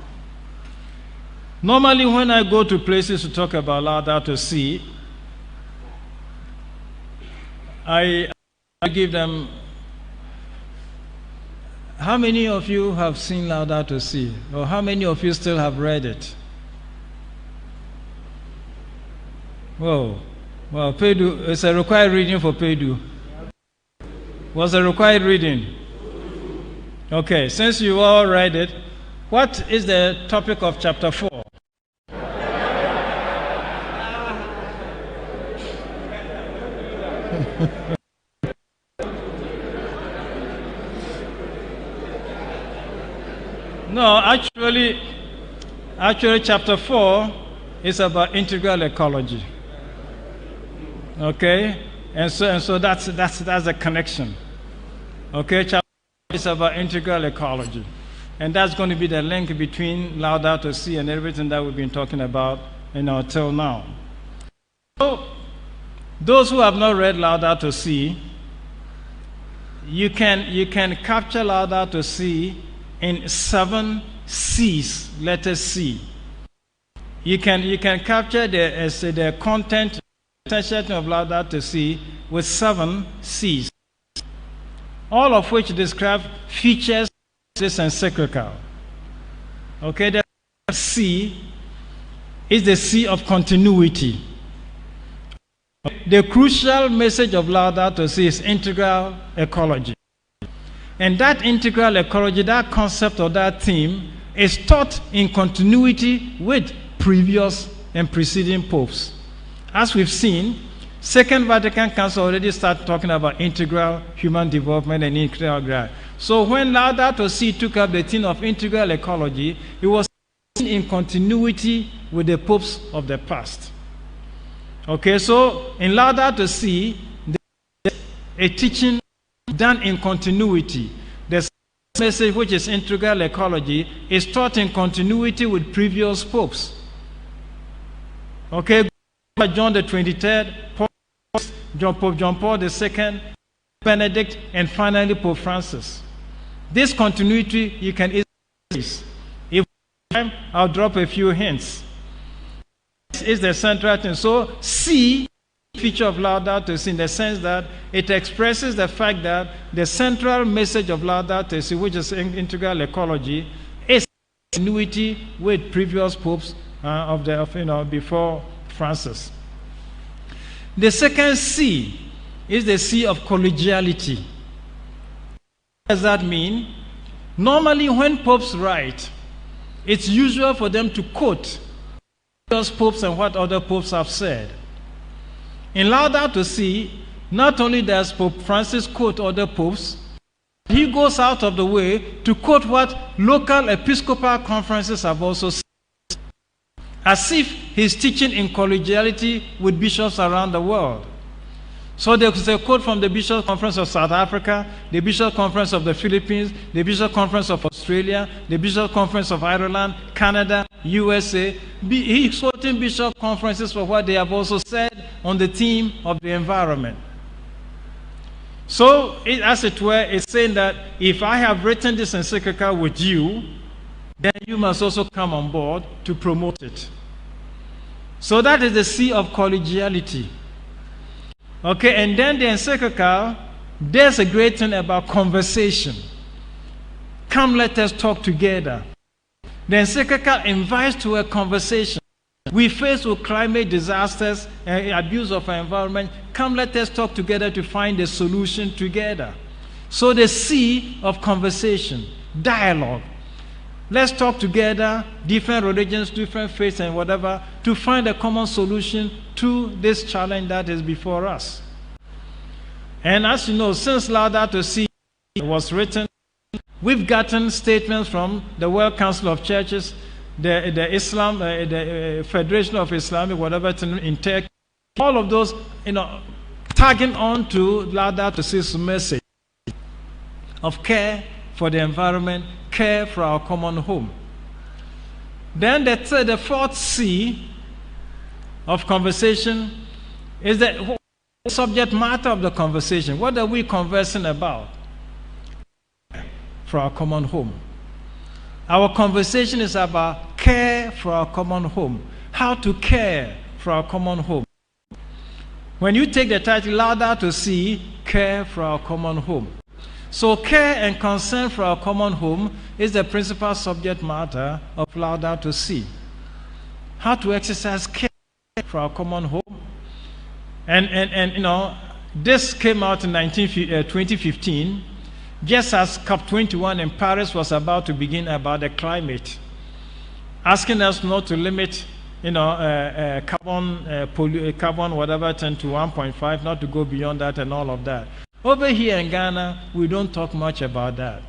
Normally, when I go to places to talk about Laudato Si, I give them. How many of you have seen Laudato Si? Or how many of you still have read it? Whoa. Well, Pedu, it's a required reading for Pedu. Was a required reading? Okay, since you all read it, what is the topic of chapter 4? No, actually, chapter 4 is about integral ecology. Okay, and so that's the connection. Okay, chapter 4 is about integral ecology, and that's going to be the link between Laudato Si and everything that we've been talking about, till now. So, those who have not read Laudato Si, you can capture Laudato Si in 7 C's, letter C. You can capture the content of Laudato Si with 7 C's, all of which describe features of this encyclical. Okay, the C is the C of continuity. The crucial message of Laudato Si is integral ecology. And that integral ecology, that concept or that theme, is taught in continuity with previous and preceding popes. As we've seen, Second Vatican Council already started talking about integral human development and integral growth. So when Laudato Si took up the theme of integral ecology, it was in continuity with the popes of the past. Okay, so in Laudato Si, there's a teaching done in continuity. The message, which is integral ecology, is taught in continuity with previous popes. Okay, John the 23rd, Pope John Paul II, Benedict, and finally Pope Francis. This continuity you can easily see. If time, I'll drop a few hints. This is the central thing. So C feature of Laudato Si in the sense that it expresses the fact that the central message of Laudato Si, which is integral ecology, is continuity with previous popes before Francis. The second C is the C of collegiality. What does that mean? Normally, when popes write, it's usual for them to quote previous popes and what other popes have said. In Laudato Si, not only does Pope Francis quote other popes, he goes out of the way to quote what local episcopal conferences have also said, as if he's teaching in collegiality with bishops around the world. So there's a quote from the Bishop Conference of South Africa, the Bishop Conference of the Philippines, the Bishop Conference of Australia, the Bishop Conference of Ireland, Canada, USA. He's quoting bishop conferences for what they have also said on the theme of the environment. So, as it were, it's saying that if I have written this encyclical with you, then you must also come on board to promote it. So that is the C of collegiality. Okay, and then the encyclical, there's a great thing about conversation. Come, let us talk together. The encyclical invites to a conversation. We face with climate disasters and abuse of our environment. Come, let us talk together to find a solution together. So the C of conversation, dialogue. Let's talk together, different religions, different faiths and whatever, to find a common solution to this challenge that is before us. And as you know, since Laudato Si was written, we've gotten statements from the World Council of Churches, the Federation of Islamic, whatever in Turkey, all of those, tagging on to Laudato Si's message of care for the environment, care for our common home. Then the fourth C of conversation is the subject matter of the conversation. What are we conversing about? For our common home. Our conversation is about care for our common home. How to care for our common home. When you take the title Laudato Si, care for our common home. So care and concern for our common home is the principal subject matter of Laudato Si. How to exercise care for our common home. And this came out in 2015, just as COP21 in Paris was about to begin about the climate, asking us not to limit, carbon whatever, 10 to 1.5, not to go beyond that and all of that. Over here in Ghana, we don't talk much about that.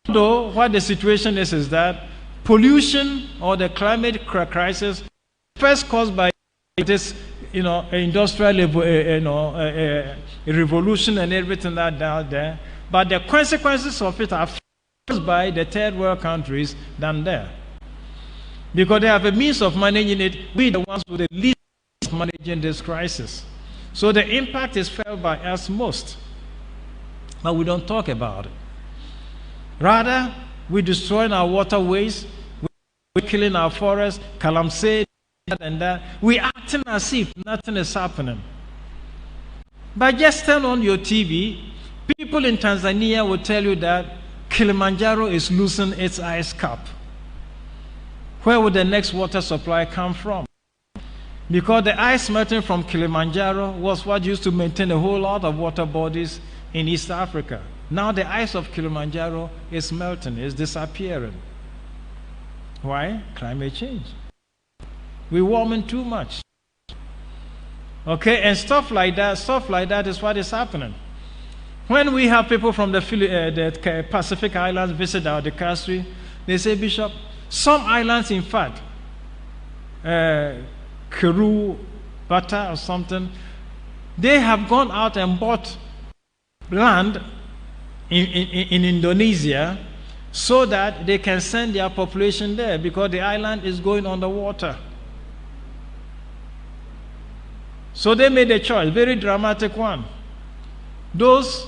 Though what the situation is that pollution or the climate crisis first caused by this, industrial revolution and everything that out there, but the consequences of it are faced by the third world countries than there. Because they have a means of managing it, we the ones with the least managing this crisis. So the impact is felt by us most. But we don't talk about it. Rather, we're destroying our waterways, we're killing our forests, Kalamsey, and that. We're acting as if nothing is happening. But just turn on your TV, people in Tanzania will tell you that Kilimanjaro is losing its ice cap. Where would the next water supply come from? Because the ice melting from Kilimanjaro was what used to maintain a whole lot of water bodies in East Africa. Now the ice of Kilimanjaro is melting, is disappearing. Why? Climate change. We're warming too much. Okay, and stuff like that is what is happening. When we have people from the Pacific Islands visit our dicastery, they say, Bishop, some islands, in fact, Kiribati or something, they have gone out and bought land in Indonesia so that they can send their population there because the island is going underwater. So they made a choice, very dramatic one. Those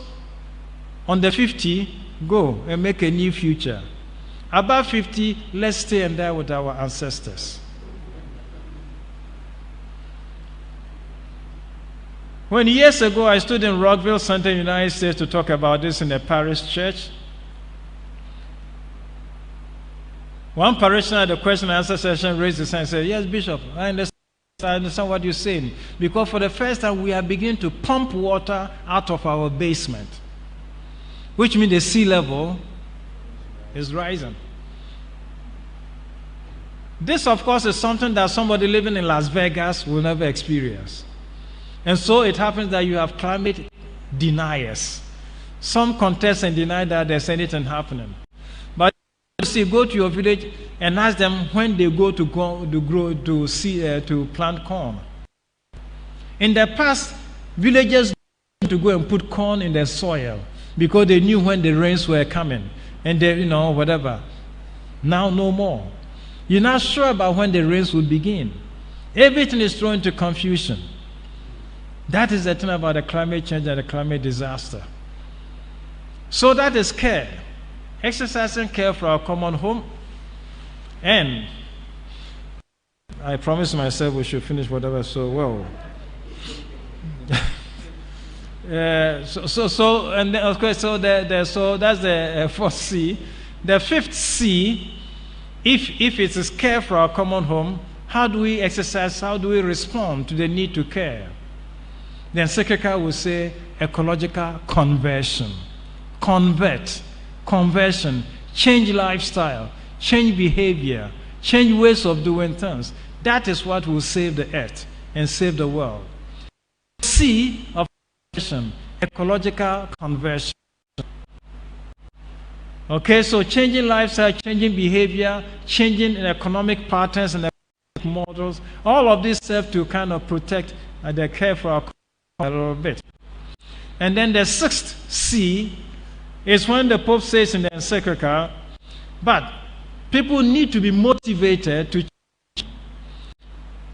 under 50, go and make a new future. Above 50, let's stay and die with our ancestors. When years ago I stood in Rockville Center, United States, to talk about this in a parish church, one parishioner at the question and answer session raised his hand and said, yes, Bishop, I understand what you're saying. Because for the first time, we are beginning to pump water out of our basement, which means the sea level is rising. This, of course, is something that somebody living in Las Vegas will never experience. And so it happens that you have climate deniers. Some contest and deny that there's anything happening. But you see, go to your village and ask them when they go to plant corn. In the past, villagers used to go and put corn in the soil because they knew when the rains were coming, and they, whatever. Now no more. You're not sure about when the rains will begin. Everything is thrown into confusion. That is the thing about the climate change and the climate disaster. So that is care. Exercising care for our common home. And I promised myself we should finish whatever so well. And then, of course, so that's the fourth C. The fifth C, if it is care for our common home, how do we exercise, how do we respond to the need to care? The encyclical will say ecological conversion. Conversion, change lifestyle, change behavior, change ways of doing things. That is what will save the earth and save the world. C of conversion, ecological conversion. Okay, so changing lifestyle, changing behavior, changing economic patterns and economic models, all of this serve to kind of protect the care for our a little bit. And then the sixth C is when the Pope says in the encyclical, but people need to be motivated to change.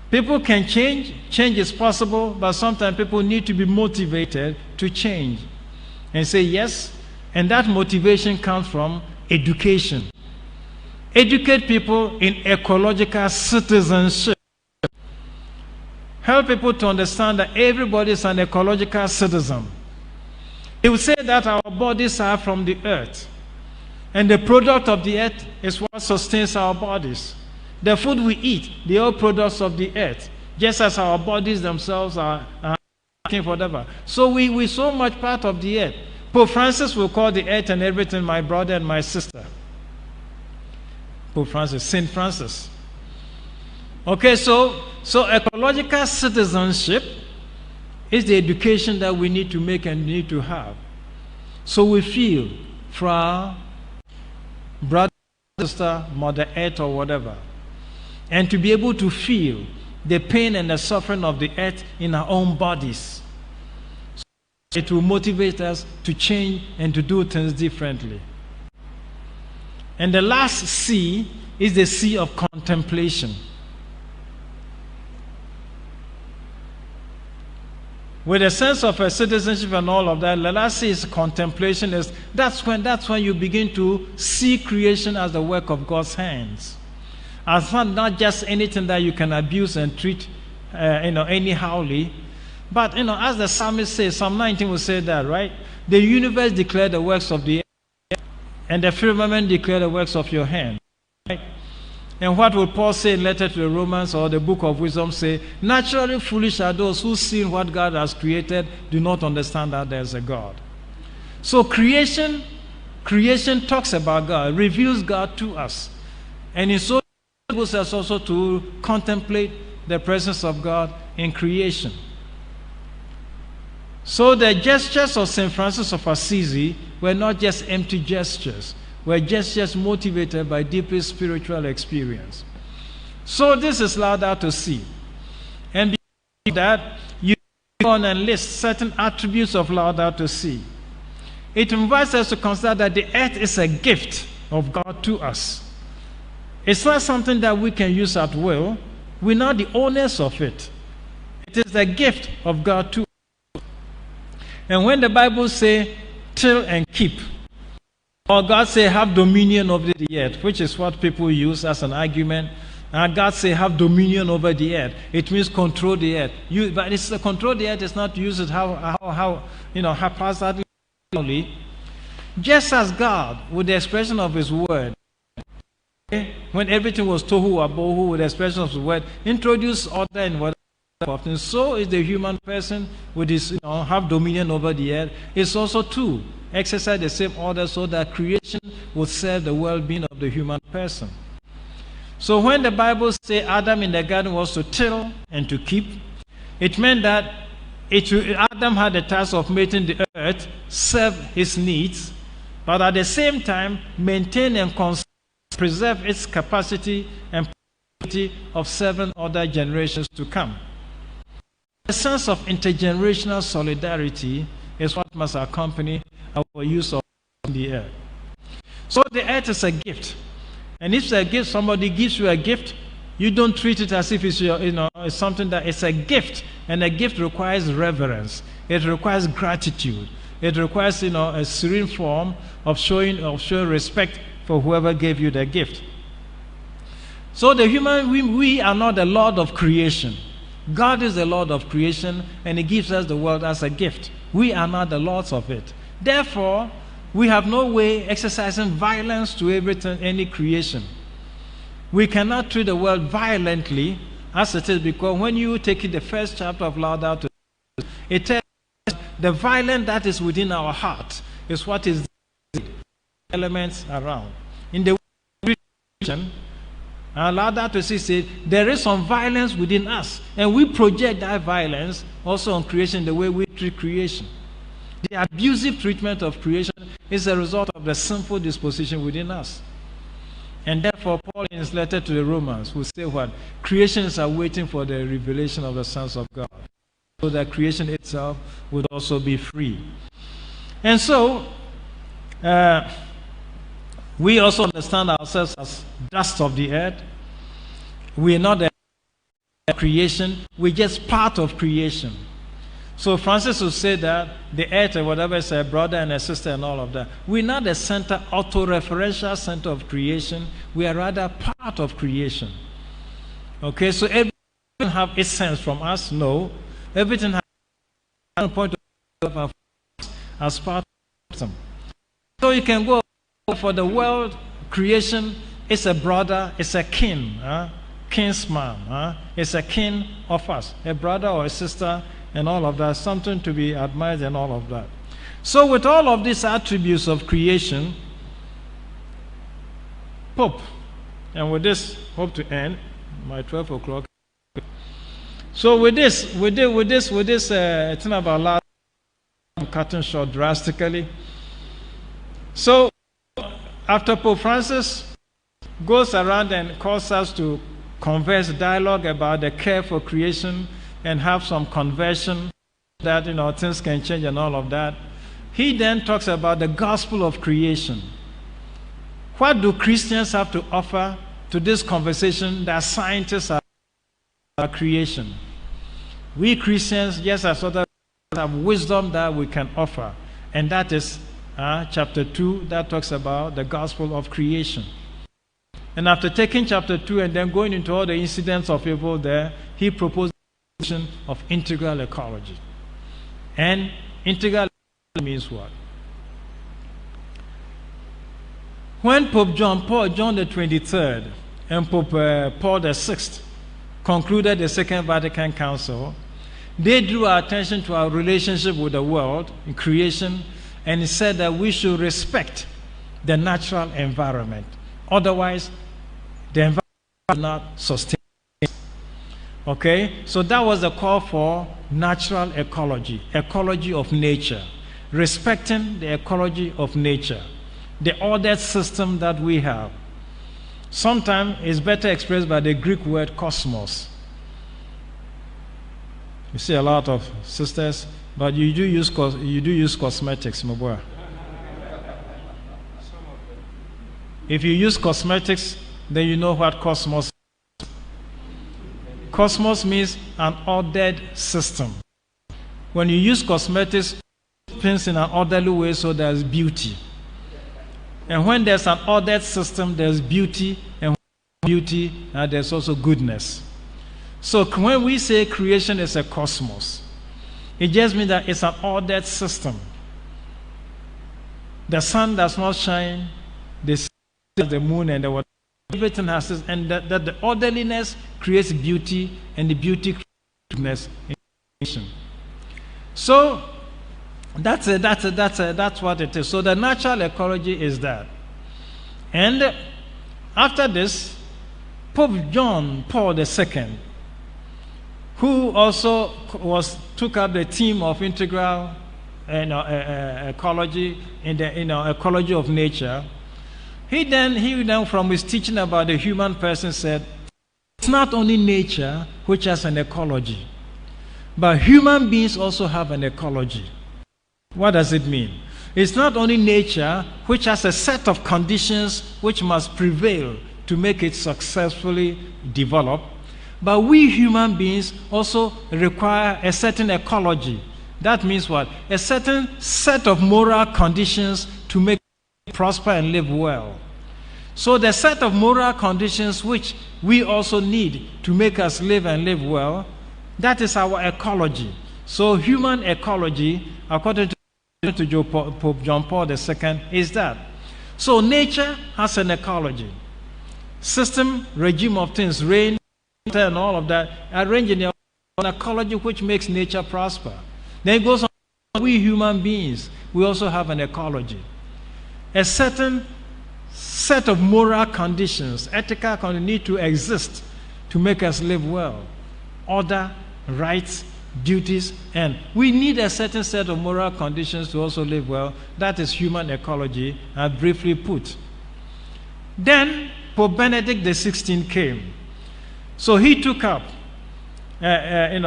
People can change is possible, but sometimes people need to be motivated to change. And say yes, and that motivation comes from education. Educate people in ecological citizenship. Help people to understand that everybody is an ecological citizen. He will say that our bodies are from the earth, and the product of the earth is what sustains our bodies. The food we eat, they are products of the earth, just as our bodies themselves are whatever. So we so much part of the earth. Pope Francis will call the earth and everything my brother and my sister. Pope Francis, Saint Francis. Okay, so ecological citizenship is the education that we need to make and need to have. So we feel for our brother, sister, mother earth or whatever. And to be able to feel the pain and the suffering of the earth in our own bodies. So it will motivate us to change and to do things differently. And the last C is the C of contemplation. With a sense of a citizenship and all of that, the last C is contemplation. That's when you begin to see creation as the work of God's hands. As not just anything that you can abuse and treat anyhowly. But as the psalmist says, Psalm 19 will say that, right? The universe declared the works of the earth, and the firmament declared the works of your hand. Right? And what will Paul say in letter to the Romans or the book of wisdom say? Naturally foolish are those who see what God has created, do not understand that there is a God. So creation talks about God, reveals God to us. And in so enables us also to contemplate the presence of God in creation. So the gestures of St. Francis of Assisi were not just empty gestures. Were gestures motivated by deeply spiritual experience. So this is Laudato Si. And because that, you go on and list certain attributes of Laudato Si. It invites us to consider that the earth is a gift of God to us. It's not something that we can use at will. We're not the owners of it. It is a gift of God to us. And when the Bible says, till and keep, or God say, have dominion over the earth, which is what people use as an argument. And God say, have dominion over the earth. It means control the earth. But it's control the earth is not to use it haphazardly. Just as God, with the expression of His word, when everything was tohu wabohu, with the expression of His word, introduced order and whatever. And so is the human person with his have dominion over the earth. It's also to exercise the same order so that creation will serve the well-being of the human person. So when the Bible says Adam in the garden was to till and to keep, it meant that Adam had the task of making the earth serve his needs, but at the same time maintain and preserve its capacity and possibility of serving other generations to come. A sense of intergenerational solidarity is what must accompany our use of the earth. So the earth is a gift. And if it's a gift, somebody gives you a gift, you don't treat it as if it's it's something that it's a gift. And a gift requires reverence. It requires gratitude. It requires a serene form of showing respect for whoever gave you the gift. So we are not the Lord of creation. God is the Lord of creation, and He gives us the world as a gift. We are not the lords of it. Therefore, we have no way exercising violence to everything, any creation. We cannot treat the world violently as it is, because when you take it, the first chapter of Laudato, it tells us the violence that is within our heart is what is the elements around. In the creation, Laudato Si said there is some violence within us, and we project that violence also on creation, the way we treat creation. The abusive treatment of creation is a result of the sinful disposition within us. And therefore, Paul in his letter to the Romans will say what? Creations are waiting for the revelation of the sons of God, so that creation itself would also be free. And so, we also understand ourselves as dust of the earth. We are not the creation, we're just part of creation. So Francis would say that the earth or whatever is a brother and a sister and all of that. We're not the center, auto-referential center of creation. We are rather part of creation. Okay, so everything have its sense from us? No. Everything has a point of view as part of them. So you can go for the world, creation is a brother, it's a kin, kinsman. It's a kin of us, a brother or a sister, and all of that, something to be admired and all of that. So with all of these attributes of creation, Pope, and with this, hope to end, my 12 o'clock. So with this thing about last, I'm cutting short drastically. So after Pope Francis goes around and calls us to converse, dialogue about the care for creation, and have some conversion that, things can change and all of that. He then talks about the gospel of creation. What do Christians have to offer to this conversation that scientists are about creation? We Christians, yes, as others, have wisdom that we can offer. And that is chapter 2 that talks about the gospel of creation. And after taking chapter 2 and then going into all the incidents of evil there, he proposed of integral ecology. And integral means what? When Pope John the 23rd and Pope Paul the 6th concluded the Second Vatican Council, they drew our attention to our relationship with the world in creation, and he said that we should respect the natural environment. Otherwise, the environment will not sustain. Okay, so that was the call for natural ecology, ecology of nature, respecting the ecology of nature, the ordered system that we have. Sometimes it's better expressed by the Greek word cosmos. You see a lot of sisters, but you do use cosmetics, my boy. If you use cosmetics, then you know what cosmos is. Cosmos means an ordered system. When you use cosmetics, things in an orderly way, so there's beauty. And when there's an ordered system, there's beauty, and beauty, there's also goodness. So when we say creation is a cosmos, it just means that it's an ordered system. The sun does not shine, the moon and the water. Everything has this, and that the orderliness creates beauty, and the beauty creates goodness in creation. So that's what it is. So the natural ecology is that. And after this, Pope John Paul II, who also took up the theme of integral ecology in the ecology of nature, he then from his teaching about the human person said, it's not only nature which has an ecology, but human beings also have an ecology. What does it mean? It's not only nature which has a set of conditions which must prevail to make it successfully develop, but we human beings also require a certain ecology. That means what? A certain set of moral conditions to make prosper and live well. So the set of moral conditions which we also need to make us live and live well That is our ecology. So human ecology, according to Pope John Paul II, is that. So nature has an ecology. System, regime of things, rain, and all of that, arranged in an ecology which makes nature prosper. Then it goes on, we human beings, we also have an ecology. A certain set of moral conditions, ethical conditions need to exist to make us live well. Order, rights, duties, and we need a certain set of moral conditions to also live well. That is human ecology, briefly put. Then Pope Benedict XVI came. So he took up, writings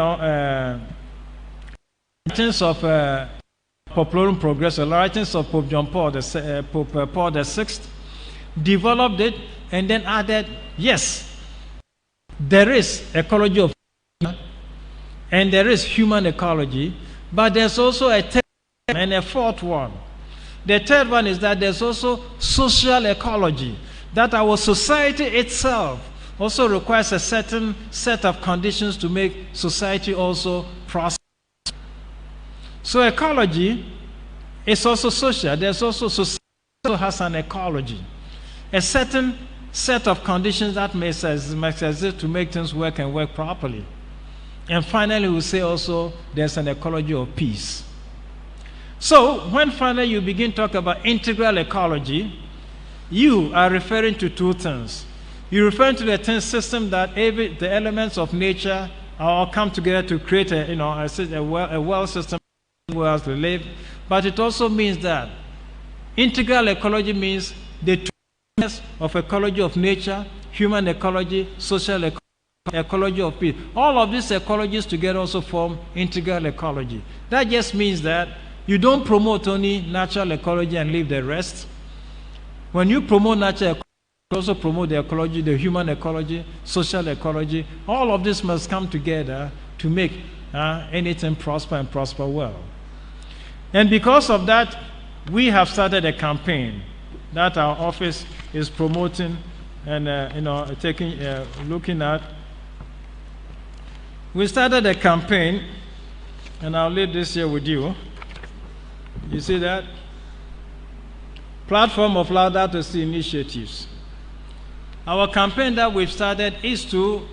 of Populorum Progresso, writings of Pope John Paul, Pope Paul VI, developed it, and then added, yes, there is ecology of and there is human ecology, but there's also a third and a fourth one. The third one is that there's also social ecology, that our society itself also requires a certain set of conditions to make society also prosper. So ecology is also social. There's also society also has an ecology, a certain set of conditions that makes exist to make things work and work properly. And finally, we say also there's an ecology of peace. So when finally you begin to talk about integral ecology, you are referring to two things. You're referring to the system that the elements of nature all come together to create a well system where to live. But it also means that integral ecology means the two elements of ecology of nature, human ecology, social ecology of peace. All of these ecologies together also form integral ecology. That just means that you don't promote only natural ecology and leave the rest. When you promote natural ecology, you also promote the ecology, the human ecology, social ecology. All of this must come together to make anything prosper and prosper well. And because of that, we have started a campaign that our office is promoting and looking at. We started a campaign, and I'll leave this here with you. You see that? Platform of Laudato Si initiatives. Our campaign that we've started is to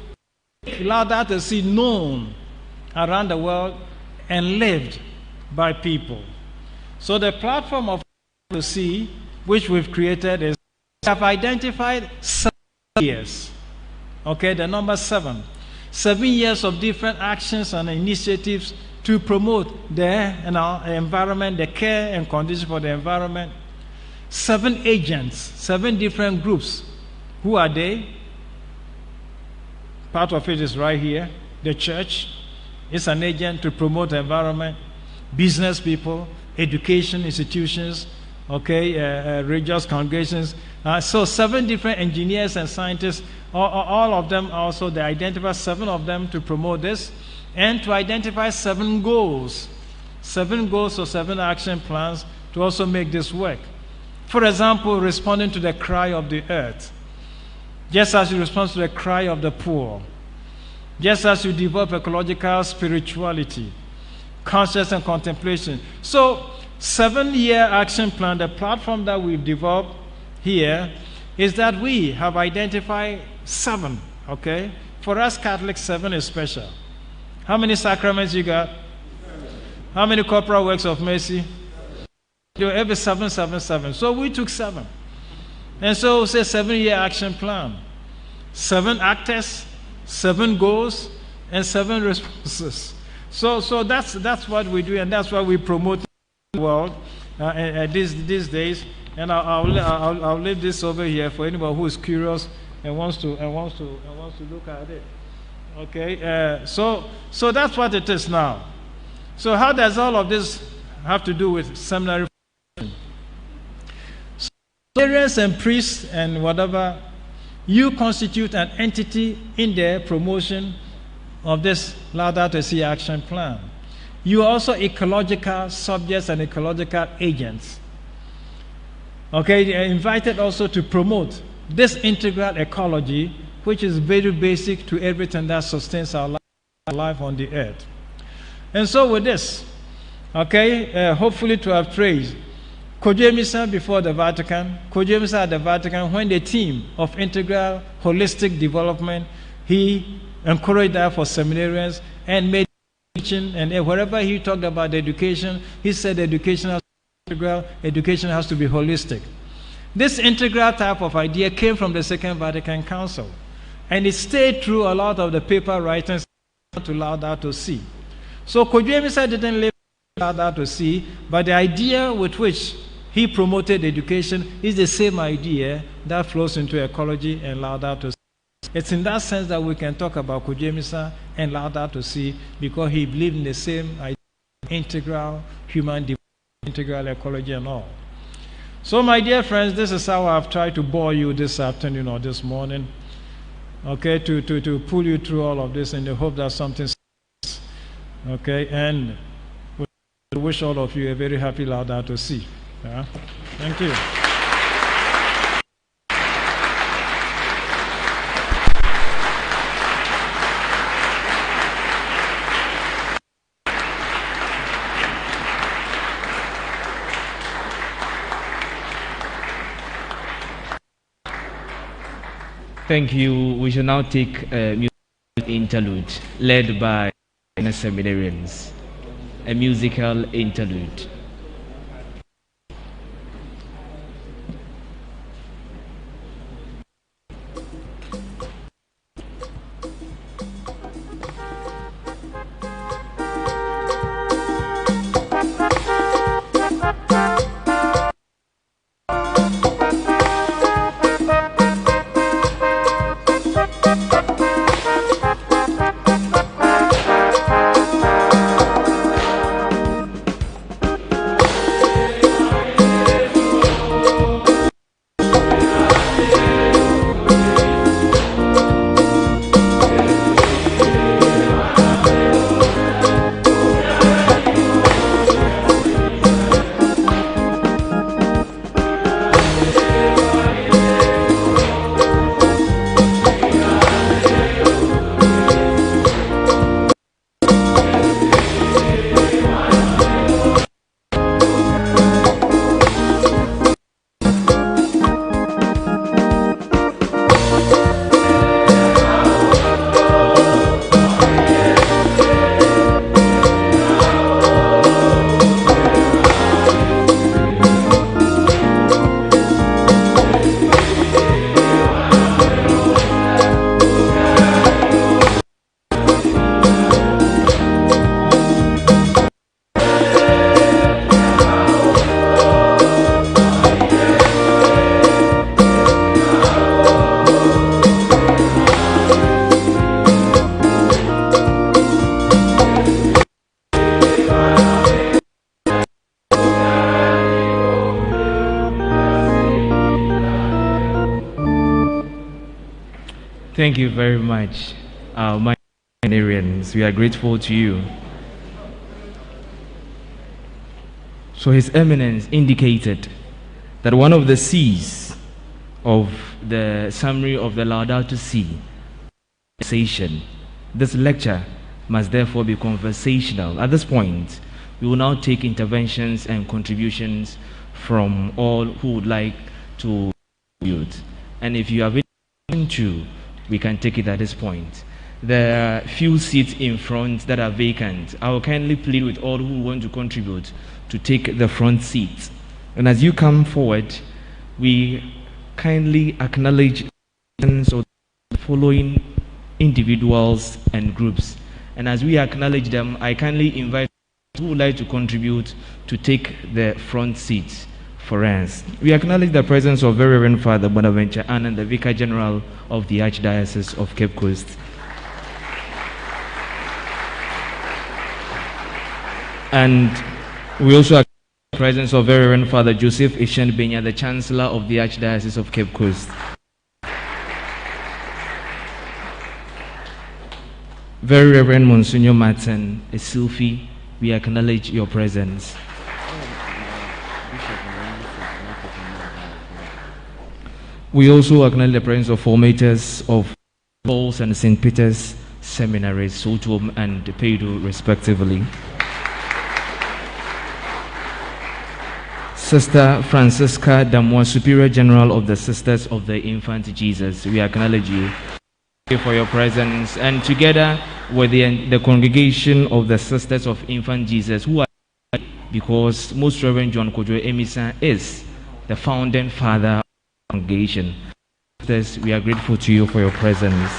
make Laudato Si known around the world and lived by people. So the platform of Laudato Si, which we've created, is we have identified 7 years. Okay, the number 7. 7 years of different actions and initiatives to promote the environment, the care and conditions for the environment. 7 agents, 7 different groups. Who are they? Part of it is right here. The church is an agent to promote the environment. Business people, education institutions, religious congregations. So 7 different engineers and scientists, all of them also, they identify 7 of them to promote this, and to identify 7 goals. 7 goals or 7 action plans to also make this work. For example, responding to the cry of the earth. Just as you respond to the cry of the poor. Just as you develop ecological spirituality, conscious and contemplation. So, 7-year action plan, the platform that we've developed here, is that we have identified 7, okay? For us Catholics, 7 is special. How many sacraments you got? How many corporal works of mercy? Every 7, 7, 7. So we took 7. And so it's a 7-year action plan. 7 actors, 7 goals, and 7 responses. So that's what we do, and that's what we promote in the world these days. And I'll leave this over here for anybody who is curious and wants to look at it. Okay. So that's what it is now. So how does all of this have to do with seminary? Parents and priests and whatever, you constitute an entity in the promotion of this Laudato Si action plan. You are also ecological subjects and ecological agents. Okay, they are invited also to promote this integral ecology, which is very basic to everything that sustains our life. life on the earth. And so with this, okay, hopefully to have praised Kodwo Amissah before the Vatican, Kodwo Amissah at the Vatican, when the theme of integral holistic development, he encouraged that for seminarians and made teaching, and wherever he talked about education, he said education has to be integral, education has to be holistic. This integral type of idea came from the Second Vatican Council, and it stayed through a lot of the paper writings to Laudato Si. So Kodwo Amissah didn't live Laudato Si, but the idea with which he promoted education is the same idea that flows into ecology and Laudato Si. It's in that sense that we can talk about Kodwo Amissah and Laudato Si, because he believed in the same idea, integral human development, integral ecology and all. So my dear friends, this is how I've tried to bore you this afternoon or this morning, okay, to pull you through all of this in the hope that something, okay, and we wish all of you a very happy Laudato Si. Yeah? Thank you. Thank you. We shall now take a musical interlude led by seminarians. A musical interlude. Thank you very much, my seminarians. We are grateful to you. So His Eminence indicated that one of the C's of the summary of the Laudato Si, conversation. This lecture must therefore be conversational. At this point, we will now take interventions and contributions from all who would like to contribute. And if you have anything to, we can take it at this point. There are few seats in front that are vacant. I will kindly plead with all who want to contribute to take the front seat. And as you come forward, we kindly acknowledge the following individuals and groups. And as we acknowledge them, I kindly invite those who would like to contribute to take the front seat for us. We acknowledge the presence of Very Reverend Father Bonaventure Anand, the Vicar General of the Archdiocese of Cape Coast. And we also acknowledge the presence of Very Reverend Father Joseph Ishen Benya, the Chancellor of the Archdiocese of Cape Coast. Very Reverend Monsignor Martin Esilfi, we acknowledge your presence. We also acknowledge the presence of formators of Paul's and St. Peter's seminaries, Sotom and Peidu, respectively. Sister Francisca Damwa, Superior General of the Sisters of the Infant Jesus, we acknowledge you. Thank you for your presence, and together with the congregation of the Sisters of Infant Jesus, who are, because Most Reverend John Kodwo Amissah is the founding father of the congregation. Sisters, we are grateful to you for your presence.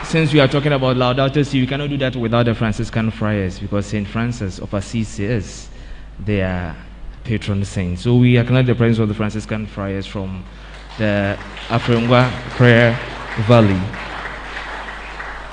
Since we are talking about Laudato Si, we cannot do that without the Franciscan friars, because St. Francis of Assisi is their patron saint. So we acknowledge the presence of the Franciscan friars from the Afrengwa Prayer Valley.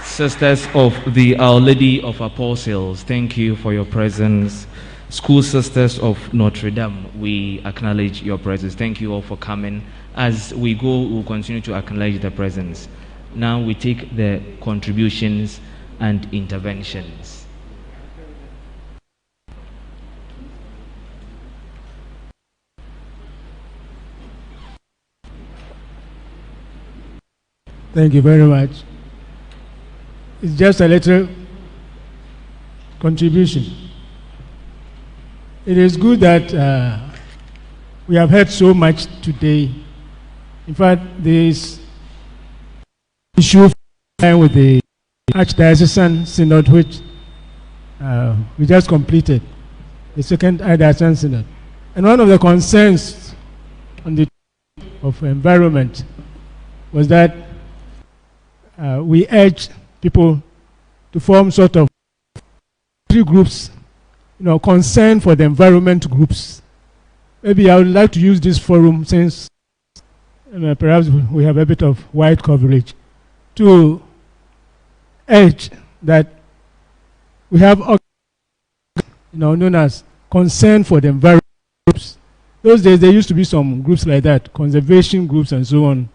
Sisters of the Our Lady of Apostles, thank you for your presence. School Sisters of Notre Dame, we acknowledge your presence. Thank you all for coming. As we go, we'll continue to acknowledge the presence. Now we take the contributions and interventions. Thank you very much. It's just a little contribution. It is good that we have heard so much today. In fact, this issue with the Archdiocesan Synod, which we just completed, the second Archdiocesan Synod. And one of the concerns on the of environment was that we urged people to form sort of 3 groups, concern for the environment groups. Maybe I would like to use this forum, since perhaps we have a bit of wide coverage, to urge that we have known as concern for the environment groups. Those days there used to be some groups like that, conservation groups and so on,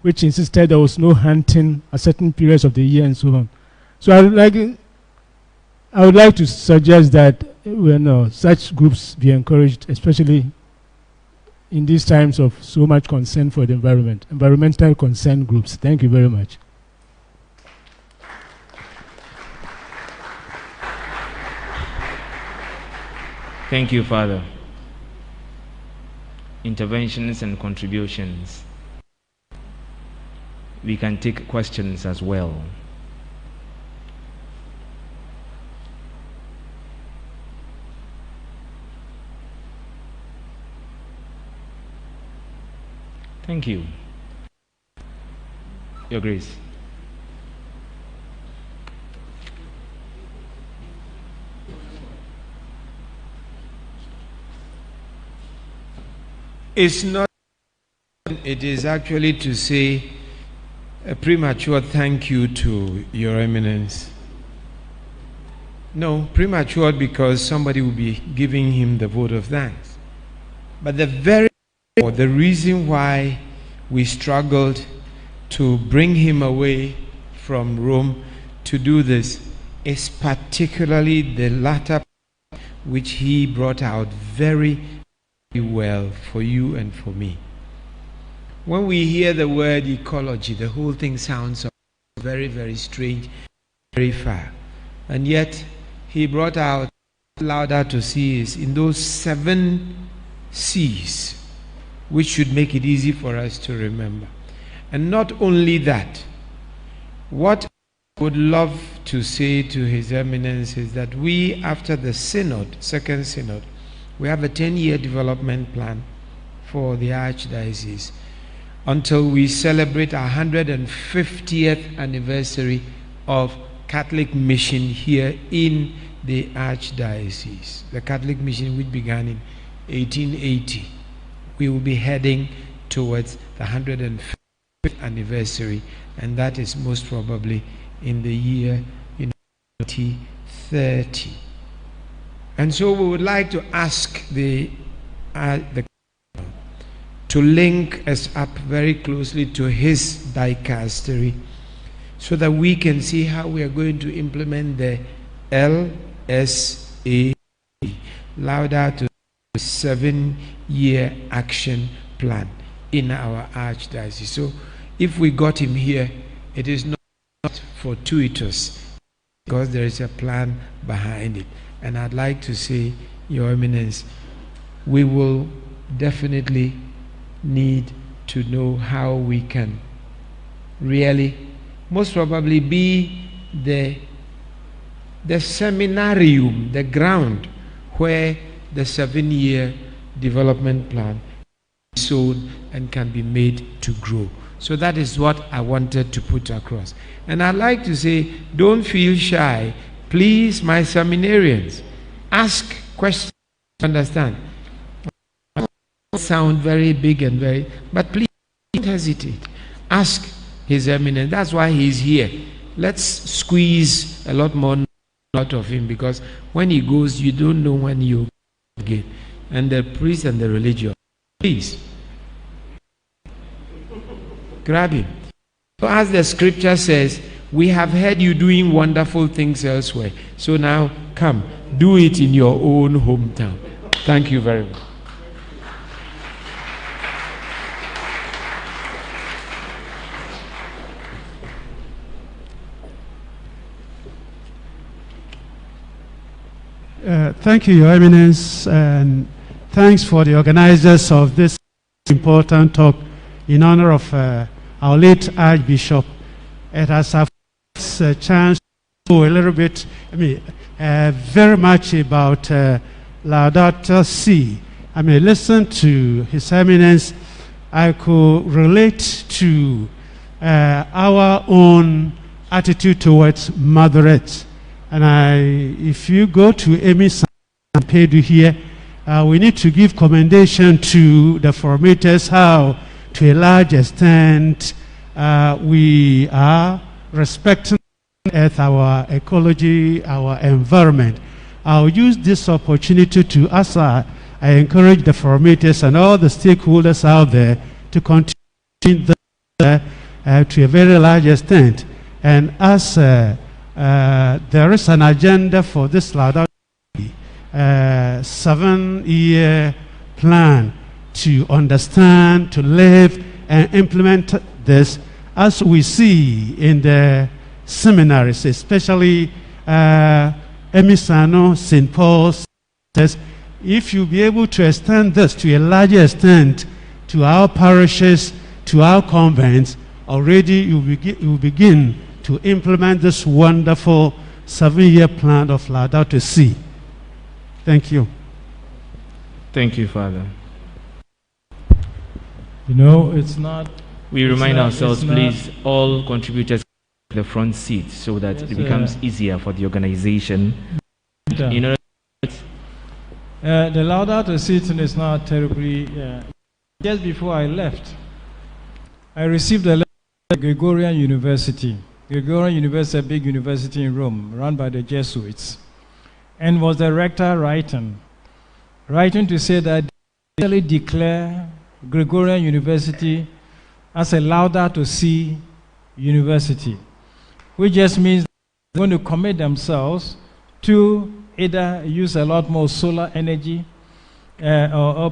which insisted there was no hunting at certain periods of the year and so on. So I would like to suggest that such groups be encouraged, especially in these times of so much concern for the environment. Environmental concern groups. Thank you very much. Thank you, Father. Interventions and contributions. We can take questions as well. Thank you. Your Grace. It's not, it is actually to say a premature thank you to Your Eminence. No, premature because somebody will be giving him the vote of thanks. But the reason why we struggled to bring him away from Rome to do this is particularly the latter part, which he brought out very well for you and for me. When we hear the word ecology, the whole thing sounds very, very strange, very far. And yet, he brought out Laudato Si is in those 7 C's, which should make it easy for us to remember. And not only that, what I would love to say to His Eminence is that we, after the synod, second synod, we have a 10-year development plan for the Archdiocese until we celebrate our 150th anniversary of Catholic mission here in the Archdiocese. The Catholic mission, which began in 1880. We will be heading towards the 150th anniversary, and that is most probably in the year 2030. And so we would like to ask the to link us up very closely to his dicastery so that we can see how we are going to implement the LSA, Laudato Si 7-year action plan in our Archdiocese. So if we got him here, It is not fortuitous, because there is a plan behind it. And I'd like to say, Your Eminence, we will definitely need to know how we can really, most probably, be the seminarium, the ground where the 7-year development plan is sown and can be made to grow. So that is what I wanted to put across. And I'd like to say, don't feel shy. Please, my seminarians, ask questions. Understand? Sound very big and very, but please don't hesitate. Ask His Eminence. That's why he's here. Let's squeeze a lot more out of him, because when he goes, you don't know when you get. And the priest and the religious, please grab him. So as the scripture says, we have heard you doing wonderful things elsewhere. So now come, do it in your own hometown. Thank you very much. Thank you, Your Eminence, and thanks for the organizers of this important talk in honor of our late Archbishop. It has afforded a chance to know a little bit, very much about Laudato Si. Listen to His Eminence. I could relate to our own attitude towards Motherette. And if you go to Amissah and Kodwo here, we need to give commendation to the formators, how to a large extent we are respecting Earth, our ecology, our environment. I'll use this opportunity to, as I encourage the formators and all the stakeholders out there to continue to a very large extent. And as there is an agenda for this Laudato Si 7-year plan to understand, to live, and implement this, as we see in the seminaries, especially Emisano, St. Paul's says, if you be able to extend this to a larger extent to our parishes, to our convents, already you begin to implement this wonderful 7-year plan of Laudato Si. Thank you. Thank you, Father. It's not... We remind ourselves, please, all contributors to the front seat so that it becomes easier for the organization. The Laudato Si is not terribly... just before I left, I received a letter from Gregorian University. Gregorian University, a big university in Rome, run by the Jesuits, and was the rector writing to say that they really declare Gregorian University as a Laudato Si university, which just means they're going to commit themselves to either use a lot more solar energy or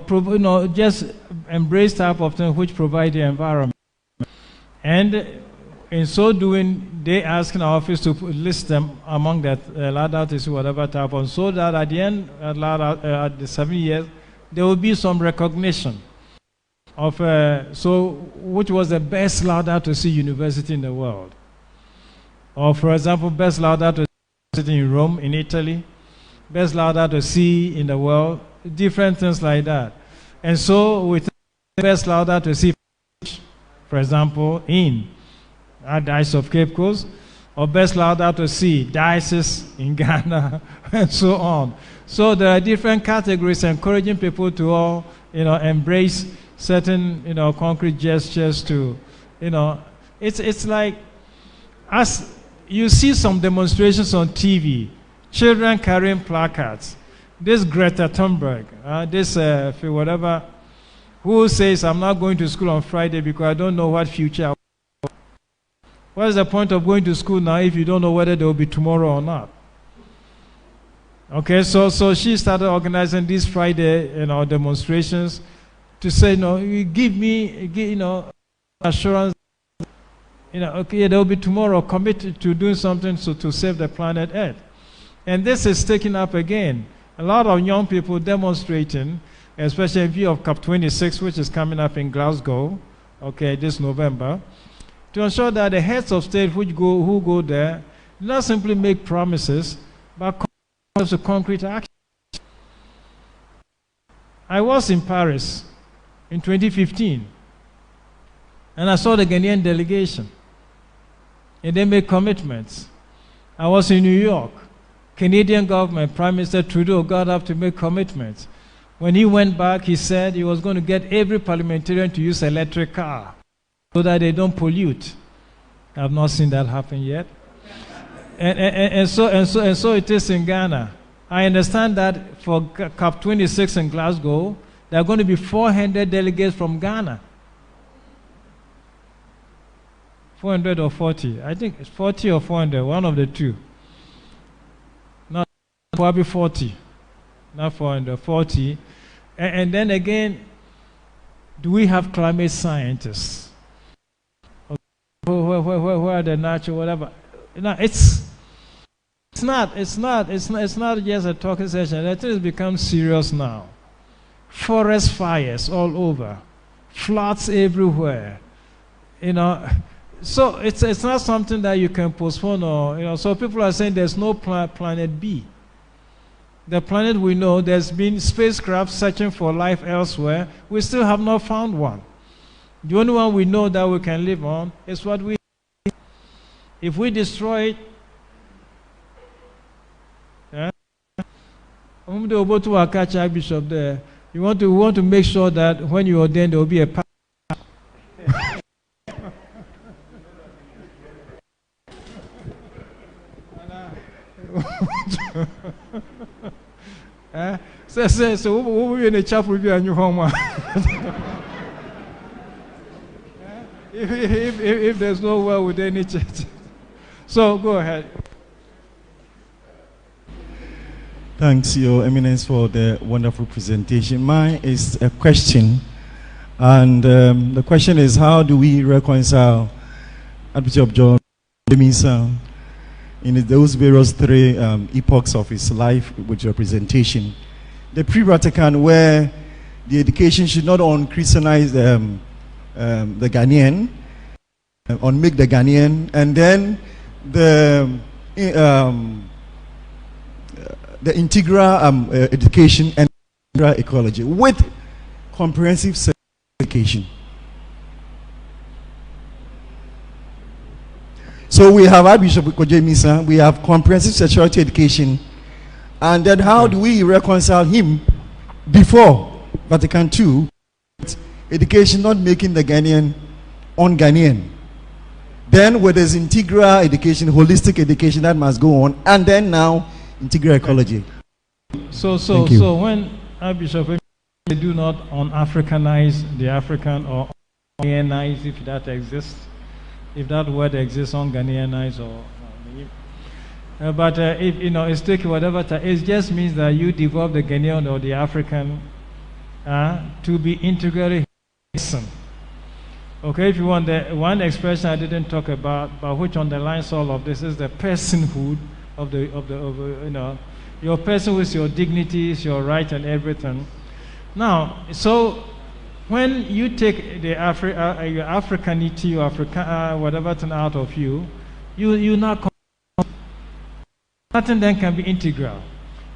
just embrace type of things which provide the environment. And in so doing, they ask in our office to list them among that Laudato Si, whatever type of, so that at the end, at the 7 years, there will be some recognition of, which was the best Laudato Si university in the world. Or, for example, best Laudato Si university in Rome, in Italy, best Laudato Si in the world, different things like that. And so, with best Laudato Si, for example, in Diocese of Cape Coast, or best Laudato Si diocese in Ghana, and so on. So there are different categories encouraging people to all, embrace certain, concrete gestures to, it's like, as you see some demonstrations on TV, children carrying placards. This Greta Thunberg, whatever, who says, I'm not going to school on Friday because I don't know what future I will. What is the point of going to school now if you don't know whether there will be tomorrow or not? Okay, so she started organizing these Friday, demonstrations to say, you give me, assurance okay, there will be tomorrow, committed to doing something to save the planet Earth. And this is taken up again. A lot of young people demonstrating, especially in view of COP26, which is coming up in Glasgow, okay, this November, to ensure that the heads of state who go there do not simply make promises, but come to concrete action. I was in Paris in 2015, and I saw the Ghanaian delegation, and they made commitments. I was in New York. Canadian government, Prime Minister Trudeau got up to make commitments. When he went back, he said he was going to get every parliamentarian to use electric car so that they don't pollute. I have not seen that happen yet. And so it is in Ghana. I understand that for COP26 in Glasgow, there are going to be 400 delegates from Ghana. 400 or 40. I think it's 40 or 400, one of the two. Not probably 40. Not 400, 40. And then again, do we have climate scientists? Where are the natural, whatever? It's not just a talking session. I think it's become serious now. Forest fires all over, floods everywhere. So it's not something that you can postpone or So people are saying there's no planet B. The planet we know, there's been spacecraft searching for life elsewhere. We still have not found one. The only one we know that we can live on is what we. If we destroy it, I'm going to go to our Archbishop there. We want to make sure that when you ordain, there will be a path. So what will be in the chapel with you and your home? If there's no well with any church. So go ahead. Thanks, Your Eminence, for the wonderful presentation. Mine is a question, and the question is, how do we reconcile Archbishop John Amissah in those various three epochs of his life with your presentation? The pre-Vatican, where the education should not on-Christianize the Ghanaian, on-make the Ghanaian, and then the integral education and integral ecology with comprehensive sex education. So we have Archbishop Kodwo Amissah, we have comprehensive sexuality education, and then how do we reconcile him before Vatican II, education not making the Ghanaian un-Ghanaian, then with his integral education, holistic education that must go on, and then now integral ecology. So when Archbishop they do not un-Africanize the African or un-Ghanaianize, if that exists, if that word exists, un-Ghanaianize or but if it's taking whatever time, it just means that you develop the Ghanaian or the African to be integrally person. Okay, if you want the one expression I didn't talk about, but which underlines all of this, is the personhood of your person with your dignities, your right and everything. Now, so when you take the your Africanity, your whatever thing out of you, you not nothing then can be integral.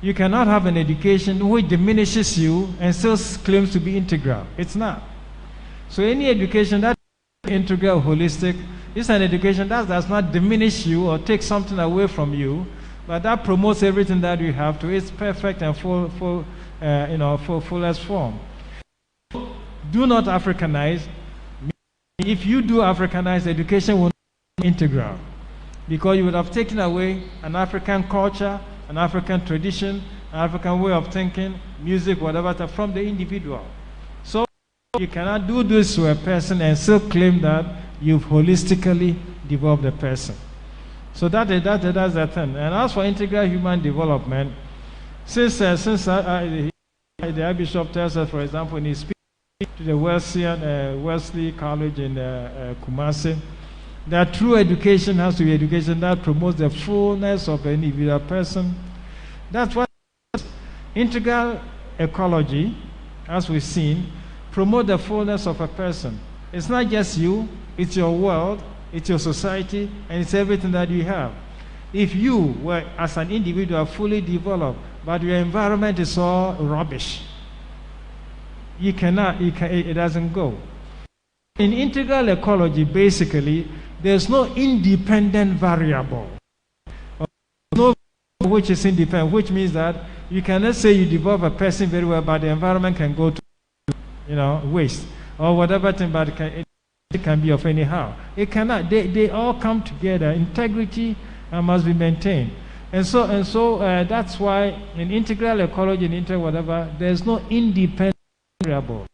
You cannot have an education which diminishes you and still claims to be integral. It's not. So any education that is integral, holistic, is an education that does not diminish you or take something away from you, but that promotes everything that you have to its perfect and fullest form. Do not Africanize. If you do Africanize, education will not be integral, because you would have taken away an African culture, an African tradition, an African way of thinking, music, whatever, from the individual. So you cannot do this to a person and still claim that you've holistically developed a person. So that's the thing. And as for integral human development, since the Archbishop tells us, for example, in his speech to the Wesley College in Kumasi, That true education has to be education that promotes the fullness of an individual person. That's what integral ecology, as we've seen, promote the fullness of a person. It's not just you, it's your world, it's your society, and it's everything that you have. If you were, as an individual, fully developed, but your environment is all rubbish, it doesn't go. In integral ecology, basically, there's no independent variable. No which is independent, which means that you cannot say you develop a person very well, but the environment can go to, waste or whatever thing, but it can be of anyhow. It cannot. They all come together. Integrity must be maintained, and so that's why in integral ecology, in integral whatever, there's no independent variable.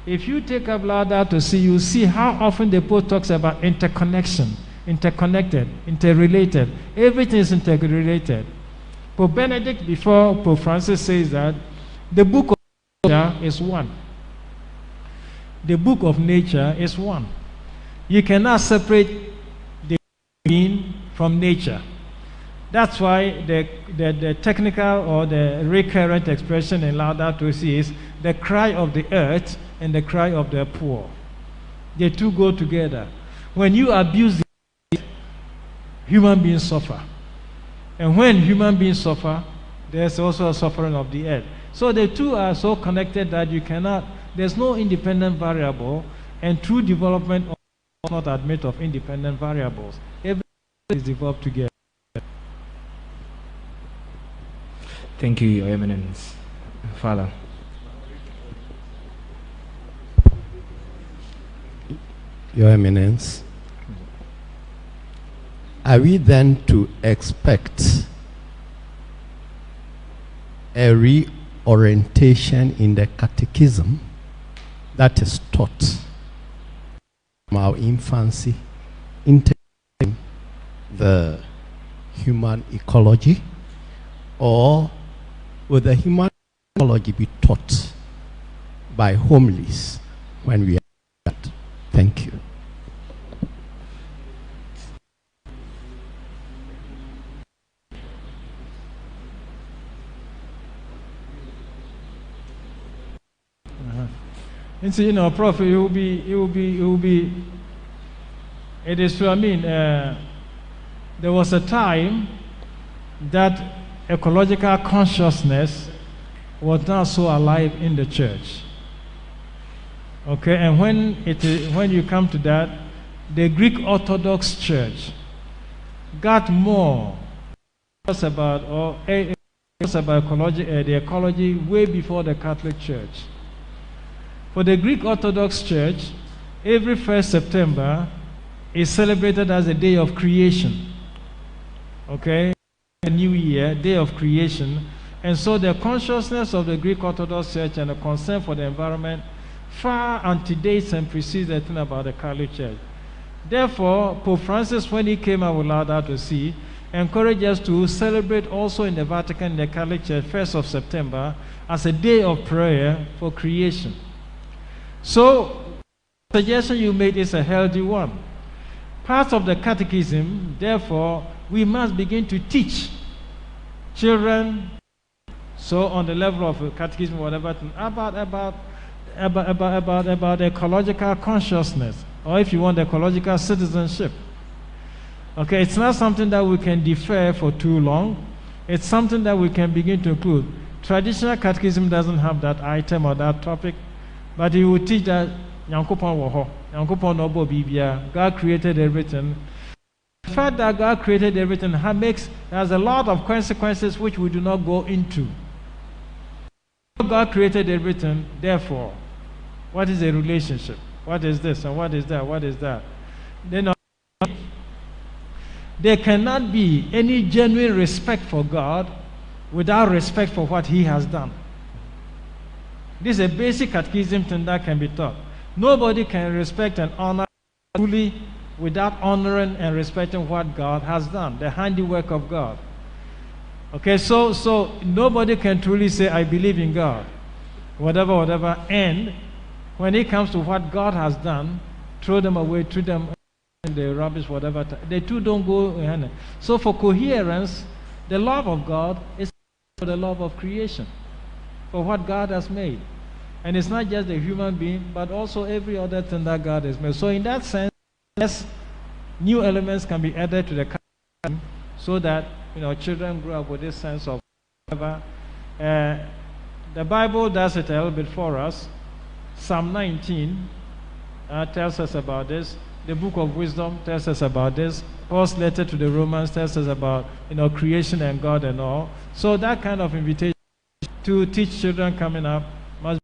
If you take up Laudato to see, you see how often the Pope talks about interconnection, interconnected, interrelated. Everything is interrelated. Pope Benedict, before Pope Francis, says that the book of nature is one. The book of nature is one. You cannot separate the being from nature. That's why the technical or the recurrent expression in Laudato Si is the cry of the earth and the cry of the poor. The two go together. When you abuse the earth, human beings suffer. And when human beings suffer, there's also a suffering of the earth. So the two are so connected that you cannot, there's no independent variable, and true development does not admit of independent variables. Everything is developed together. Thank you, Your Eminence. Father. Your Eminence, are we then to expect a reorientation in the catechism that is taught from our infancy into the human ecology, or will the human ecology be taught by homilies when we are that? Thank you. And so, Prof, it will be, it is true. I mean, there was a time that ecological consciousness was not so alive in the church. Okay, and when you come to that, the Greek Orthodox Church got more about ecology, the ecology way before the Catholic Church. For the Greek Orthodox Church, every 1st September is celebrated as a day of creation. Okay, a new year, day of creation, and so the consciousness of the Greek Orthodox Church and the concern for the environment far antedates and precedes the thing about the Catholic Church. Therefore, Pope Francis, when he came out with Laudato Si, encouraged us to celebrate also in the Vatican, the Catholic Church, 1st of September, as a day of prayer for creation. So, the suggestion you made is a healthy one. Part of the catechism, therefore, we must begin to teach children, so on the level of catechism, whatever, about ecological consciousness, or if you want, ecological citizenship. Okay, it's not something that we can defer for too long. It's something that we can begin to include. Traditional catechism doesn't have that item or that topic, but it will teach that God created everything. The fact that God created everything has a lot of consequences which we do not go into. God created everything, therefore, what is a relationship? What is this and what is that? What is that? There cannot be any genuine respect for God without respect for what He has done. This is a basic catechism thing that can be taught. Nobody can respect and honor truly without honoring and respecting what God has done, the handiwork of God. Okay, so nobody can truly say, I believe in God, whatever, and when it comes to what God has done, throw them away, treat them when the rubbish, whatever, the two don't go in hand. So for coherence, the love of God is for the love of creation, for what God has made. And it's not just the human being, but also every other thing that God has made. So in that sense, yes, new elements can be added to the curriculum so that, children grow up with this sense of whatever. The Bible does it a little bit for us. Psalm 19 tells us about this. The book of wisdom tells us about this. Paul's letter to the Romans tells us about, creation and God and all. So that kind of invitation to teach children coming up must be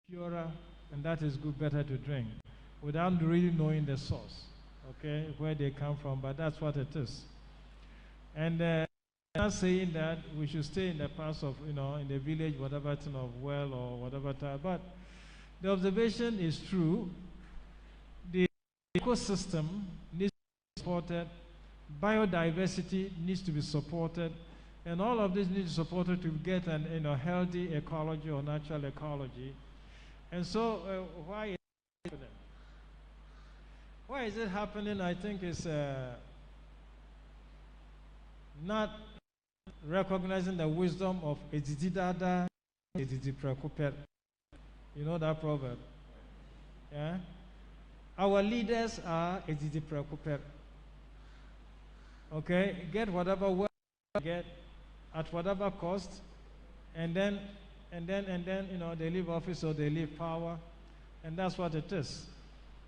purer, and that is good, better to drink, without really knowing the source, okay, where they come from, but that's what it is. And I'm not saying that we should stay in the past of, in the village, whatever thing of well or whatever time, but the observation is true. The ecosystem needs to be supported, biodiversity needs to be supported, and all of this needs to be supported to get an healthy ecology or natural ecology. And so, why is it happening? Why is it happening? I think it's not recognizing the wisdom of Edidi Dada, Edidi Prekupet. You know that proverb? Yeah? Our leaders are Edidi Prekupet. Okay? Get whatever wealth get at whatever cost, and then they leave office or they leave power, and that's what it is.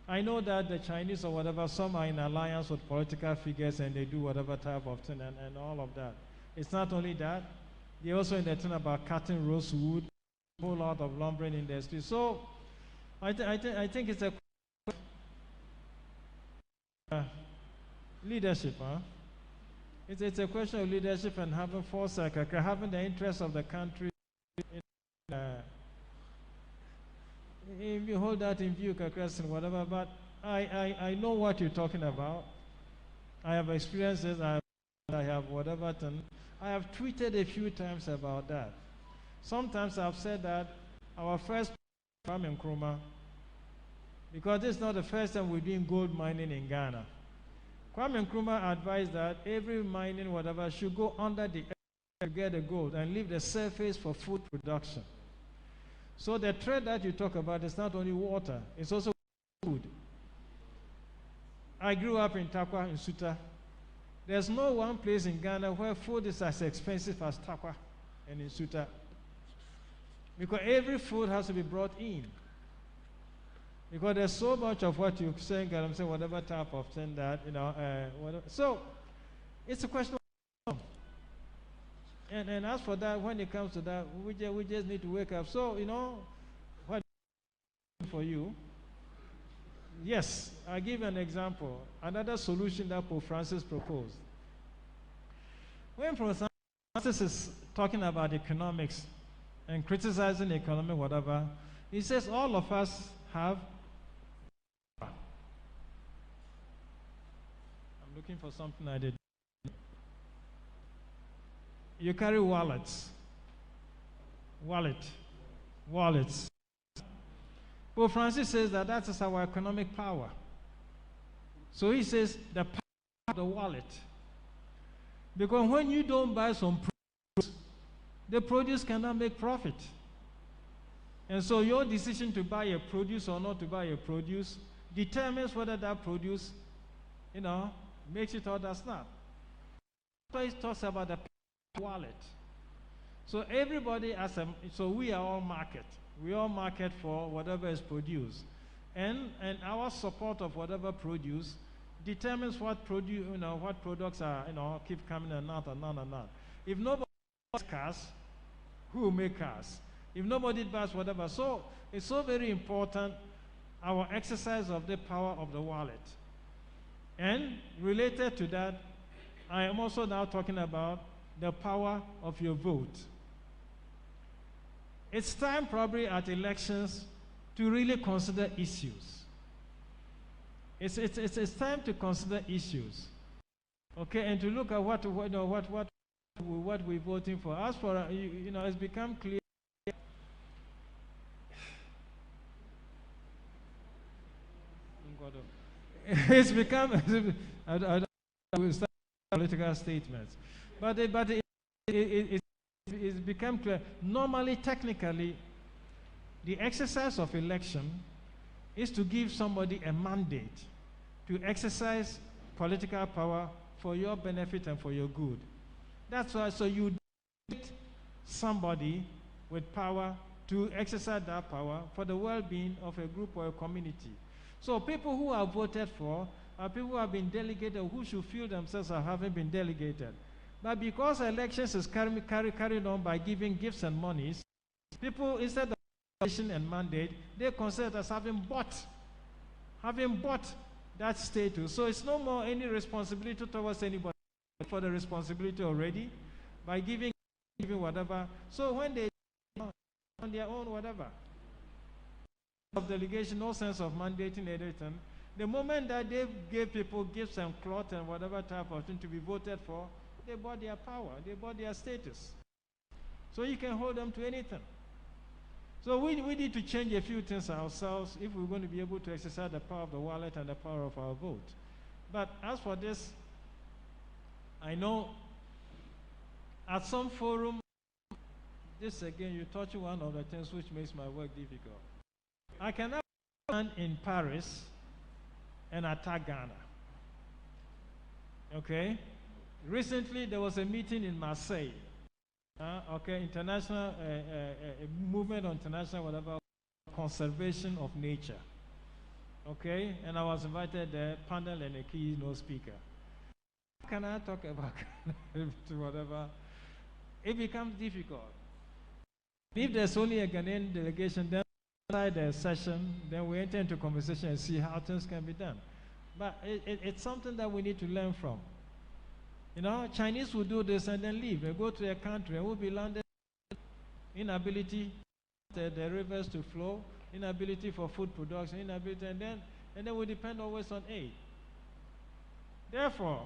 I know that the Chinese or whatever, some are in alliance with political figures and they do whatever type of thing and all of that. It's not only that, they're also in the thing about cutting rosewood, a whole lot of lumbering industry. So I think it's a leadership, huh? It's a question of leadership and having foresight, having the interests of the country. If you hold that in view, and whatever, but I know what you're talking about. I have experiences, I have whatever, and I have tweeted a few times about that. Sometimes I've said that our first Kwame Nkrumah, because this is not the first time we're doing gold mining in Ghana. Kwame Nkrumah advised that every mining, whatever, should go under the earth to get the gold and leave the surface for food production. So the trade that you talk about is not only water, it's also food. I grew up in Takwa, in Suta. There's no one place in Ghana where food is as expensive as Takwa and in Suta. Because every food has to be brought in. Because there's so much of what you're saying, I'm saying whatever type of thing that, whatever. So it's a question of, and as for that, when it comes to that, we just need to wake up. So, what for you? Yes, I'll give you an example. Another solution that Pope Francis proposed. When Pope Francis is talking about economics and criticizing the economy, whatever, he says all of us have. I'm looking for something I did. You carry wallets. Wallets. Pope Francis says that is our economic power. So he says the power of the wallet. Because when you don't buy some produce, the produce cannot make profit. And so your decision to buy a produce or not to buy a produce determines whether that produce, makes it or does not. So he talks about the wallet. So everybody so we are all market. We all market for whatever is produced. And our support of whatever produce determines what what products are, keep coming and not. If nobody buys cars, who will make cars? If nobody buys whatever. So it's so very important, our exercise of the power of the wallet. And related to that, I am also now talking about the power of your vote. It's time probably at elections to really consider issues. It's time to consider issues. Okay, and to look at what we're voting for. As for, it's become clear. It's become, I don't know, political statements. But it's become clear. Normally, technically, the exercise of election is to give somebody a mandate to exercise political power for your benefit and for your good. That's why, so you get somebody with power to exercise that power for the well-being of a group or a community. So people who are voted for are people who have been delegated, who should feel themselves as having been delegated. But because elections is carried on by giving gifts and monies, people, instead of election and mandate, they consider it as having bought that status. So it's no more any responsibility towards anybody for the responsibility already. by giving whatever. So when they on their own whatever, of delegation, no sense of mandating anything. The moment that they gave people gifts and cloth and whatever type of thing to be voted for, they bought their power, they bought their status. So you can hold them to anything. So we need to change a few things ourselves if we're going to be able to exercise the power of the wallet and the power of our vote. But as for this, I know at some forum, this again, you touch one of the things which makes my work difficult. I cannot stand in Paris and attack Ghana. Okay? Recently, there was a meeting in Marseille. International movement on international whatever conservation of nature. Okay, and I was invited there, panel and a keynote speaker. How can I talk about to whatever? It becomes difficult. If there's only a Ghanaian delegation, then inside the session, then we enter into conversation and see how things can be done. But it's something that we need to learn from. You know, Chinese will do this and then leave. They go to a country and will be landed. Inability the rivers to flow, inability for food production, inability, and then we depend always on aid. Therefore,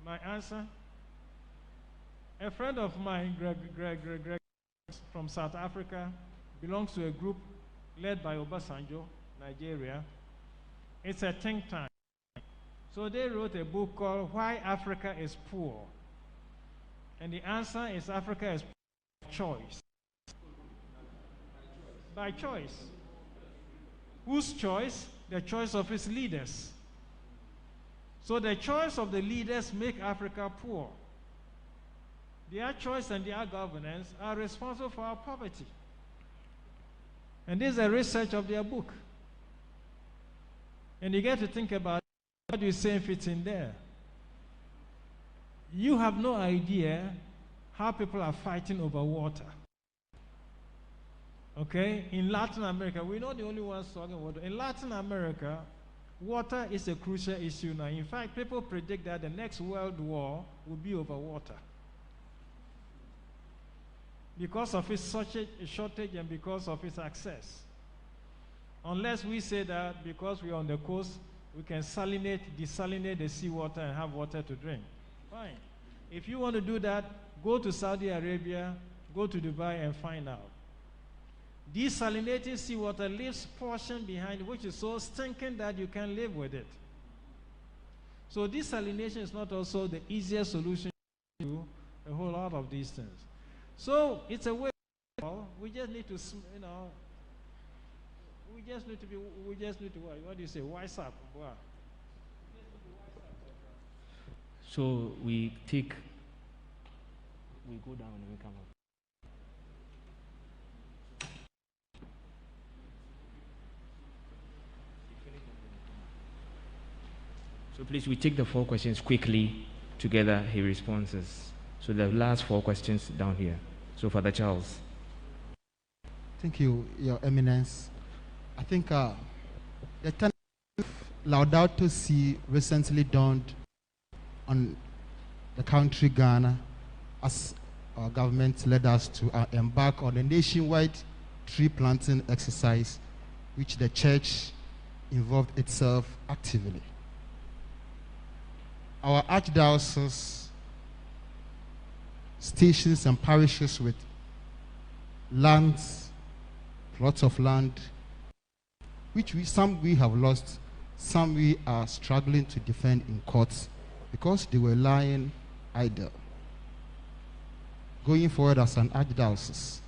my answer, a friend of mine, Greg from South Africa, belongs to a group led by Obasanjo, Nigeria. It's a think tank. So they wrote a book called Why Africa is Poor. And the answer is Africa is poor by choice. By choice. Whose choice? The choice of its leaders. So the choice of the leaders make Africa poor. Their choice and their governance are responsible for our poverty. And this is a research of their book. And you get to think about what you say fits in there. You have no idea how people are fighting over water. Okay? In Latin America, we're not the only ones talking about water. In Latin America, water is a crucial issue now. In fact, people predict that the next world war will be over water. Because of its shortage and because of its access. Unless we say that because we're on the coast, we can desalinate the seawater and have water to drink. Fine. If you want to do that, go to Saudi Arabia, go to Dubai and find out. Desalinating seawater leaves portion behind which is so stinking that you can't live with it. So desalination is not also the easiest solution to a whole lot of these things. So it's a way. We just need to, you know, we just need to what do you say, wise up. So we go down and we come up. So please, we take the 4 questions quickly together, he responses. So the last 4 questions down here. So Father Charles. Thank you, Your Eminence. I think the tenor Laudato Si recently dawned on the country Ghana as our government led us to embark on a nationwide tree planting exercise which the church involved itself actively. Our archdiocese, stations and parishes with lands, plots of land, which some we have lost, some we are struggling to defend in courts because they were lying idle. Going forward as an archdiocese,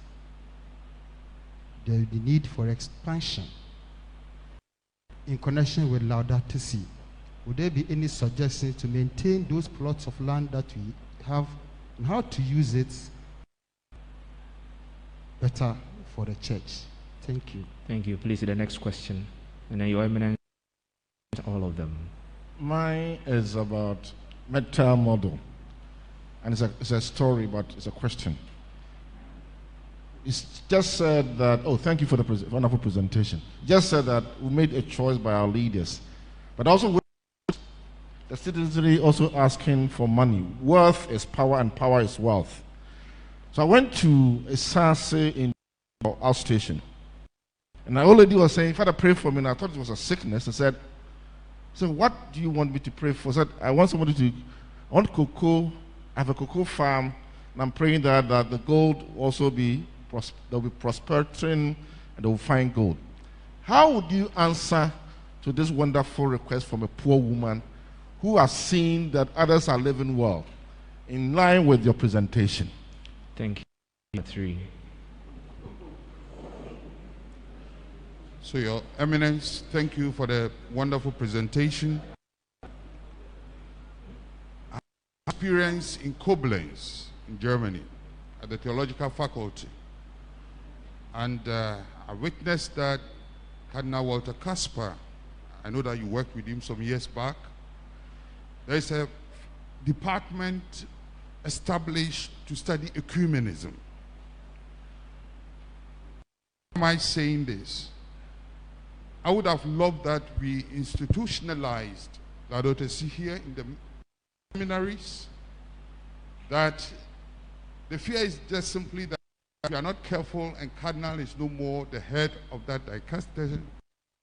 there is the need for expansion. In connection with Laudato Si, would there be any suggestions to maintain those plots of land that we have and how to use it better for the church? Thank you. Thank you. Please, the next question. And then Your Eminence, all of them. Mine is about metal model. And it's a story, but it's a question. It's just said that, oh, thank you for the wonderful presentation. Just said that we made a choice by our leaders. But also, the citizenry also asking for money. Wealth is power and power is wealth. So I went to a Sase in our outstation. And the old lady was saying, Father, pray for me. And I thought it was a sickness. I said, so what do you want me to pray for? I said, I want somebody to, I want cocoa. I have a cocoa farm. And I'm praying that the gold will also be, they'll be prospering and they'll find gold. How would you answer to this wonderful request from a poor woman who has seen that others are living well, in line with your presentation? Thank you. 3. So, Your Eminence, thank you for the wonderful presentation. I experience in Koblenz, in Germany, at the theological faculty. And I witnessed that Cardinal Walter Kasper, I know that you worked with him some years back. There is a department established to study ecumenism. Why am I saying this? I would have loved that we institutionalized Laudato Si here in the seminaries. That the fear is just simply that if you are not careful and Cardinal is no more the head of that dicastery,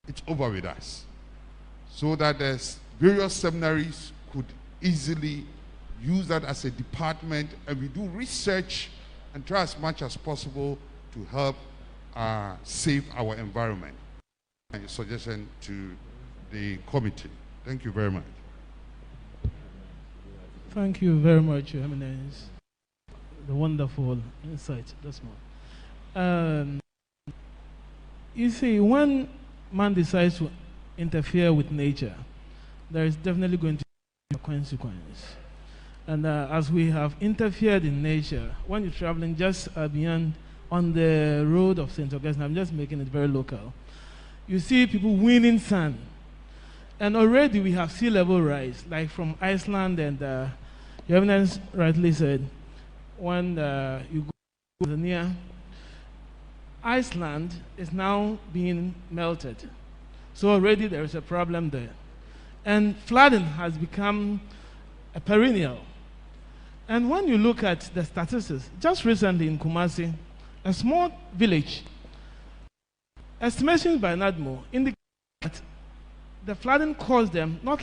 it's over with us. So that there's various seminaries could easily use that as a department, and we do research and try as much as possible to help save our environment. A suggestion to the committee. Thank you very much. Thank you very much, Your Eminence. The wonderful insight this morning. You see, when man decides to interfere with nature, there is definitely going to be a consequence. And as we have interfered in nature, when you're traveling just beyond on the road of St. Augustine, I'm just making it very local, you see people winning sand. And already we have sea level rise, like from Iceland, and Your Eminence rightly said, when you go near Iceland is now being melted. So already there is a problem there. And flooding has become a perennial. And when you look at the statistics, just recently in Kumasi, a small village, estimations by NADMO indicate that the flooding caused them not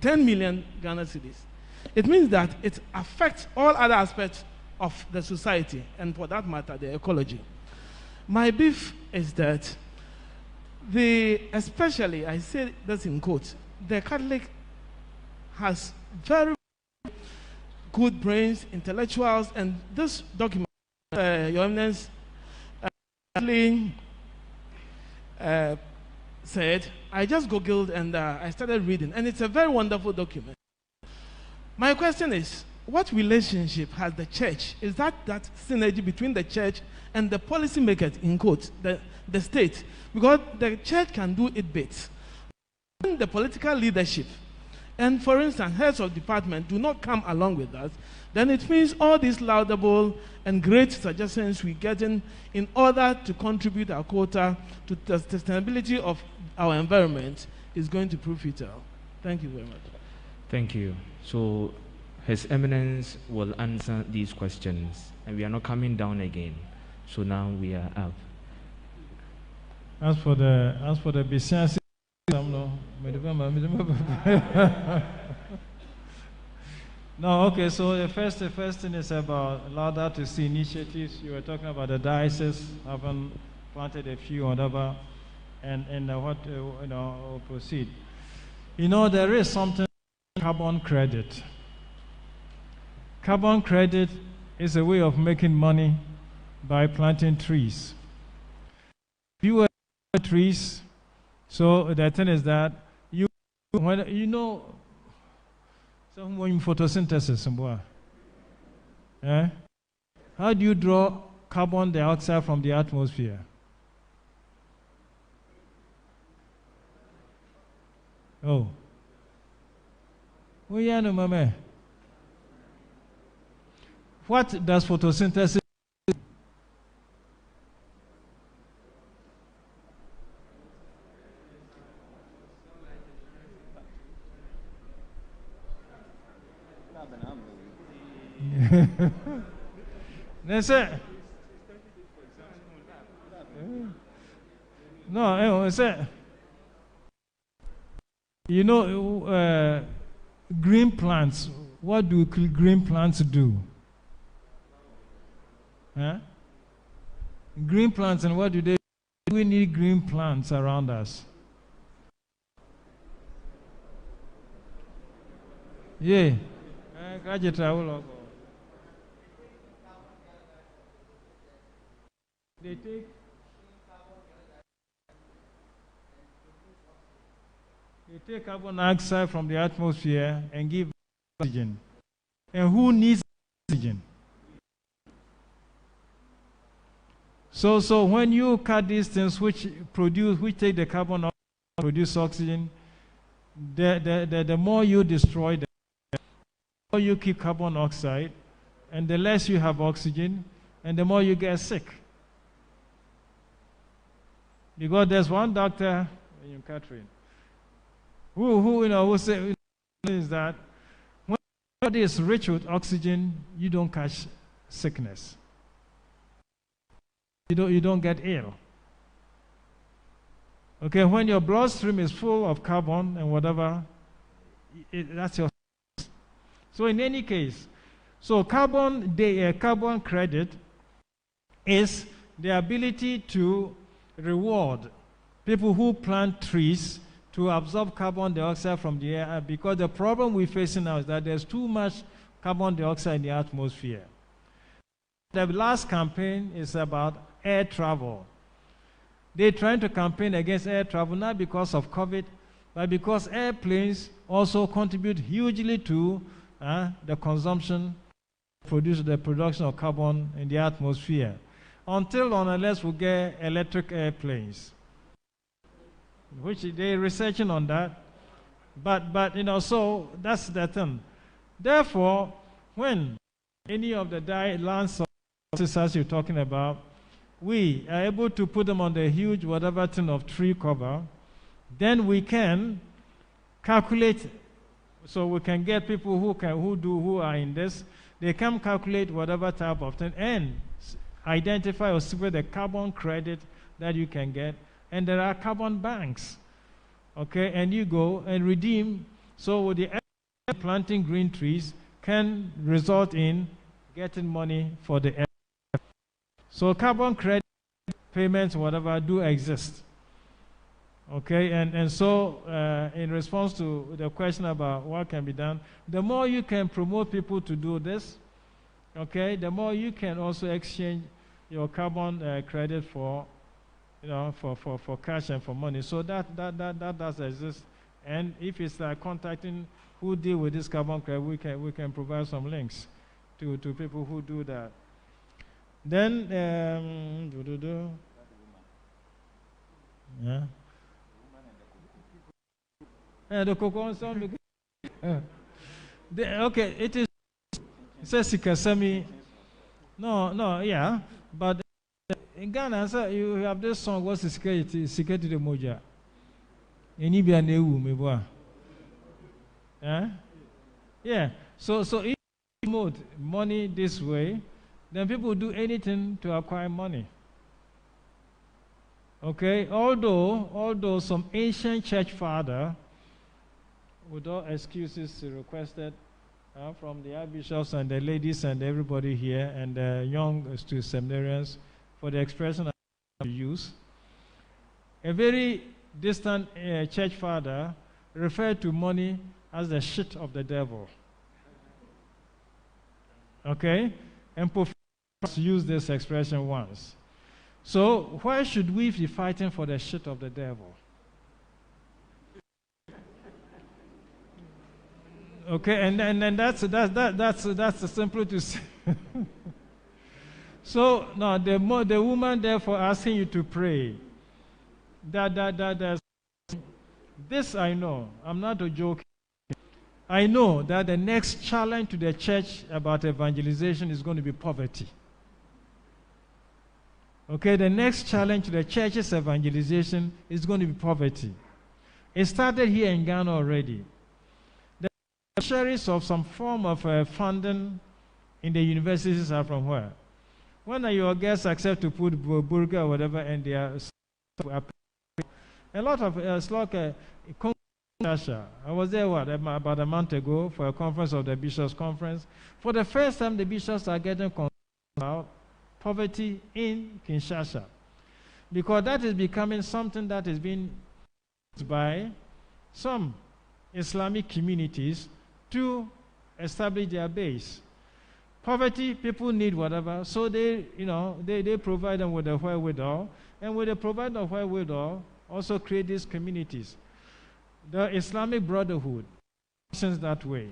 10 million Ghana cedis. It means that it affects all other aspects of the society, and for that matter, the ecology. My beef is that especially, I say this in quotes, the Catholic has very good brains, intellectuals, and this document, Your Eminence said, I just Googled and I started reading, and it's a very wonderful document. My question is, what relationship has the church? Is that synergy between the church and the policymakers, in quotes, the state? Because the church can do its bit. When the political leadership, and for instance, heads of department do not come along with us, then it means all these laudable and great suggestions we get in order to contribute our quota to the sustainability of our environment is going to prove futile. Thank you very much. Thank you. So His Eminence will answer these questions, and we are not coming down again. So now we are up. As for the business, no, okay, so the first thing is about Laudato Si initiatives. You were talking about the diocese having planted a few, whatever, and what will proceed. You know, there is something carbon credit. Carbon credit is a way of making money by planting trees. Fewer trees, so the thing is that photosynthesis, how do you draw carbon dioxide from the atmosphere? Oh. What does photosynthesis do? They say, no, I say, you know, green plants. What do green plants do? Huh? Green plants, and what do they do? We need green plants around us. Yeah. They take carbon dioxide from the atmosphere and give oxygen. And who needs oxygen? So when you cut these things which take the carbon dioxide, produce oxygen, the more you destroy them, the more you keep carbon dioxide, and the less you have oxygen, and the more you get sick. Because there's one doctor in Catherine who says that when your body is rich with oxygen, you don't catch sickness. You don't get ill. Okay, when your bloodstream is full of carbon and whatever, that's your. So in any case, so carbon credit is the ability to reward people who plant trees to absorb carbon dioxide from the air, because the problem we're facing now is that there's too much carbon dioxide in the atmosphere. The last campaign is about air travel. They're trying to campaign against air travel not because of COVID, but because airplanes also contribute hugely to the consumption, the production of carbon in the atmosphere. Unless we get electric airplanes, which they're researching on that. But so that's the thing. Therefore, when any of the land sources you're talking about, we are able to put them on the huge whatever tin of tree cover, then we can calculate. So we can get people who are in this. They can calculate whatever type of thing and identify or separate the carbon credit that you can get. And there are carbon banks, okay? And you go and redeem. So with the planting green trees can result in getting money for the air. So carbon credit payments, whatever, do exist. Okay, and so in response to the question about what can be done, the more you can promote people to do this, okay, the more you can also exchange your carbon credit for, for cash and for money. So that does exist. And if it's like contacting who deal with this carbon credit, we can provide some links to people who do that. Then yeah. The cocoa okay, it is. It says Sikasemi. No, yeah, but in Ghana, sir, you have this song. What's the security? Security the moja. Any be an EU, me boy. Yeah. So if you promote money this way, then people do anything to acquire money. Okay, although some ancient church father, without excuses, requested from the archbishops and the ladies and everybody here and the young seminarians for the expression of use. A very distant church father referred to money as the shit of the devil. Okay, and prophets used this expression once. So why should we be fighting for the shit of the devil? Okay, and that's simple to say. So now the woman therefore asking you to pray. This I know. I'm not a joke. I know that the next challenge to the church about evangelization is going to be poverty. Okay, the next challenge to the church's evangelization is going to be poverty. It started here in Ghana already. The beneficiaries of some form of funding in the universities are from where? When are your guests accept to put burger or whatever and they are a lot of it's like a I was there about a month ago for a conference of the bishops' conference. For the first time, the bishops are getting concerned about poverty in Kinshasa, because that is becoming something that is being used by some Islamic communities to establish their base. Poverty, people need whatever, so they provide them with the wherewithal, and with the provider of wherewithal, also create these communities. The Islamic Brotherhood functions that way.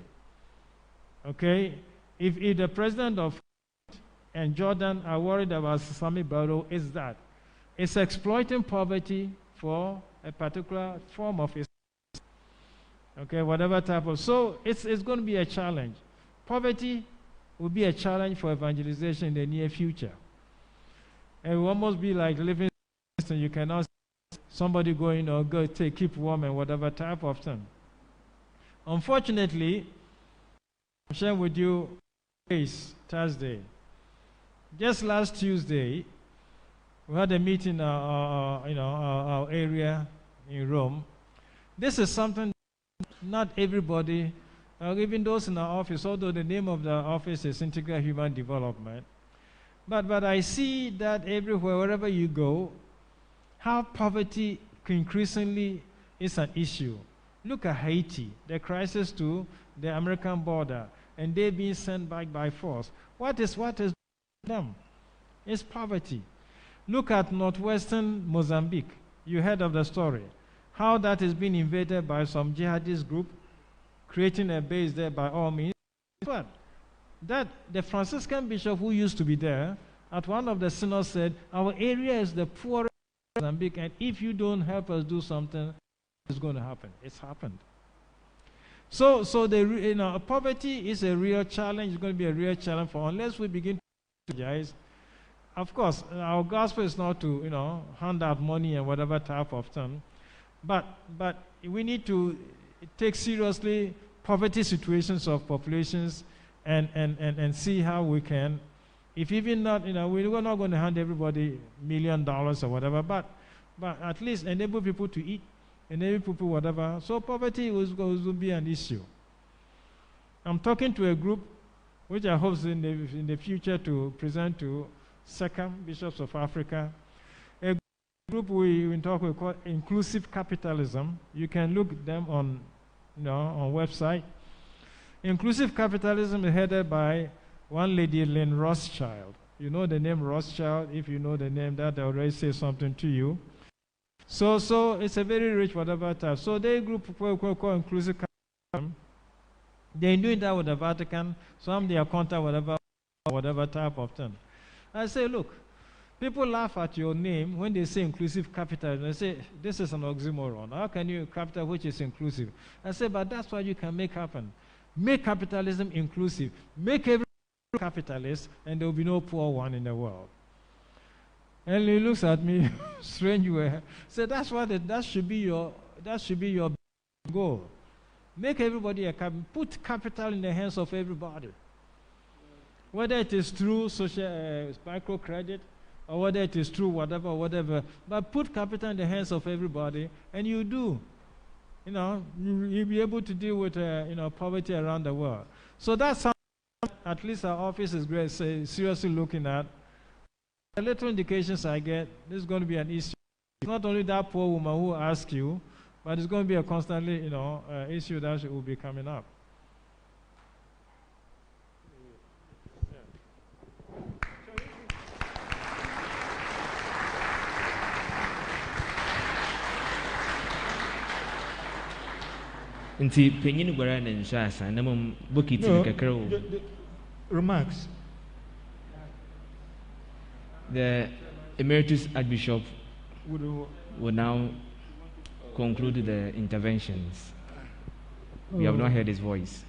Okay? If the president of and Jordan are worried about Islamic Brotherhood, is that it's exploiting poverty for a particular form of Islam. Okay, whatever type of. So it's going to be a challenge. Poverty will be a challenge for evangelization in the near future. And it will almost be like living in you cannot see somebody going or go keep warm and whatever type of thing. Unfortunately, I'm sharing with you this Thursday. Just last Tuesday, we had a meeting in our area in Rome. This is something not everybody, even those in our office, although the name of the office is Integral Human Development, but I see that everywhere, wherever you go, how poverty increasingly is an issue. Look at Haiti, the crisis to the American border, and they being sent back by force. What is them? It's poverty. Look at northwestern Mozambique. You heard of the story. How that is being invaded by some jihadist group, creating a base there by all means. But that the Franciscan bishop who used to be there, at one of the synods said, our area is the poorest in Mozambique, and if you don't help us do something, it's going to happen. It's happened. So the poverty is a real challenge. It's going to be a real challenge for unless we begin to strategize. Of course, our gospel is not to hand out money and whatever type of thing. But we need to take seriously poverty situations of populations and see how we can, if even not, we're not going to hand everybody $1 million or whatever, but at least enable people to eat, enable people whatever. So poverty will be an issue. I'm talking to a group which I hope in the future to present to SECAM, Bishops of Africa. Group we talk we call inclusive capitalism. You can look them on website. Inclusive capitalism is headed by one lady, Lynn Rothschild. You know the name Rothschild. If you know the name, that already says something to you. So it's a very rich whatever type. So they group called inclusive capitalism. They're doing that with the Vatican. Some they are counter whatever type of thing. I say, look, people laugh at your name when they say inclusive capitalism. They say, this is an oxymoron. How can you capital which is inclusive? I say, but that's what you can make happen. Make capitalism inclusive. Make everyone capitalist, and there will be no poor one in the world. And he looks at me, strange way. Say, that should be your goal. Make everybody put capital in the hands of everybody. Whether it is through social microcredit, or whether it is true, whatever. But put capital in the hands of everybody, and you do. You'll be able to deal with, poverty around the world. So that's something at least our office is seriously looking at. The little indications I get, this is going to be an issue. It's not only that poor woman who asks you, but it's going to be a constantly, issue that will be coming up. Nti penyin gwara na nsha asa na mum bokiti kakra o. Remarks. The Emeritus Archbishop will now conclude the interventions. We have not heard his voice.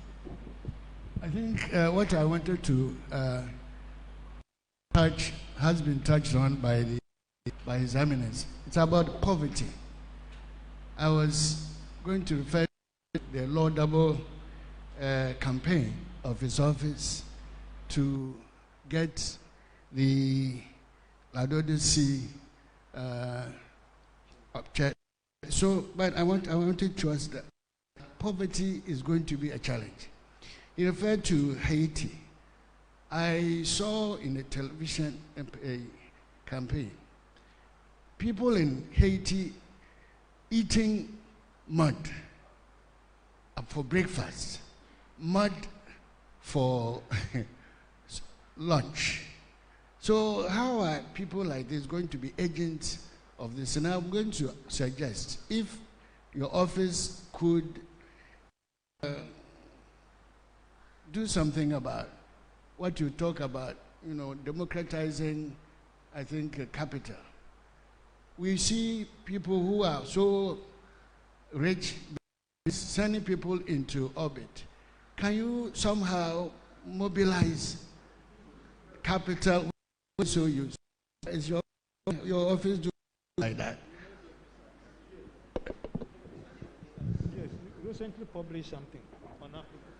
I think what I wanted to touch has been touched on by His Eminence. It's about poverty. I was going to refer to the laudable campaign of his office to get the Laudato Si church. So, but I wanted to ask that poverty is going to be a challenge. He referred to Haiti. I saw in a television campaign people in Haiti eating mud for breakfast, mud for lunch. So how are people like this going to be agents of this? And I'm going to suggest if your office could do something about what you talk about, democratizing, I think, capital. We see people who are so rich sending people into orbit. Can you somehow mobilize capital? So use is your office do like that? Yes, recently published something on Africa.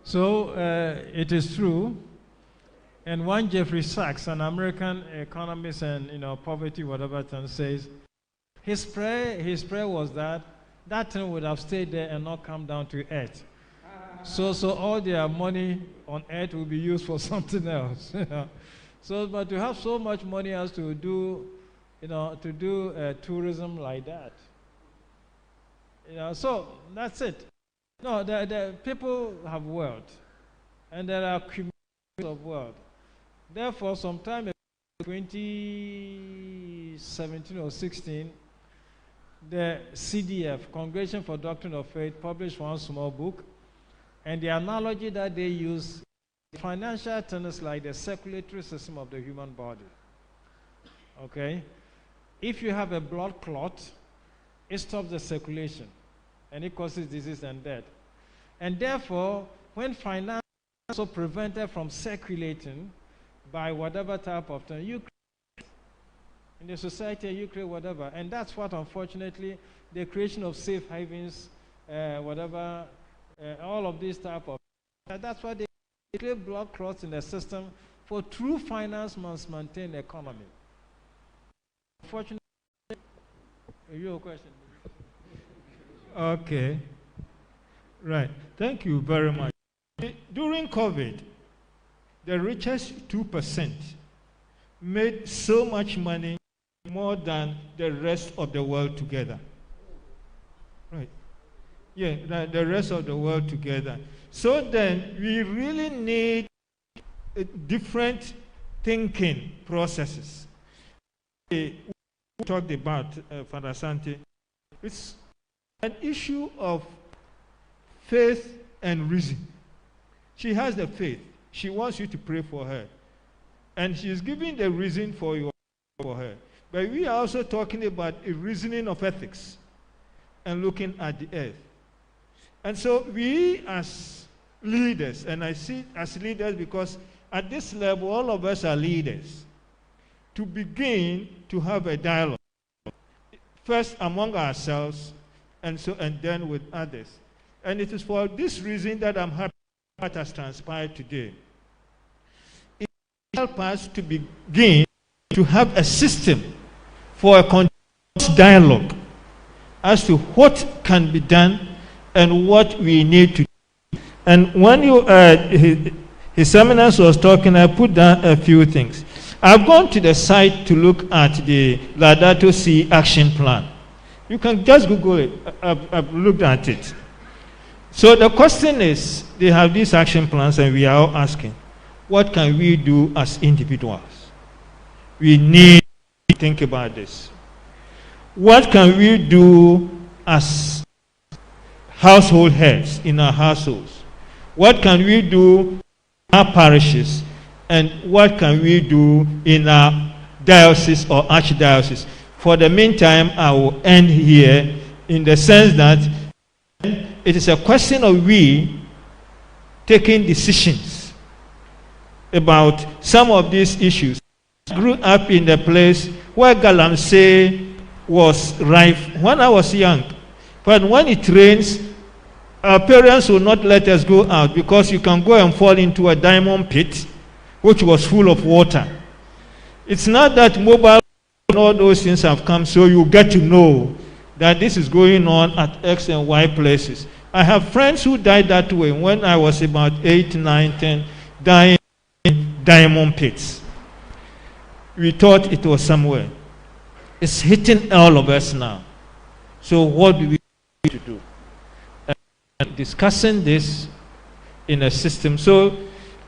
So it is true. And one Jeffrey Sachs, an American economist and poverty, whatever term, says his prayer was that thing would have stayed there and not come down to earth. So all their money on earth will be used for something else. So, but to have so much money as to do, tourism like that. So that's it. No, the people have wealth, and there are accumulations of wealth. Therefore, sometime in 2017 or 16, the CDF, Congregation for Doctrine of Faith, published one small book, and the analogy that they use, financial tenets like the circulatory system of the human body. Okay? If you have a blood clot, it stops the circulation, and it causes disease and death. And therefore, when finance is also prevented from circulating by whatever type of thing, you create in the society, you create whatever. And that's what, unfortunately, the creation of safe havens, all of these type of, that's why they create blood clots in the system. For true finance must maintain the economy. Unfortunately, your question. Okay. Right. Thank you very much. During COVID, the richest 2% made so much money, more than the rest of the world together. Right. Yeah, the rest of the world together. So then we really need different thinking processes. We talked about, Father Santi, it's an issue of faith and reason. She has the faith. She wants you to pray for her. And she's giving the reason for her. But we are also talking about a reasoning of ethics and looking at the earth. And so we as leaders, and I see as leaders because at this level all of us are leaders, to begin to have a dialogue. First among ourselves and then with others. And it is for this reason that I'm happy what has transpired today. It helps us to begin to have a system for a continuous dialogue as to what can be done and what we need to do. And when His Eminence was talking, I put down a few things. I've gone to the site to look at the Laudato Si action plan. You can just Google it. I've looked at it. So the question is, they have these action plans and we are all asking, what can we do as individuals? We need to think about this. What can we do as household heads in our households? What can we do in our parishes? And what can we do in our diocese or archdiocese? For the meantime, I will end here in the sense that it is a question of we taking decisions about some of these issues. I grew up in the place where galamsey was rife when I was young. But when it rains, our parents will not let us go out because you can go and fall into a diamond pit which was full of water. It's not that mobile and all those things have come, so you get to know that this is going on at X and Y places. I have friends who died that way when I was about 8, 9, 10, dying in diamond pits. We thought it was somewhere. It's hitting all of us now. So what do we need to do? And discussing this in a system. So,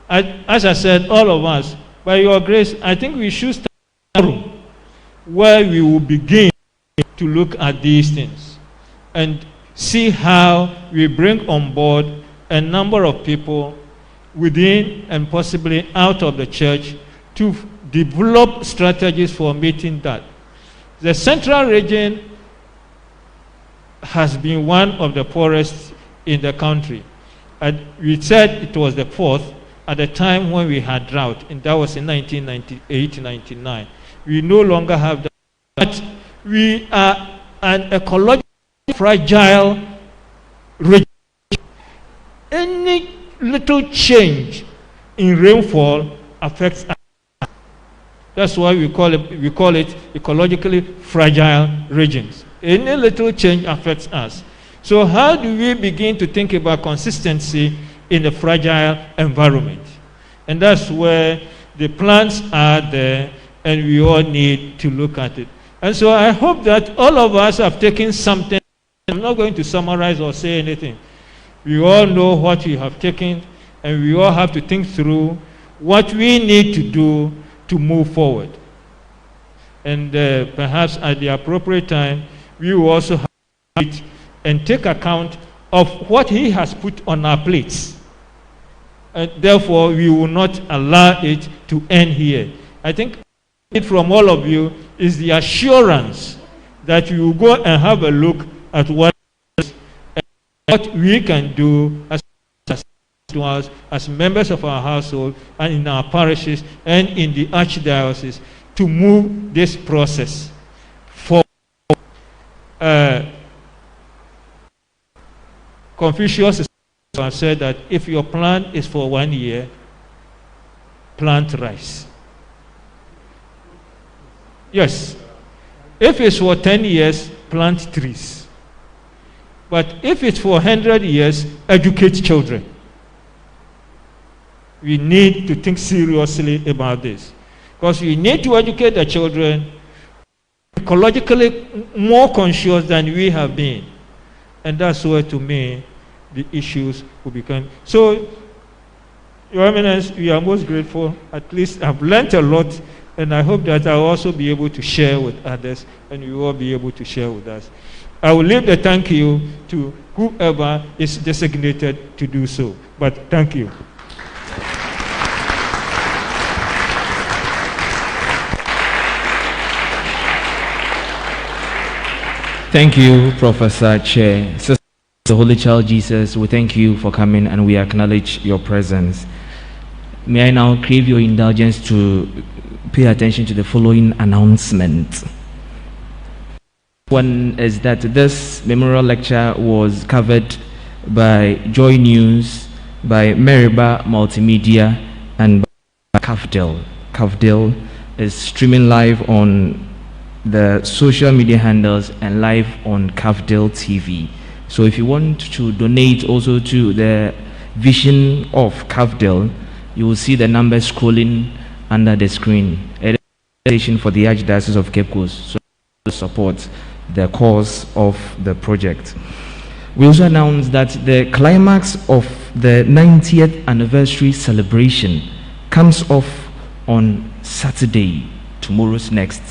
as I said, all of us, by your grace, I think we should start a room where we will begin to look at these things and see how we bring on board a number of people within and possibly out of the church to develop strategies for meeting that. The central region has been one of the poorest in the country. And we said it was the fourth at the time when we had drought, and that was in 1998-99. We no longer have that. But we are an ecologically fragile region. Any little change in rainfall affects us. That's why we call it ecologically fragile regions. Any little change affects us. So how do we begin to think about consistency in a fragile environment? And that's where the plans are there, and we all need to look at it. And so I hope that all of us have taken something. I'm not going to summarize or say anything. We all know what we have taken, and we all have to think through what we need to do to move forward. And perhaps at the appropriate time, we will also have it and take account of what he has put on our plates. And therefore, we will not allow it to end here. I think it from all of you is the assurance that you will go and have a look at what we can do as members of our household and in our parishes and in the archdiocese to move this process forward. Confucius has said that if your plan is for 1 year, plant rice. Yes. If it's for 10 years, plant trees. But if it's for 100 years, educate children. We need to think seriously about this. Because we need to educate the children ecologically more conscious than we have been. And that's where, to me, the issues will become. So, Your Eminence, we are most grateful. At least I've learned a lot, and I hope that I'll also be able to share with others, and you will be able to share with us. I will leave the thank you to whoever is designated to do so. But thank you. Thank you, Professor Chair. Sister, the Holy Child Jesus, we thank you for coming and we acknowledge your presence. May I now crave your indulgence to pay attention to the following announcement. One is that this memorial lecture was covered by Joy News, by Meriba Multimedia, and by CAFDEL. CAFDEL is streaming live on the social media handles and live on CAFDEL TV. So if you want to donate also to the vision of CAFDEL, you will see the numbers scrolling under the screen. A station for the Archdiocese of Cape Coast, so to support the cause of the project. We also announced that the climax of the 90th anniversary celebration comes off on Saturday, tomorrow's next,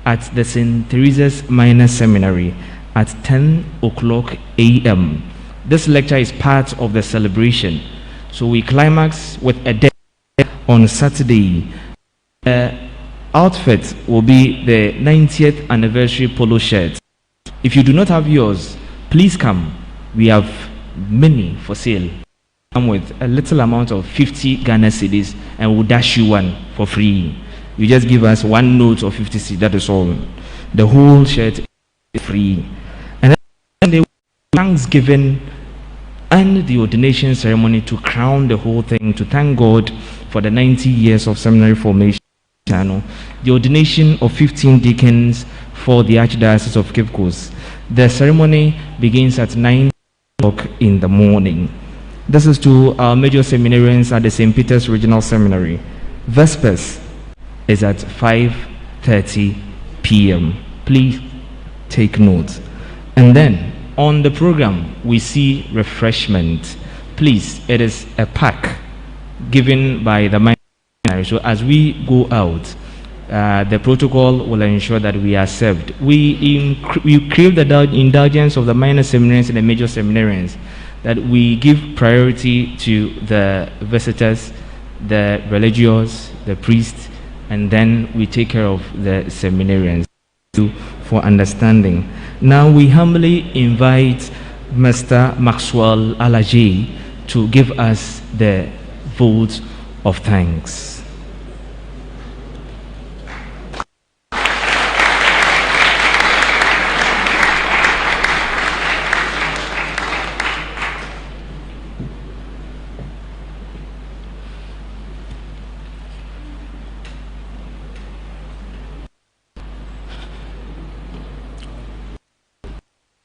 at the St. Teresa's Minor Seminary at 10 o'clock a.m. This lecture is part of the celebration. So we climax with a day on Saturday. The outfit will be the 90th anniversary polo shirt. If you do not have yours, please come. We have many for sale. Come with a little amount of 50 Ghana cedis and we'll dash you one for free. You just give us one note of 50 cedis, that is all. The whole shirt is free. And then the Thanksgiving and the ordination ceremony to crown the whole thing, to thank God for the 90 years of seminary formation channel, the ordination of 15 deacons for the Archdiocese of Cape Coast. The ceremony begins at 9 o'clock in the morning. This is to our major seminarians at the St. Peter's Regional Seminary. Vespers is at 5:30 p.m. Please take note. And then on the program, we see refreshment. Please, it is a pack given by the minor. So as we go out, the protocol will ensure that we are served. We crave the indulgence of the minor seminarians and the major seminarians, that we give priority to the visitors, the religious, the priests, and then we take care of the seminarians for understanding. Now we humbly invite Mr. Maxwell Alaje to give us the vote of thanks.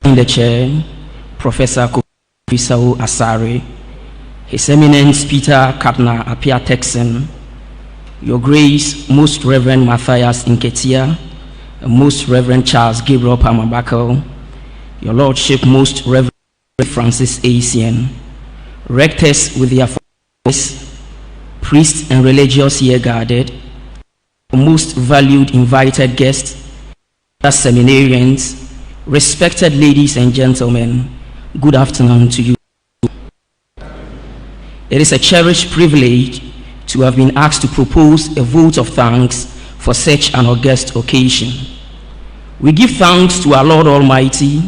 In the chair, Professor Kodwo Amissah, His Eminence Peter Cardinal Appiah Texan, Your Grace, Most Reverend Matthias Nketia, Most Reverend Charles Gabriel Pamabakel, Your Lordship, Most Reverend Francis Asian, rectors with their families, priests and religious here gathered, most valued invited guests, seminarians, respected ladies and gentlemen, good afternoon to you. It is a cherished privilege to have been asked to propose a vote of thanks for such an august occasion. We give thanks to our Lord Almighty,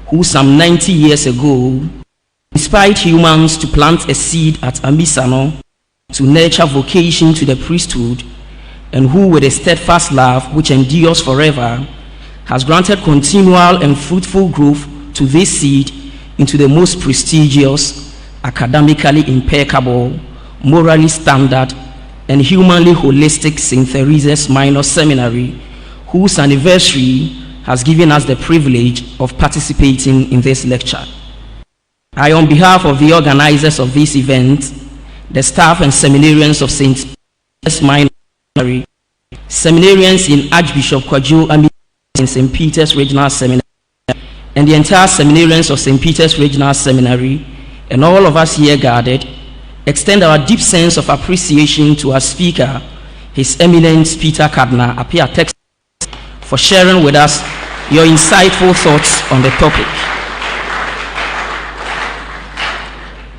who some 90 years ago inspired humans to plant a seed at Amissah to nurture vocation to the priesthood, and who with a steadfast love which endures forever has granted continual and fruitful growth to this seed into the most prestigious, academically impeccable, morally standard, and humanly holistic St. Theresa's Minor Seminary, whose anniversary has given us the privilege of participating in this lecture. I, on behalf of the organizers of this event, the staff and seminarians of St. Peter's Minor Seminary, seminarians in Archbishop Kodwo Amissah in St. Peter's Regional Seminary, and the entire seminarians of St. Peter's Regional Seminary, and all of us here gathered, extend our deep sense of appreciation to our speaker, His Eminence Peter Cardinal Appiah Texan, for sharing with us your insightful thoughts on the topic.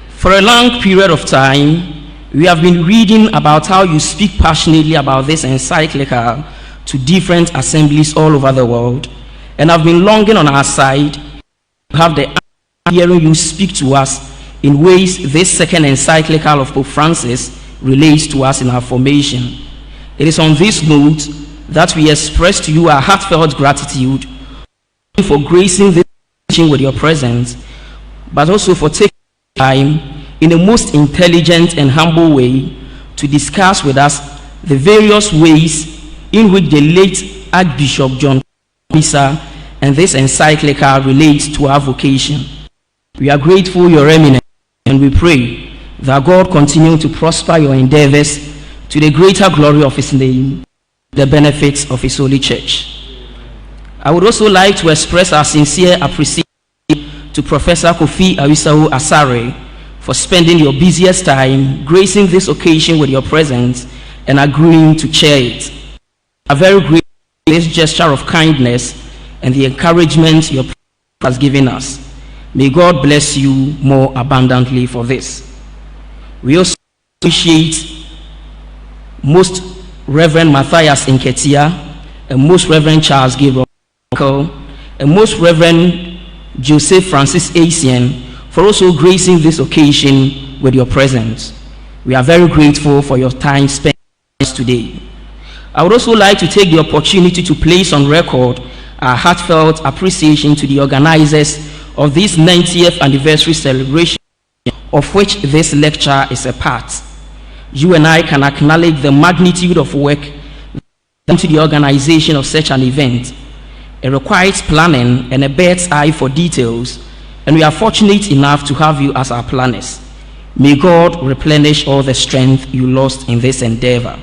For a long period of time, we have been reading about how you speak passionately about this encyclical to different assemblies all over the world, and have been longing on our side to have the honor of hearing you speak to us in ways this second encyclical of Pope Francis relates to us in our formation. It is on this note that we express to you our heartfelt gratitude for gracing this teaching with your presence, but also for taking time in a most intelligent and humble way to discuss with us the various ways in which the late Archbishop John Amissah and this encyclical relates to our vocation. We are grateful, Your Eminence, and we pray that God continue to prosper your endeavors to the greater glory of His name, the benefits of His holy church. I would also like to express our sincere appreciation to Professor Kodwo Amissah for spending your busiest time gracing this occasion with your presence and agreeing to chair it. A very great this gesture of kindness and the encouragement your has given us. May God bless you more abundantly for this. We also appreciate Most Reverend Matthias Nketia and Most Reverend Charles Gabriel and Most Reverend Joseph Francis Asian for also gracing this occasion with your presence. We are very grateful for your time spent today. I would also like to take the opportunity to place on record our heartfelt appreciation to the organizers of this 90th anniversary celebration, of which this lecture is a part. you and I can acknowledge the magnitude of work into the organization of such an event. It requires planning and a bird's eye for details, and we are fortunate enough to have you as our planners. May God replenish all the strength you lost in this endeavor.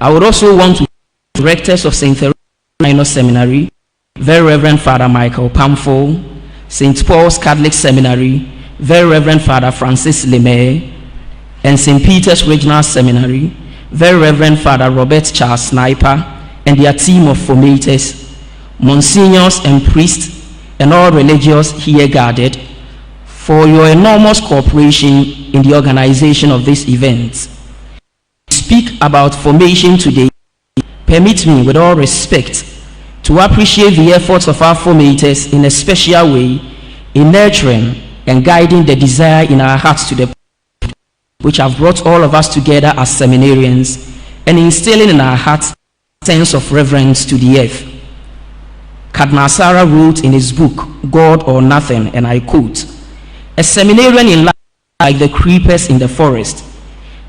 I would also want to thank the directors of St. Theresa's Minor Seminary, Very Reverend Father Michael Pamfo, St. Paul's Catholic Seminary, Very Reverend Father Francis Lemaire, and St. Peter's Regional Seminary, Very Reverend Father Robert Charles Sniper, and their team of formators, monsignors and priests, and all religious here gathered, for your enormous cooperation in the organization of this event. To speak about formation today, permit me, with all respect, to appreciate the efforts of our formators in a special way in nurturing and guiding the desire in our hearts to the people, which have brought all of us together as seminarians and instilling in our hearts a sense of reverence to the earth. Cardinal Sarah wrote in his book, God or Nothing, and I quote, "A seminarian in life is like the creepers in the forest.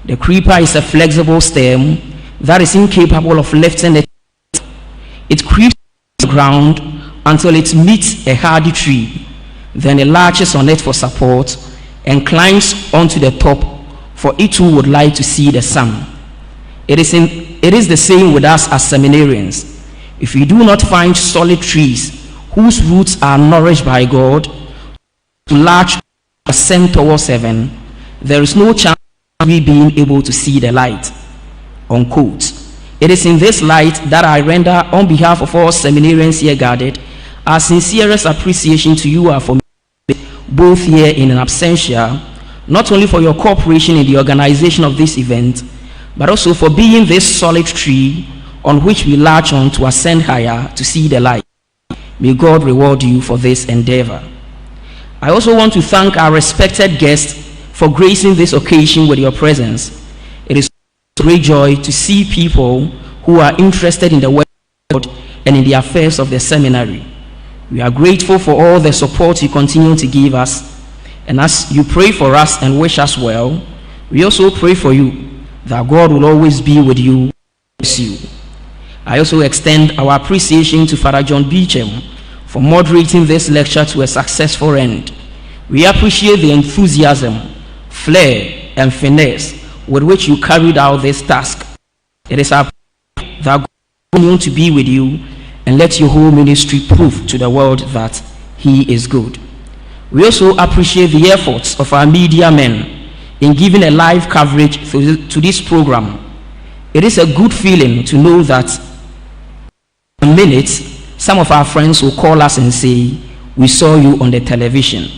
The creeper is a flexible stem that is incapable of lifting it. It creeps on the ground until it meets a hardy tree. Then it latches on it for support and climbs onto the top, for it too would like to see the sun." It is the same with us as seminarians. If we do not find solid trees whose roots are nourished by God to latch ascend towards heaven, there is no chance of we being able to see the light. Unquote. It is in this light that I render, on behalf of all seminarians here gathered, our sincerest appreciation to you, our formators, both here in absentia, not only for your cooperation in the organization of this event, but also for being this solid tree on which we latch on to ascend higher to see the light. May God reward you for this endeavor. I also want to thank our respected guests for gracing this occasion with your presence. It is a great joy to see people who are interested in the word of God and in the affairs of the seminary. We are grateful for all the support you continue to give us, and as you pray for us and wish us well, we also pray for you that God will always be with you and bless you. I also extend our appreciation to Father John Beecham for moderating this lecture to a successful end. We appreciate the enthusiasm, flair, and finesse with which you carried out this task. It is our prayer that God will continue to be with you and let your whole ministry prove to the world that He is good. We also appreciate the efforts of our media men in giving a live coverage to this program. It is a good feeling to know that in a minute, some of our friends will call us and say, "We saw you on the television."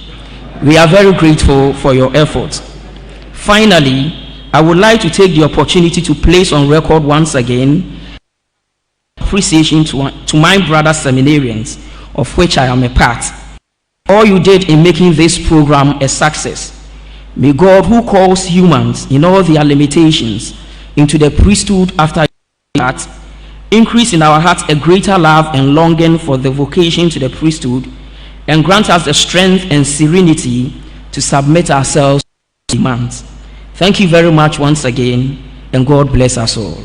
We are very grateful for your efforts. Finally, I would like to take the opportunity to place on record once again appreciation to my brother seminarians, of which I am a part. All you did in making this program a success. May God, who calls humans in all their limitations into the priesthood after that, increase in our hearts a greater love and longing for the vocation to the priesthood, and grant us the strength and serenity to submit ourselves to demands. Thank you very much once again, and God bless us all.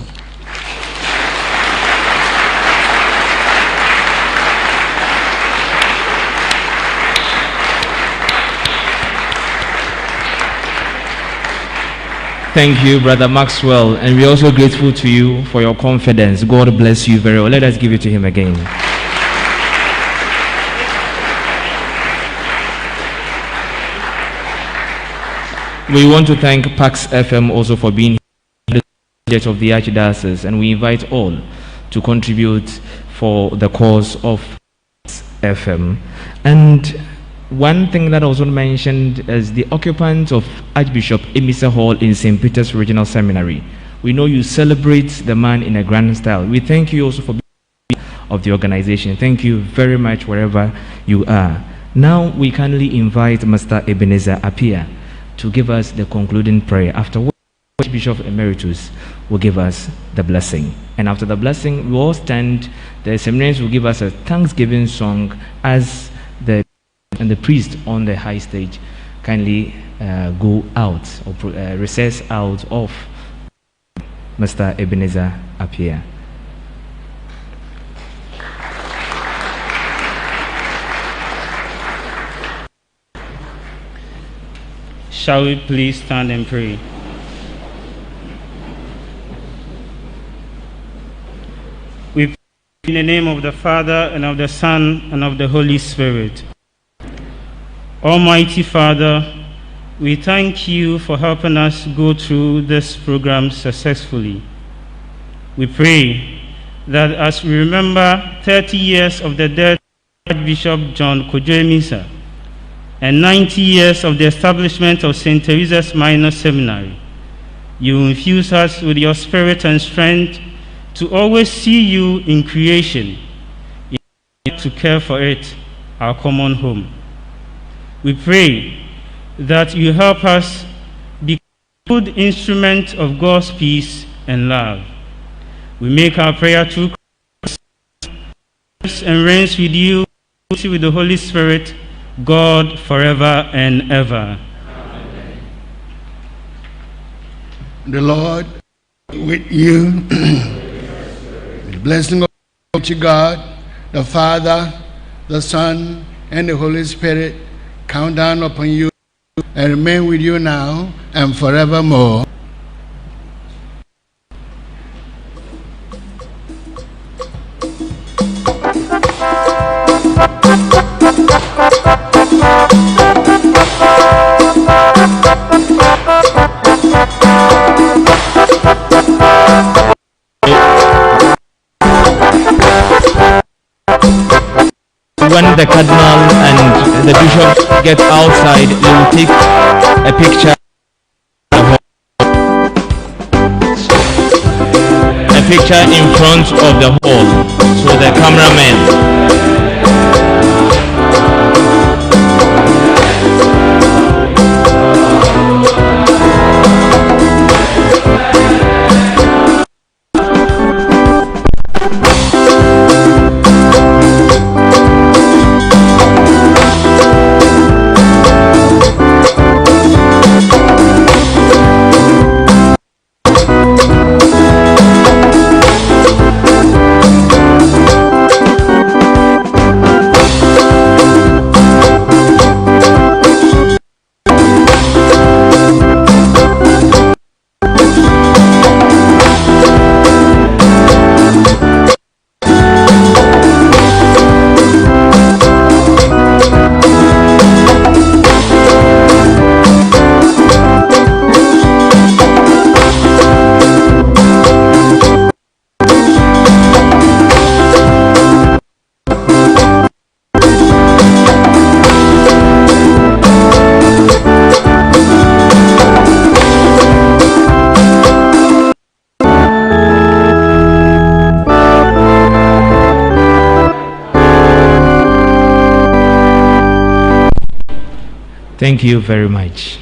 Thank you, Brother Maxwell, and we're also grateful to you for your confidence. God bless you very well. Let us give it to him again. We want to thank Pax FM also for being here of the Archdiocese, and we invite all to contribute for the cause of Pax FM. And one thing that I also mentioned is the occupant of Archbishop Amissah Hall in St. Peter's Regional Seminary. We know you celebrate the man in a grand style. We thank you also for being of the organization. Thank you very much wherever you are. Now we kindly invite Mr. Ebenezer Appiah to give us the concluding prayer, after which Archbishop Emeritus will give us the blessing. And after the blessing, we all stand. The seminarians will give us a thanksgiving song as the priest on the high stage kindly go out or recess out of Mr. Ebenezer Appiah. Shall we please stand and pray? We pray in the name of the Father, and of the Son, and of the Holy Spirit. Almighty Father, we thank you for helping us go through this program successfully. We pray that as we remember 30 years of the death of Archbishop John Kodwo Amissah, and 90 years of the establishment of St. Teresa's Minor Seminary, you infuse us with your spirit and strength to always see you in creation, to care for it, our common home. We pray that you help us be a good instrument of God's peace and love. We make our prayer through Christ and reigns with you, with the Holy Spirit, God forever and ever. Amen. The Lord with you. The blessing of Almighty God, the Father, the Son, and the Holy Spirit come down upon you and remain with you now and forevermore. When the cardinal and the bishop get outside, they will take a picture. A picture in front of the hall, so the cameraman. Thank you very much.